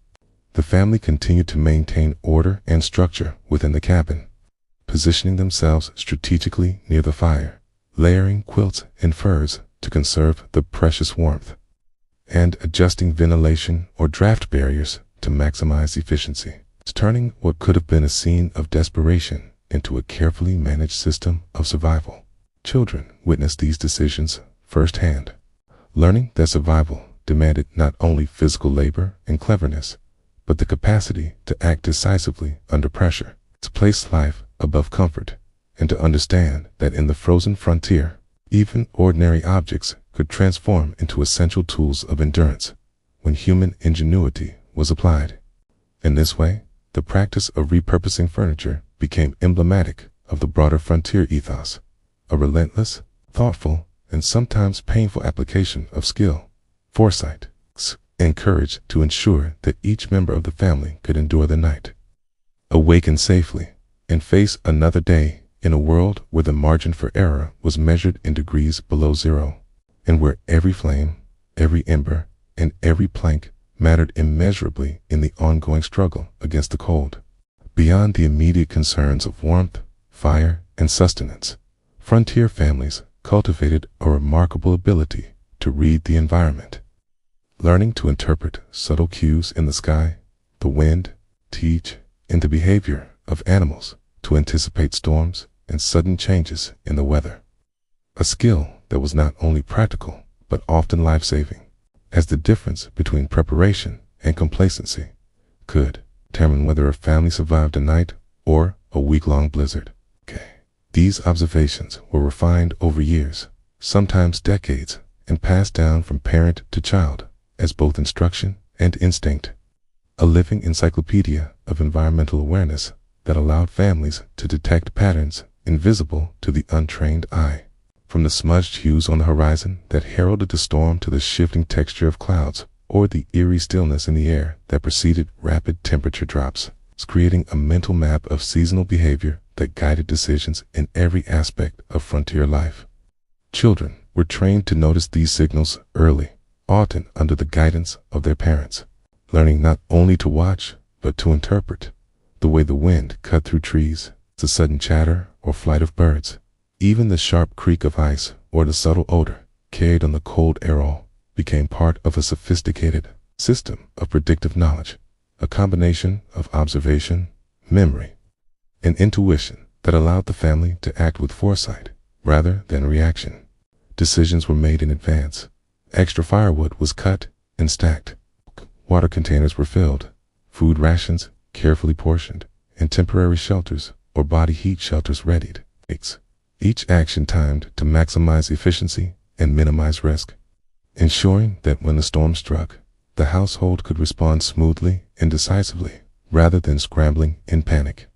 the family continued to maintain order and structure within the cabin, positioning themselves strategically near the fire, layering quilts and furs to conserve the precious warmth, and adjusting ventilation or draft barriers to maximize efficiency, turning what could have been a scene of desperation into a carefully managed system of survival. Children witnessed these decisions firsthand, learning that survival demanded not only physical labor and cleverness, but the capacity to act decisively under pressure, to place life above comfort, and to understand that in the frozen frontier, even ordinary objects could transform into essential tools of endurance when human ingenuity was applied. In this way, the practice of repurposing furniture became emblematic of the broader frontier ethos, a relentless, thoughtful, and sometimes painful application of skill, foresight, and courage to ensure that each member of the family could endure the night, awaken safely, and face another day in a world where the margin for error was measured in degrees below zero, and where every flame, every ember, and every plank mattered immeasurably in the ongoing struggle against the cold. Beyond the immediate concerns of warmth, fire, and sustenance, frontier families cultivated a remarkable ability to read the environment, learning to interpret subtle cues in the sky, the wind, teach, and the behavior of animals, to anticipate storms and sudden changes in the weather. A skill that was not only practical, but often life-saving, as the difference between preparation and complacency could determine whether a family survived a night or a week-long blizzard. These observations were refined over years, sometimes decades, and passed down from parent to child as both instruction and instinct, a living encyclopedia of environmental awareness that allowed families to detect patterns invisible to the untrained eye. From the smudged hues on the horizon that heralded the storm to the shifting texture of clouds or the eerie stillness in the air that preceded rapid temperature drops, creating a mental map of seasonal behavior that guided decisions in every aspect of frontier life. Children were trained to notice these signals early, often under the guidance of their parents, learning not only to watch, but to interpret the way the wind cut through trees, the sudden chatter or flight of birds, even the sharp creak of ice or the subtle odor carried on the cold air all became part of a sophisticated system of predictive knowledge, a combination of observation, memory, and intuition that allowed the family to act with foresight rather than reaction. Decisions were made in advance. Extra firewood was cut and stacked. Water containers were filled, food rations carefully portioned, and temporary shelters or body heat shelters readied. Each action timed to maximize efficiency and minimize risk, ensuring that when the storm struck, the household could respond smoothly and decisively rather than scrambling in panic.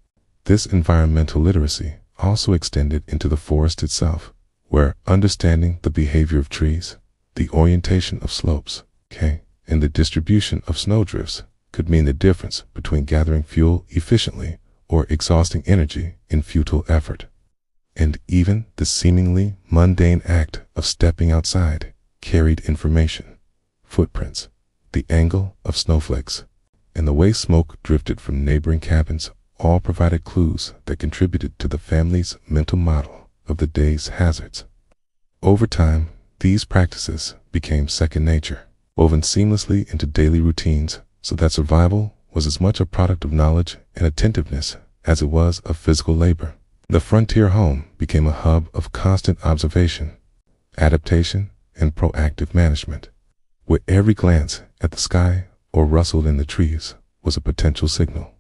This environmental literacy also extended into the forest itself, where understanding the behavior of trees, the orientation of slopes, and the distribution of snowdrifts could mean the difference between gathering fuel efficiently or exhausting energy in futile effort. And even the seemingly mundane act of stepping outside carried information. Footprints, the angle of snowflakes, and the way smoke drifted from neighboring cabins all provided clues that contributed to the family's mental model of the day's hazards. Over time, these practices became second nature, woven seamlessly into daily routines so that survival was as much a product of knowledge and attentiveness as it was of physical labor. The frontier home became a hub of constant observation, adaptation, and proactive management, where every glance at the sky or rustle in the trees was a potential signal,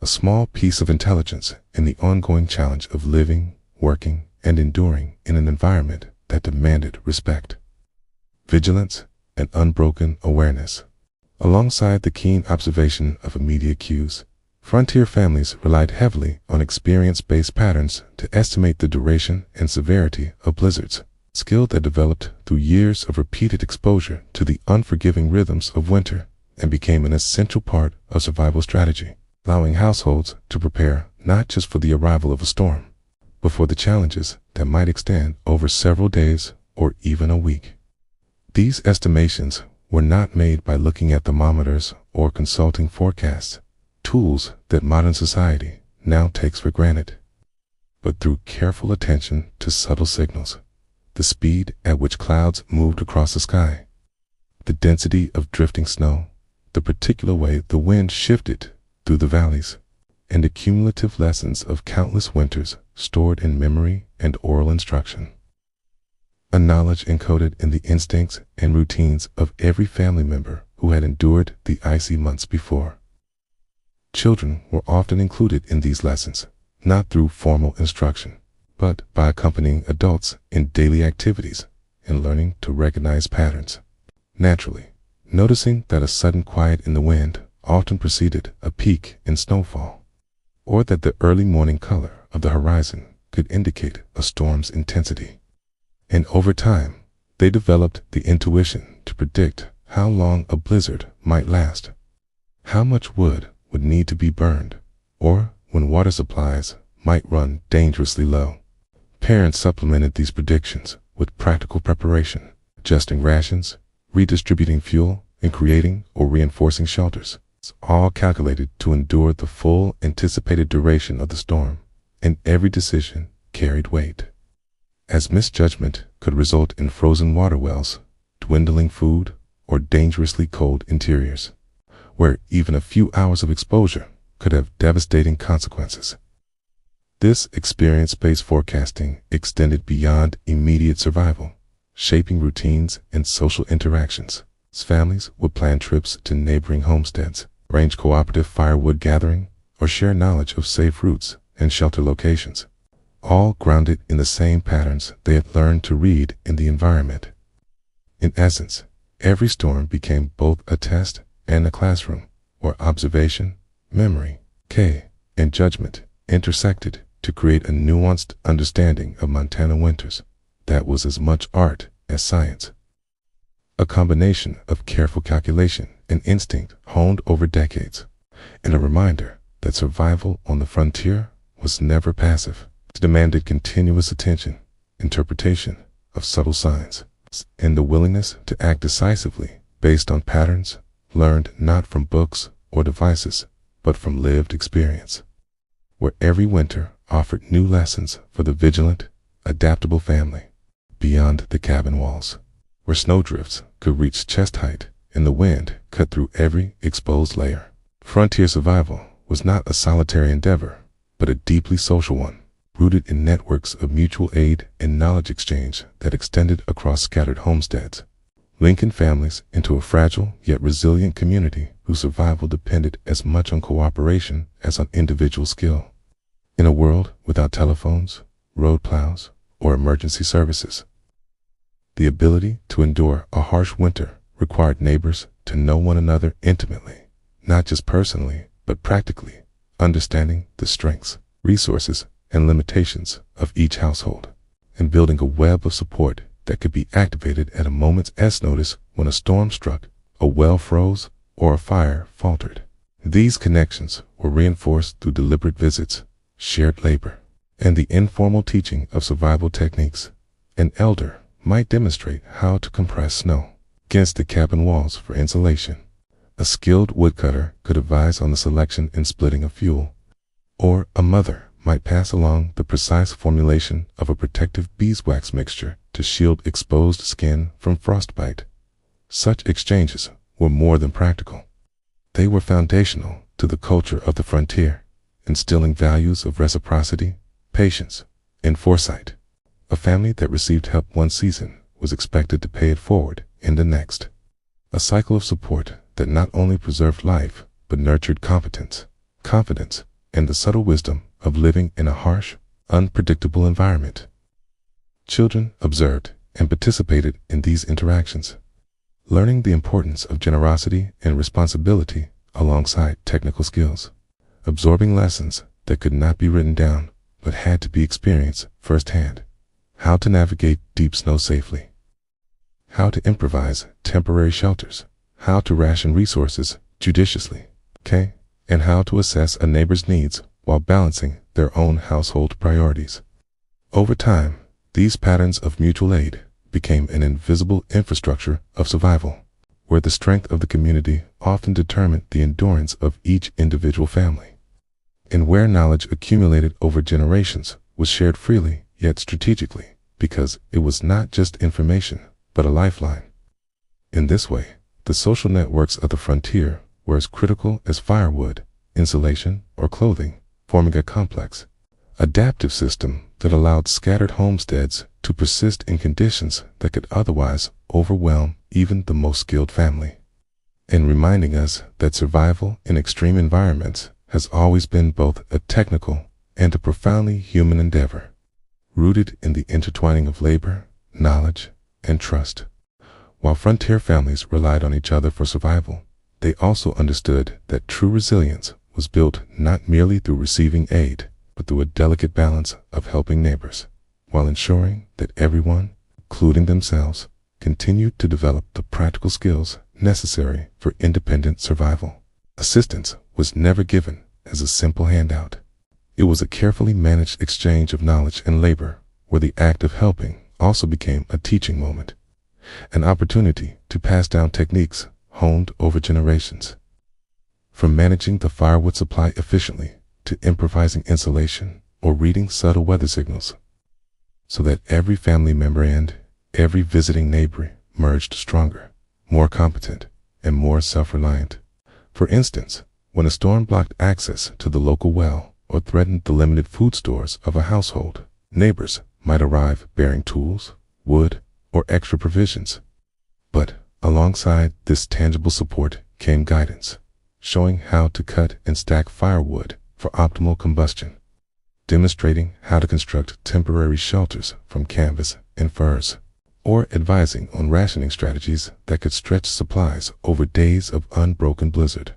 a small piece of intelligence in the ongoing challenge of living, working, and enduring in an environment that demanded respect, vigilance, and unbroken awareness. Alongside the keen observation of immediate cues, frontier families relied heavily on experience-based patterns to estimate the duration and severity of blizzards, skill that developed through years of repeated exposure to the unforgiving rhythms of winter and became an essential part of survival strategy, allowing households to prepare not just for the arrival of a storm, but for the challenges that might extend over several days or even a week. These estimations were not made by looking at thermometers or consulting forecasts, tools that modern society now takes for granted, but through careful attention to subtle signals, the speed at which clouds moved across the sky, The density of drifting snow, the particular way the wind shifted through the valleys, and the cumulative lessons of countless winters stored in memory and oral instruction. A knowledge encoded in the instincts and routines of every family member who had endured the icy months before. Children were often included in these lessons, not through formal instruction, but by accompanying adults in daily activities and learning to recognize patterns. Naturally, noticing that a sudden quiet in the wind often preceded a peak in snowfall, or that the early morning color of the horizon could indicate a storm's intensity. And over time, they developed the intuition to predict how long a blizzard might last, how much wood would need to be burned, or when water supplies might run dangerously low. Parents supplemented these predictions with practical preparation, adjusting rations, redistributing fuel, and creating or reinforcing shelters, all calculated to endure the full anticipated duration of the storm, and every decision carried weight. As misjudgment could result in frozen water wells, dwindling food, or dangerously cold interiors, where even a few hours of exposure could have devastating consequences. This experience-based forecasting extended beyond immediate survival, shaping routines and social interactions. Families would plan trips to neighboring homesteads, arrange cooperative firewood gathering, or share knowledge of safe routes and shelter locations, all grounded in the same patterns they had learned to read in the environment. In essence, every storm became both a test and a classroom, where observation, memory, and judgment intersected to create a nuanced understanding of Montana winters that was as much art as science. A combination of careful calculation and instinct honed over decades, and a reminder that survival on the frontier was never passive. It demanded continuous attention, interpretation of subtle signs, and the willingness to act decisively based on patterns learned not from books or devices, but from lived experience, where every winter offered new lessons for the vigilant, adaptable family. Beyond the cabin walls, where snowdrifts could reach chest height and the wind cut through every exposed layer, frontier survival was not a solitary endeavor, but a deeply social one, rooted in networks of mutual aid and knowledge exchange that extended across scattered homesteads, linking families into a fragile yet resilient community whose survival depended as much on cooperation as on individual skill. In a world without telephones, road plows, or emergency services, the ability to endure a harsh winter required neighbors to know one another intimately, not just personally, but practically, understanding the strengths, resources, and limitations of each household, and building a web of support that could be activated at a moment's notice when a storm struck, a well froze, or a fire faltered. These connections were reinforced through deliberate visits, shared labor, and the informal teaching of survival techniques. An elder might demonstrate how to compress snow against the cabin walls for insulation. A skilled woodcutter could advise on the selection and splitting of fuel, or a mother might pass along the precise formulation of a protective beeswax mixture to shield exposed skin from frostbite. Such exchanges were more than practical. They were foundational to the culture of the frontier, instilling values of reciprocity, patience, and foresight. A family that received help one season was expected to pay it forward in the next. A cycle of support that not only preserved life, but nurtured competence, confidence, and the subtle wisdom of living in a harsh, unpredictable environment. Children observed and participated in these interactions, learning the importance of generosity and responsibility alongside technical skills, absorbing lessons that could not be written down but had to be experienced firsthand. How to navigate deep snow safely, how to improvise temporary shelters, how to ration resources judiciously, and how to assess a neighbor's needs while balancing their own household priorities. Over time, these patterns of mutual aid became an invisible infrastructure of survival, where the strength of the community often determined the endurance of each individual family, and where knowledge accumulated over generations was shared freely yet strategically, because it was not just information, but a lifeline. In this way, the social networks of the frontier were as critical as firewood, insulation, or clothing, forming a complex, adaptive system that allowed scattered homesteads to persist in conditions that could otherwise overwhelm even the most skilled family, and reminding us that survival in extreme environments has always been both a technical and a profoundly human endeavor, rooted in the intertwining of labor, knowledge, and trust. While frontier families relied on each other for survival, they also understood that true resilience was built not merely through receiving aid, but through a delicate balance of helping neighbors, while ensuring that everyone, including themselves, continued to develop the practical skills necessary for independent survival. Assistance was never given as a simple handout. It was a carefully managed exchange of knowledge and labor, where the act of helping also became a teaching moment, an opportunity to pass down techniques honed over generations. From managing the firewood supply efficiently to improvising insulation or reading subtle weather signals, so that every family member and every visiting neighbor emerged stronger, more competent, and more self-reliant. For instance, when a storm blocked access to the local well or threatened the limited food stores of a household, neighbors might arrive bearing tools, wood, or extra provisions. But alongside this tangible support came guidance, showing how to cut and stack firewood for optimal combustion, demonstrating how to construct temporary shelters from canvas and furs, or advising on rationing strategies that could stretch supplies over days of unbroken blizzard.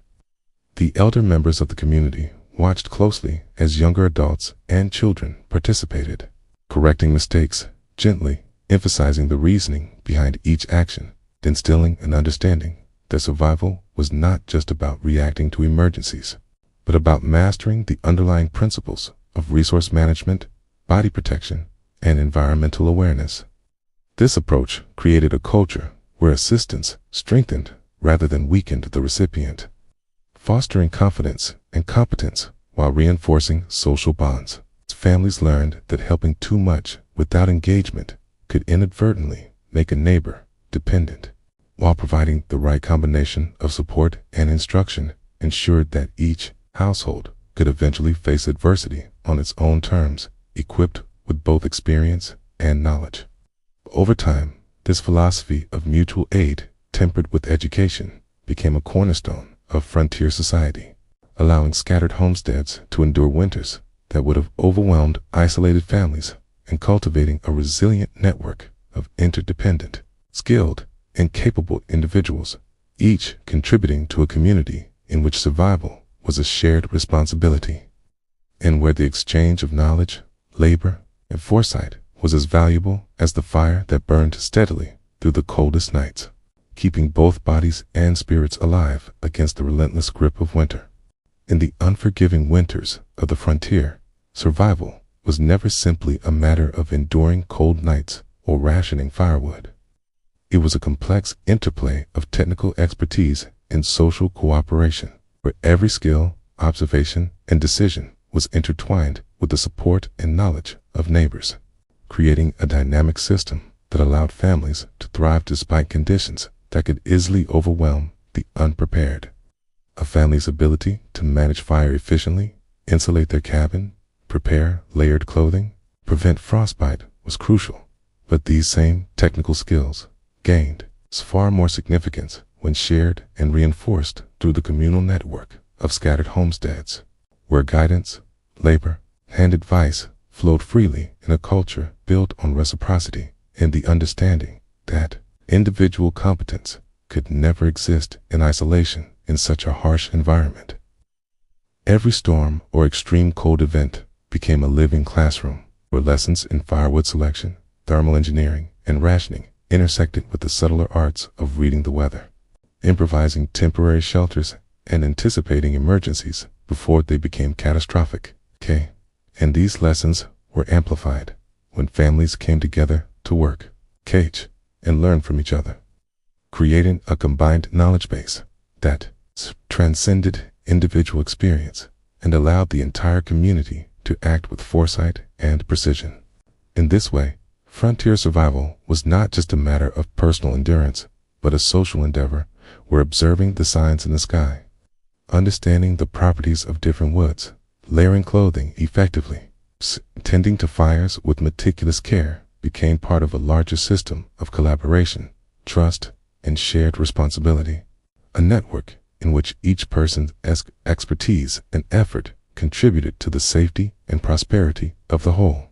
The elder members of the community watched closely as younger adults and children participated, correcting mistakes gently, emphasizing the reasoning behind each action, instilling an understanding that survival was not just about reacting to emergencies, but about mastering the underlying principles of resource management, body protection, and environmental awareness. This approach created a culture where assistance strengthened rather than weakened the recipient, fostering confidence and competence while reinforcing social bonds. Families learned that helping too much without engagement could inadvertently make a neighbor dependent, while providing the right combination of support and instruction ensured that each household could eventually face adversity on its own terms, equipped with both experience and knowledge. Over time, this philosophy of mutual aid, tempered with education, became a cornerstone of frontier society, allowing scattered homesteads to endure winters that would have overwhelmed isolated families and cultivating a resilient network of interdependent, skilled, and capable individuals, each contributing to a community in which survival was a shared responsibility, and where the exchange of knowledge, labor, and foresight was as valuable as the fire that burned steadily through the coldest nights, keeping both bodies and spirits alive against the relentless grip of winter. In the unforgiving winters of the frontier, survival was never simply a matter of enduring cold nights or rationing firewood. It was a complex interplay of technical expertise and social cooperation, where every skill, observation, and decision was intertwined with the support and knowledge of neighbors, creating a dynamic system that allowed families to thrive despite conditions that could easily overwhelm the unprepared. A family's ability to manage fire efficiently, insulate their cabin, prepare layered clothing, prevent frostbite was crucial, but these same technical skills gained far more significance when shared and reinforced through the communal network of scattered homesteads, where guidance, labor, and advice flowed freely in a culture built on reciprocity and the understanding that individual competence could never exist in isolation in such a harsh environment. Every storm or extreme cold event became a living classroom where lessons in firewood selection, thermal engineering, and rationing intersected with the subtler arts of reading the weather, improvising temporary shelters, and anticipating emergencies before they became catastrophic. And these lessons were amplified when families came together to work, cage, and learn from each other, creating a combined knowledge base that transcended individual experience and allowed the entire community to act with foresight and precision. In this way, frontier survival was not just a matter of personal endurance, but a social endeavor where observing the signs in the sky, understanding the properties of different woods, layering clothing effectively, tending to fires with meticulous care became part of a larger system of collaboration, trust, and shared responsibility, a network in which each person's expertise and effort contributed to the safety and prosperity of the whole,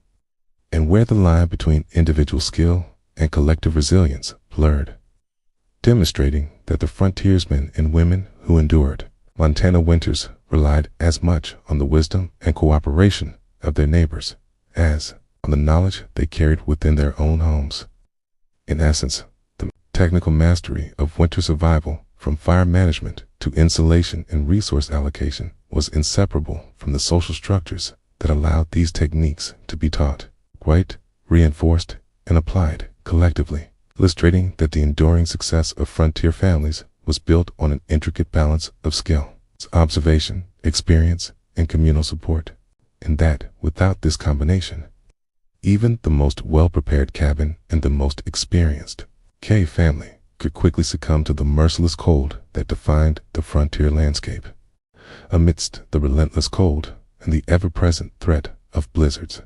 and where the line between individual skill and collective resilience blurred, demonstrating that the frontiersmen and women who endured Montana winters relied as much on the wisdom and cooperation of their neighbors as on the knowledge they carried within their own homes. In essence, the technical mastery of winter survival, from fire management to insulation and resource allocation, was inseparable from the social structures that allowed these techniques to be taught, quite reinforced, and applied collectively, illustrating that the enduring success of frontier families was built on an intricate balance of skill, observation, experience, and communal support, and that without this combination, even the most well-prepared cabin and the most experienced cave family could quickly succumb to the merciless cold that defined the frontier landscape. Amidst the relentless cold and the ever-present threat of blizzards,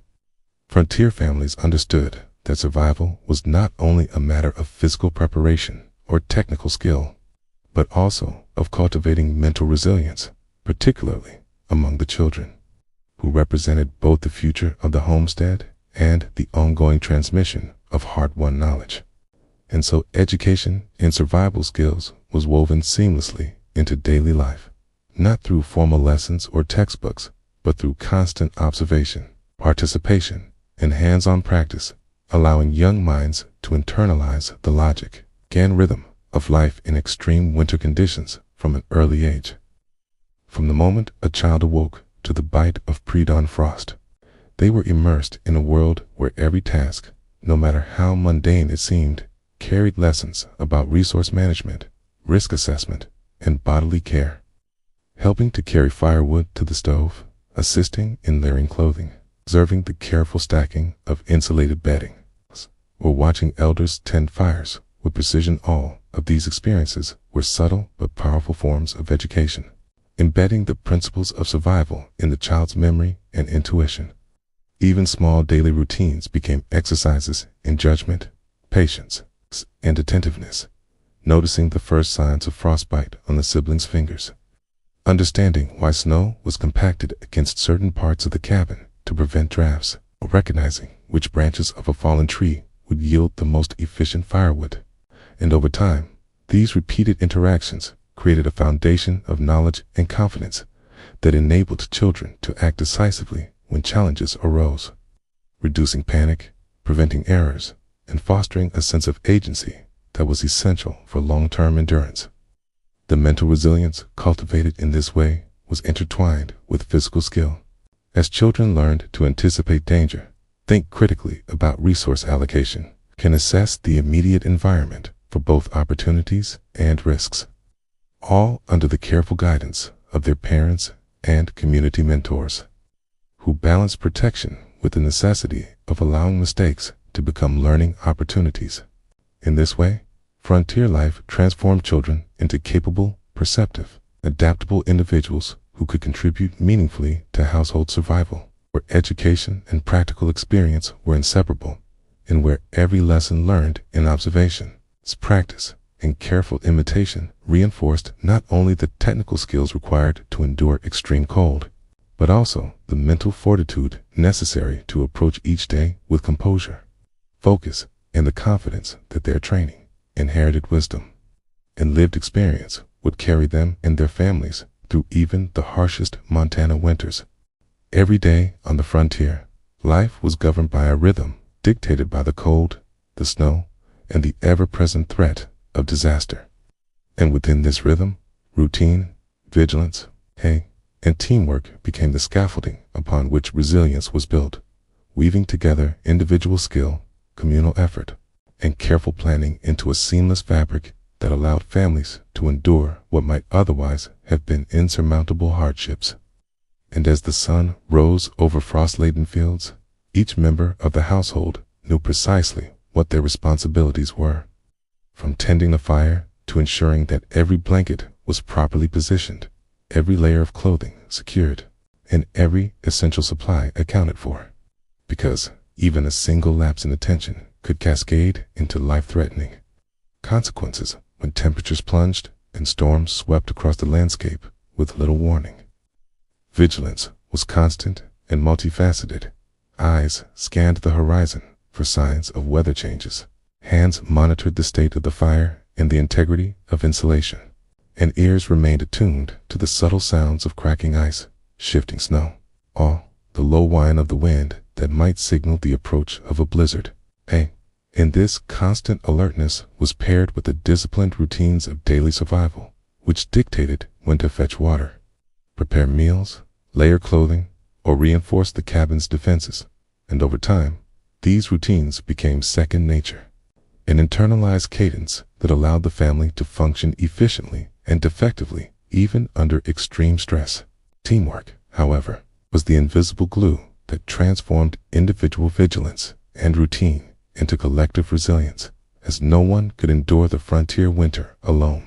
frontier families understood that survival was not only a matter of physical preparation or technical skill, but also of cultivating mental resilience, particularly among the children, who represented both the future of the homestead and the ongoing transmission of hard-won knowledge. And so education in survival skills was woven seamlessly into daily life, not through formal lessons or textbooks, but through constant observation, participation, and hands-on practice, allowing young minds to internalize the logic and rhythm of life in extreme winter conditions from an early age. From the moment a child awoke to the bite of pre-dawn frost, they were immersed in a world where every task, no matter how mundane it seemed, carried lessons about resource management, risk assessment, and bodily care. Helping to carry firewood to the stove, assisting in layering clothing, observing the careful stacking of insulated bedding, or watching elders tend fires with precision, all of these experiences were subtle but powerful forms of education, embedding the principles of survival in the child's memory and intuition. Even small daily routines became exercises in judgment, patience, and attentiveness, noticing the first signs of frostbite on the siblings' fingers, understanding why snow was compacted against certain parts of the cabin to prevent drafts, or recognizing which branches of a fallen tree would yield the most efficient firewood. And over time, these repeated interactions created a foundation of knowledge and confidence that enabled children to act decisively when challenges arose, reducing panic, preventing errors, and fostering a sense of agency that was essential for long-term endurance. The mental resilience cultivated in this way was intertwined with physical skill. As children learned to anticipate danger, think critically about resource allocation, can assess the immediate environment for both opportunities and risks, all under the careful guidance of their parents and community mentors, who balance protection with the necessity of allowing mistakes to become learning opportunities. In this way, frontier life transformed children into capable, perceptive, adaptable individuals who could contribute meaningfully to household survival, where education and practical experience were inseparable, and where every lesson learned in observation, practice, and careful imitation reinforced not only the technical skills required to endure extreme cold, but also the mental fortitude necessary to approach each day with composure, focus, and the confidence that their training, inherited wisdom, and lived experience would carry them and their families through even the harshest Montana winters. Every day on the frontier, life was governed by a rhythm dictated by the cold, the snow, and the ever-present threat of disaster. And within this rhythm, routine, vigilance, and teamwork became the scaffolding upon which resilience was built, weaving together individual skill, communal effort, and careful planning into a seamless fabric that allowed families to endure what might otherwise have been insurmountable hardships. And as the sun rose over frost-laden fields, each member of the household knew precisely what their responsibilities were. from tending the fire to ensuring that every blanket was properly positioned, every layer of clothing secured, and every essential supply accounted for. Because even a single lapse in attention could cascade into life-threatening consequences when temperatures plunged and storms swept across the landscape with little warning. Vigilance was constant and multifaceted. Eyes scanned the horizon for signs of weather changes. Hands monitored the state of the fire and the integrity of insulation. And ears remained attuned to the subtle sounds of cracking ice, shifting snow, or the low whine of the wind that might signal the approach of a blizzard. And this constant alertness was paired with the disciplined routines of daily survival, which dictated when to fetch water, prepare meals, layer clothing, or reinforce the cabin's defenses. And over time, these routines became second nature, an internalized cadence that allowed the family to function efficiently and effectively even under extreme stress. Teamwork, however, was the invisible glue that transformed individual vigilance and routine into collective resilience, as no one could endure the frontier winter alone.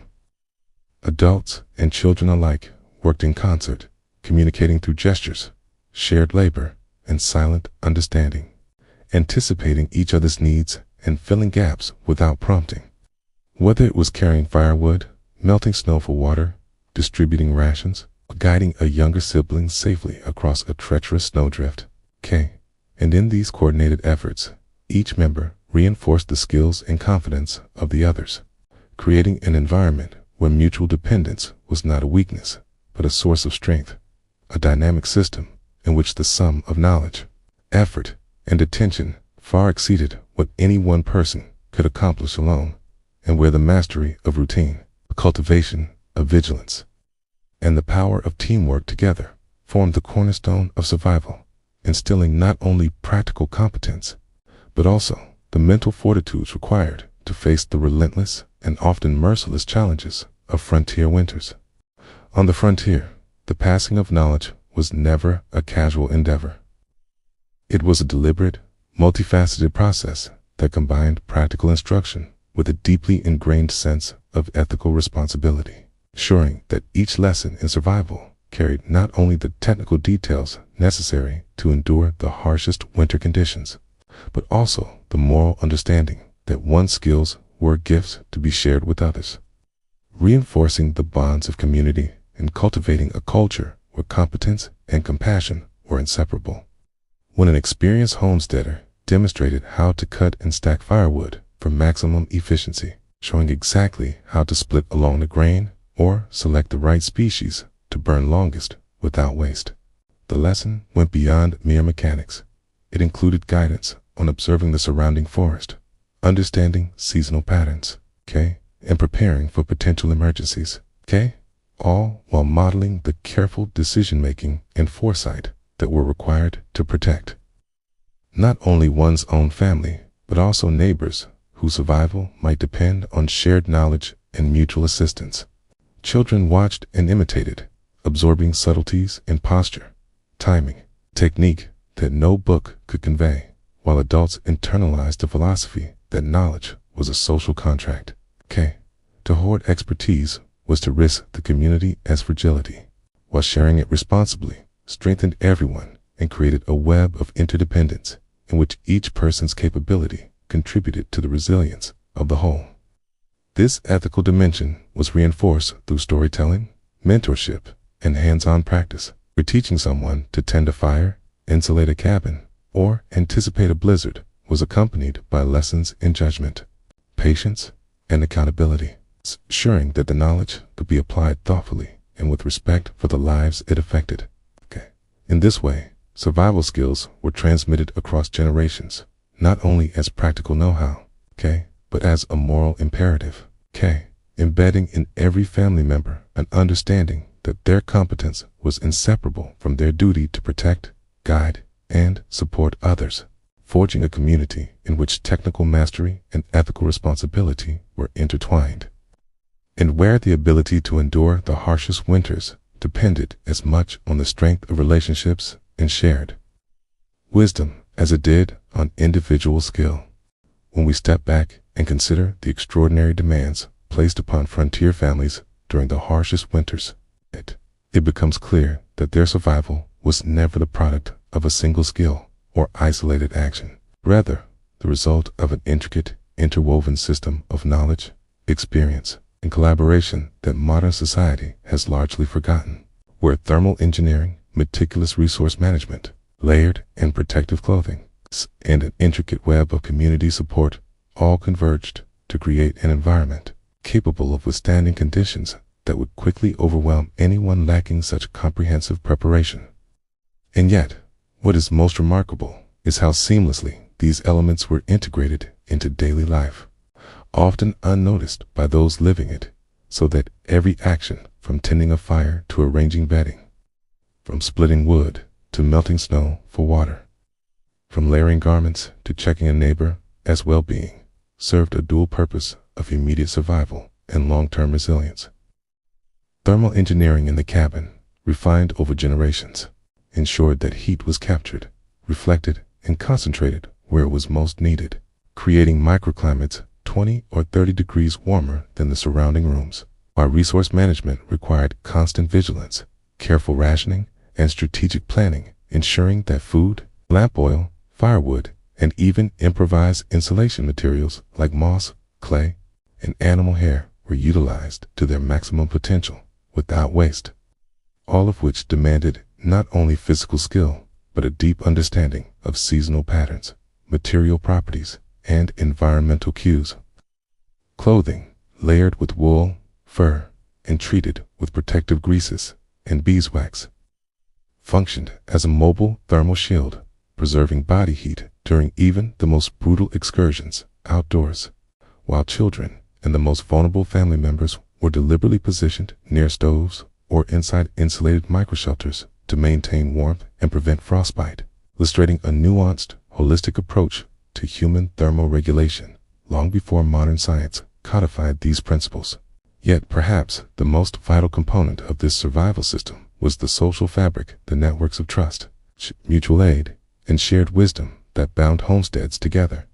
Adults and children alike worked in concert, communicating through gestures, shared labor, and silent understanding, anticipating each other's needs and filling gaps without prompting. Whether it was carrying firewood, melting snow for water, distributing rations, or guiding a younger sibling safely across a treacherous snowdrift. And in these coordinated efforts, each member reinforced the skills and confidence of the others, creating an environment where mutual dependence was not a weakness, but a source of strength, a dynamic system in which the sum of knowledge, effort, and attention far exceeded what any one person could accomplish alone, and where the mastery of routine, the cultivation of vigilance, and the power of teamwork together formed the cornerstone of survival, instilling not only practical competence, but also the mental fortitude required to face the relentless and often merciless challenges of frontier winters. On the frontier, the passing of knowledge was never a casual endeavor. It was a deliberate, multifaceted process that combined practical instruction with a deeply ingrained sense of ethical responsibility, ensuring that each lesson in survival carried not only the technical details necessary to endure the harshest winter conditions, but also the moral understanding that one's skills were gifts to be shared with others, reinforcing the bonds of community and cultivating a culture where competence and compassion were inseparable. When an experienced homesteader demonstrated how to cut and stack firewood for maximum efficiency, showing exactly how to split along the grain or select the right species to burn longest without waste, the lesson went beyond mere mechanics. It included guidance on observing the surrounding forest, understanding seasonal patterns, and preparing for potential emergencies, all while modeling the careful decision-making and foresight that were required to protect not only one's own family, but also neighbors whose survival might depend on shared knowledge and mutual assistance. Children watched and imitated, absorbing subtleties in posture, timing, technique that no book could convey, while adults internalized the philosophy that knowledge was a social contract. To hoard expertise was to risk the community as fragility, while sharing it responsibly strengthened everyone and created a web of interdependence in which each person's capability contributed to the resilience of the whole. This ethical dimension was reinforced through storytelling, mentorship, and hands-on practice, where teaching someone to tend a fire, insulate a cabin, or anticipate a blizzard was accompanied by lessons in judgment, patience, and accountability, ensuring that the knowledge could be applied thoughtfully and with respect for the lives it affected. In this way, survival skills were transmitted across generations, not only as practical know-how, but as a moral imperative, embedding in every family member an understanding that their competence was inseparable from their duty to protect, guide, and support others, forging a community in which technical mastery and ethical responsibility were intertwined, and where the ability to endure the harshest winters depended as much on the strength of relationships and shared wisdom as it did on individual skill. When we step back and consider the extraordinary demands placed upon frontier families during the harshest winters, it becomes clear that their survival was never the product of a single skill or isolated action, rather the result of an intricate, interwoven system of knowledge, experience, and collaboration that modern society has largely forgotten, where thermal engineering, meticulous resource management, layered and protective clothing, and an intricate web of community support all converged to create an environment capable of withstanding conditions that would quickly overwhelm anyone lacking such comprehensive preparation. And yet, what is most remarkable is how seamlessly these elements were integrated into daily life, often unnoticed by those living it, so that every action, from tending a fire to arranging bedding, from splitting wood to melting snow for water, from layering garments to checking a neighbor as well-being, served a dual purpose of immediate survival and long-term resilience. Thermal engineering in the cabin, refined over generations, ensured that heat was captured, reflected, and concentrated where it was most needed, creating microclimates 20 or 30 degrees warmer than the surrounding rooms, while resource management required constant vigilance, careful rationing, and strategic planning, ensuring that food, lamp oil, firewood, and even improvised insulation materials like moss, clay, and animal hair were utilized to their maximum potential without waste, all of which demanded not only physical skill, but a deep understanding of seasonal patterns, material properties, and environmental cues. Clothing, layered with wool, fur, and treated with protective greases and beeswax, functioned as a mobile thermal shield, preserving body heat during even the most brutal excursions outdoors, while children and the most vulnerable family members were deliberately positioned near stoves or inside insulated microshelters to maintain warmth and prevent frostbite, illustrating a nuanced, holistic approach to human thermal regulation long before modern science codified these principles. Yet perhaps the most vital component of this survival system was the social fabric, the networks of trust, mutual aid, and shared wisdom that bound homesteads together,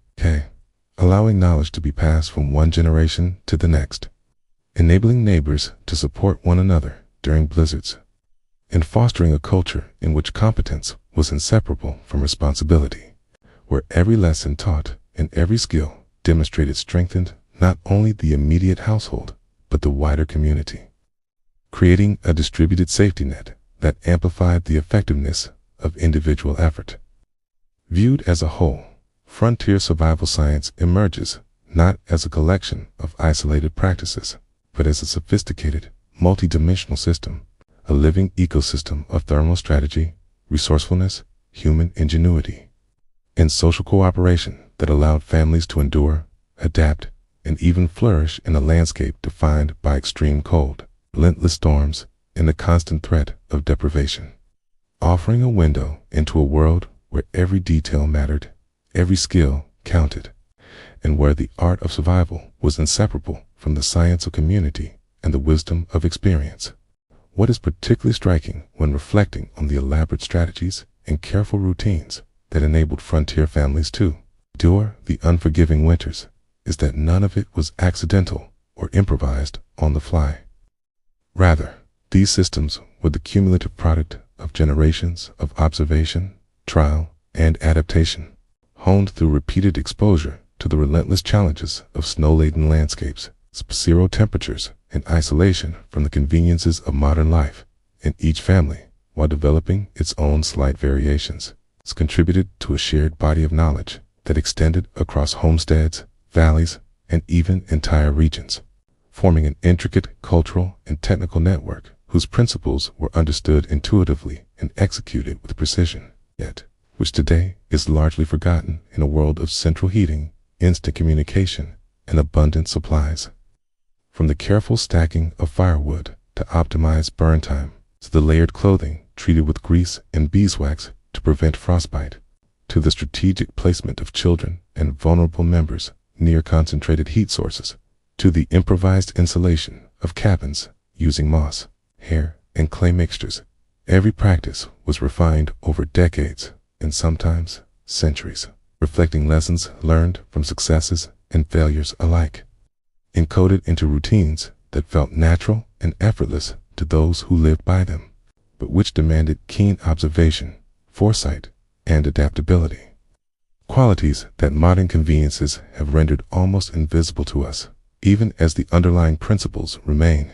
allowing knowledge to be passed from one generation to the next, enabling neighbors to support one another during blizzards, and fostering a culture in which competence was inseparable from responsibility, where every lesson taught and every skill demonstrated strengthened not only the immediate household, but the wider community, creating a distributed safety net that amplified the effectiveness of individual effort. Viewed as a whole, frontier survival science emerges not as a collection of isolated practices, but as a sophisticated, multidimensional system, a living ecosystem of thermal strategy, resourcefulness, human ingenuity, and social cooperation that allowed families to endure, adapt, and even flourish in a landscape defined by extreme cold, relentless storms, and the constant threat of deprivation, offering a window into a world where every detail mattered, every skill counted, and where the art of survival was inseparable from the science of community and the wisdom of experience. What is particularly striking when reflecting on the elaborate strategies and careful routines that enabled frontier families to endure the unforgiving winters is that none of it was accidental or improvised on the fly. Rather, these systems were the cumulative product of generations of observation, trial, and adaptation, honed through repeated exposure to the relentless challenges of snow-laden landscapes, zero temperatures, and isolation from the conveniences of modern life. And each family, while developing its own slight variations, has contributed to a shared body of knowledge that extended across homesteads, valleys, and even entire regions, forming an intricate cultural and technical network whose principles were understood intuitively and executed with precision, yet which today is largely forgotten in a world of central heating, instant communication, and abundant supplies. From the careful stacking of firewood to optimize burn time, to the layered clothing treated with grease and beeswax to prevent frostbite, to the strategic placement of children and vulnerable members near concentrated heat sources, to the improvised insulation of cabins using moss, hair, and clay mixtures, every practice was refined over decades and sometimes centuries, reflecting lessons learned from successes and failures alike, encoded into routines that felt natural and effortless to those who lived by them, but which demanded keen observation, foresight, and adaptability. Qualities that modern conveniences have rendered almost invisible to us, even as the underlying principles remain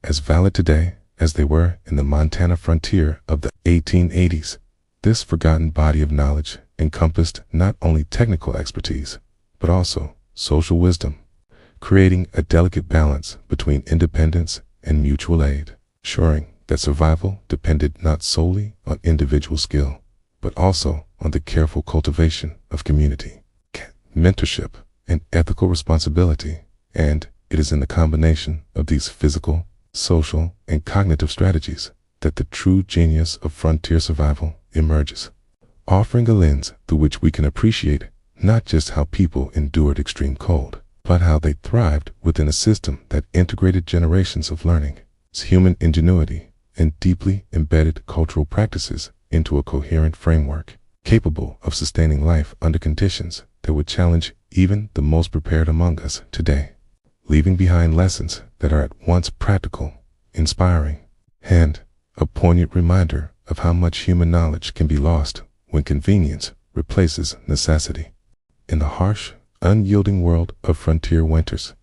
as valid today as they were in the Montana frontier of the 1880s. This forgotten body of knowledge encompassed not only technical expertise, but also social wisdom, creating a delicate balance between independence and mutual aid, ensuring that survival depended not solely on individual skill, but also on the careful cultivation of community, mentorship, and ethical responsibility. And it is in the combination of these physical, social, and cognitive strategies that the true genius of frontier survival emerges, offering a lens through which we can appreciate not just how people endured extreme cold, but how they thrived within a system that integrated generations of learning, human ingenuity, and deeply embedded cultural practices into a coherent framework capable of sustaining life under conditions that would challenge even the most prepared among us today, leaving behind lessons that are at once practical, inspiring, and a poignant reminder of how much human knowledge can be lost when convenience replaces necessity. In the harsh, unyielding world of frontier winters,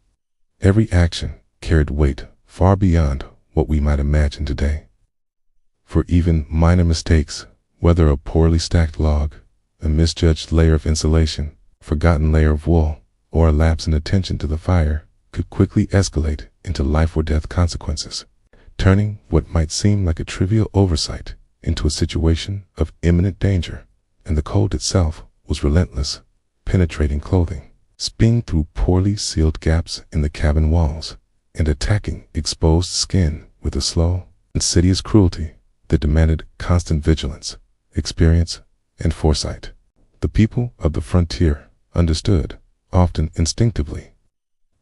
every action carried weight far beyond what we might imagine today. For even minor mistakes, whether a poorly stacked log, a misjudged layer of insulation, forgotten layer of wool, or a lapse in attention to the fire, could quickly escalate into life or death consequences, turning what might seem like a trivial oversight into a situation of imminent danger. And the cold itself was relentless, penetrating clothing, spinning through poorly sealed gaps in the cabin walls, and attacking exposed skin with a slow, insidious cruelty that demanded constant vigilance, experience, and foresight. The people of the frontier understood, often instinctively,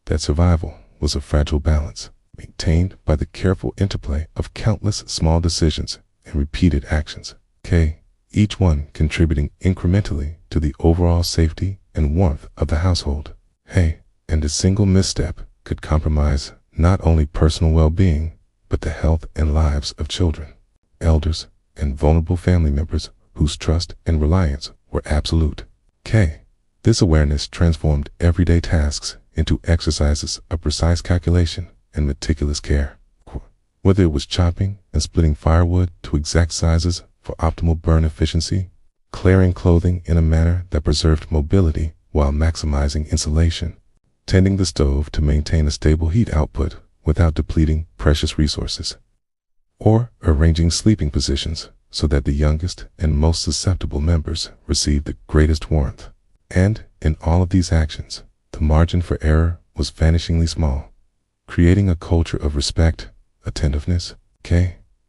that survival was a fragile balance, maintained by the careful interplay of countless small decisions and repeated actions, each one contributing incrementally to the overall safety and warmth of the household. And a single misstep could compromise not only personal well-being, but the health and lives of children, elders, and vulnerable family members whose trust and reliance were absolute. This awareness transformed everyday tasks into exercises of precise calculation and meticulous care. Whether it was chopping and splitting firewood to exact sizes for optimal burn efficiency, clearing clothing in a manner that preserved mobility while maximizing insulation, tending the stove to maintain a stable heat output without depleting precious resources, or arranging sleeping positions so that the youngest and most susceptible members received the greatest warmth. And in all of these actions, the margin for error was vanishingly small, creating a culture of respect, attentiveness,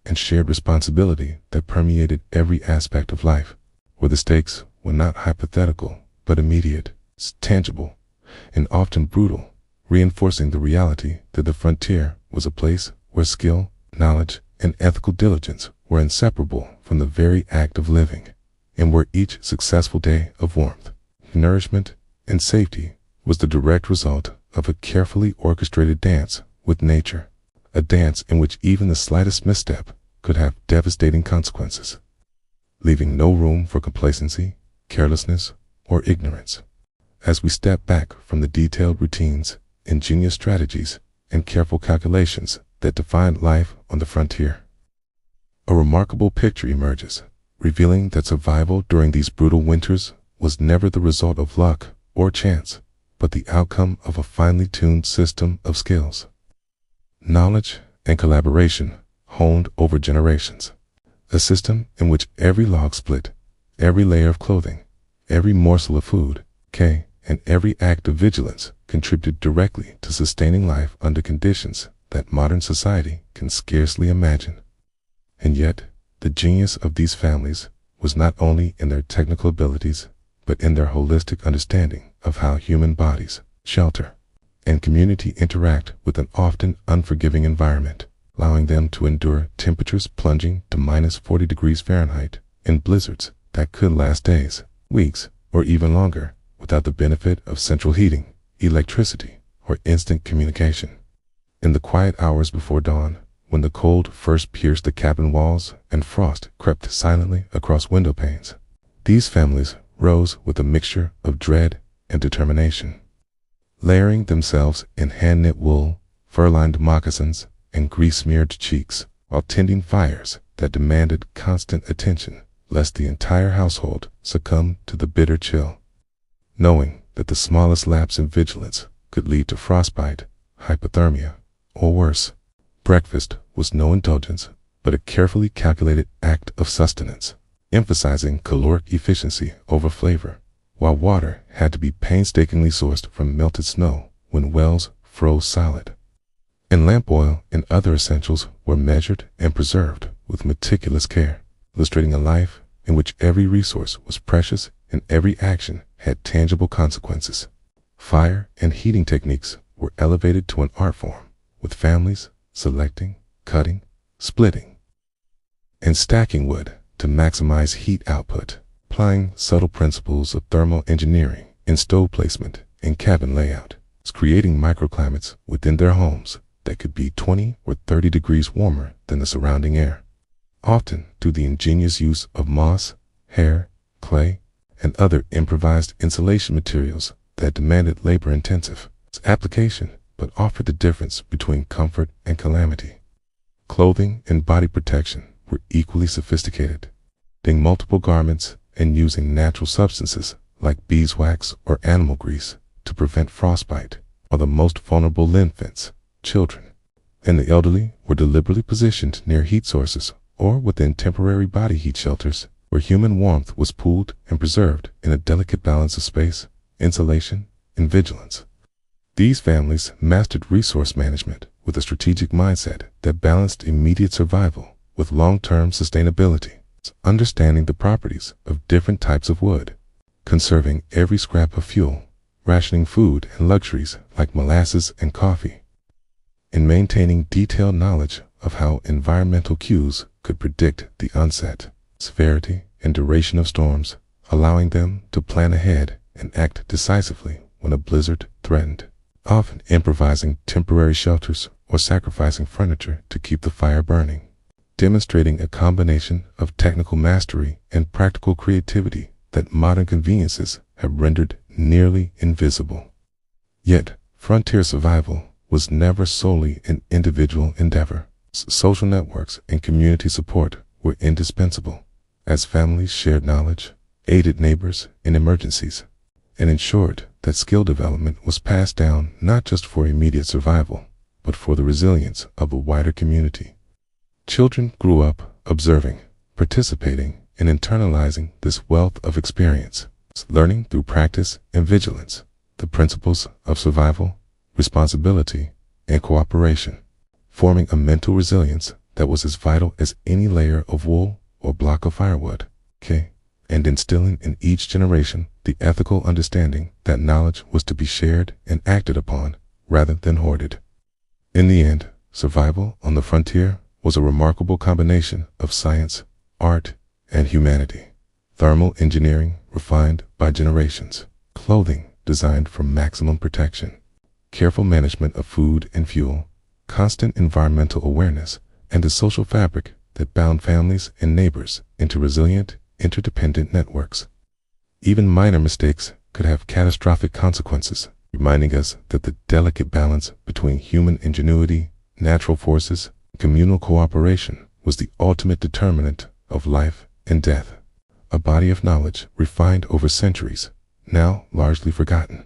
and shared responsibility that permeated every aspect of life, where the stakes were not hypothetical but immediate, tangible, and often brutal, reinforcing the reality that the frontier was a place where skill, knowledge, and ethical diligence were inseparable from the very act of living, and where each successful day of warmth, nourishment, and safety was the direct result of a carefully orchestrated dance with nature, a dance in which even the slightest misstep could have devastating consequences, leaving no room for complacency, carelessness, or ignorance. As we step back from the detailed routines, ingenious strategies, and careful calculations that defined life on the frontier, a remarkable picture emerges, revealing that survival during these brutal winters was never the result of luck or chance, but the outcome of a finely tuned system of skills, knowledge, and collaboration honed over generations. A system in which every log split, every layer of clothing, every morsel of food, and every act of vigilance contributed directly to sustaining life under conditions that modern society can scarcely imagine. And yet, the genius of these families was not only in their technical abilities, but in their holistic understanding of how human bodies, shelter, and community interact with an often unforgiving environment, allowing them to endure temperatures plunging to -40 degrees Fahrenheit and blizzards that could last days, weeks, or even longer without the benefit of central heating, electricity, or instant communication. In the quiet hours before dawn, when the cold first pierced the cabin walls and frost crept silently across window panes, these families rose with a mixture of dread and determination. Layering themselves in hand-knit wool, fur-lined moccasins, and grease-smeared cheeks, while tending fires that demanded constant attention, lest the entire household succumb to the bitter chill. Knowing that the smallest lapse in vigilance could lead to frostbite, hypothermia, or worse, breakfast was no indulgence, but a carefully calculated act of sustenance, emphasizing caloric efficiency over flavor, while water had to be painstakingly sourced from melted snow when wells froze solid. And lamp oil and other essentials were measured and preserved with meticulous care, illustrating a life in which every resource was precious and every action had tangible consequences. Fire and heating techniques were elevated to an art form, with families selecting, cutting, splitting, and stacking wood to maximize heat output, applying subtle principles of thermal engineering in stove placement and cabin layout, creating microclimates within their homes that could be 20 or 30 degrees warmer than the surrounding air, often through the ingenious use of moss, hair, clay, and other improvised insulation materials that demanded labor-intensive application but offered the difference between comfort and calamity. Clothing and body protection were equally sophisticated, knitting multiple garments and using natural substances like beeswax or animal grease to prevent frostbite, while the most vulnerable infants, children, and the elderly were deliberately positioned near heat sources or within temporary body heat shelters where human warmth was pooled and preserved in a delicate balance of space, insulation, and vigilance. These families mastered resource management with a strategic mindset that balanced immediate survival with long-term sustainability, understanding the properties of different types of wood, conserving every scrap of fuel, rationing food and luxuries like molasses and coffee, and maintaining detailed knowledge of how environmental cues could predict the onset, severity, and duration of storms, allowing them to plan ahead and act decisively when a blizzard threatened, often improvising temporary shelters or sacrificing furniture to keep the fire burning, demonstrating a combination of technical mastery and practical creativity that modern conveniences have rendered nearly invisible. Yet, frontier survival was never solely an individual endeavor. Social networks and community support were indispensable, as families shared knowledge, aided neighbors in emergencies, and ensured that skill development was passed down not just for immediate survival, but for the resilience of a wider community. Children grew up observing, participating, and internalizing this wealth of experience, learning through practice and vigilance the principles of survival, responsibility, and cooperation, forming a mental resilience that was as vital as any layer of wool or block of firewood, and instilling in each generation the ethical understanding that knowledge was to be shared and acted upon rather than hoarded. In the end, survival on the frontier was a remarkable combination of science, art, and humanity. Thermal engineering refined by generations, clothing designed for maximum protection, careful management of food and fuel, constant environmental awareness, and a social fabric that bound families and neighbors into resilient, interdependent networks. Even minor mistakes could have catastrophic consequences, reminding us that the delicate balance between human ingenuity, natural forces, and communal cooperation was the ultimate determinant of life and death. A body of knowledge refined over centuries, now largely forgotten,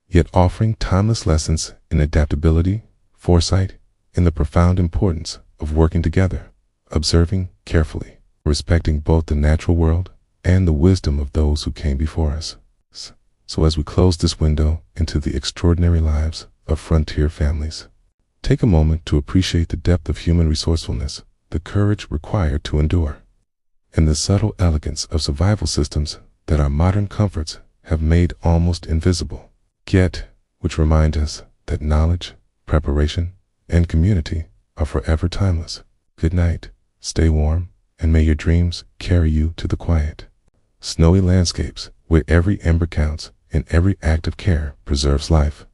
yet offering timeless lessons in adaptability, foresight, and the profound importance of working together, observing carefully, respecting both the natural world and the wisdom of those who came before us. So as we close this window into the extraordinary lives of frontier families, take a moment to appreciate the depth of human resourcefulness, the courage required to endure, and the subtle elegance of survival systems that our modern comforts have made almost invisible, yet which remind us that knowledge, preparation, and community are forever timeless. Good night, stay warm, and may your dreams carry you to the quiet, snowy landscapes where every ember counts and every act of care preserves life.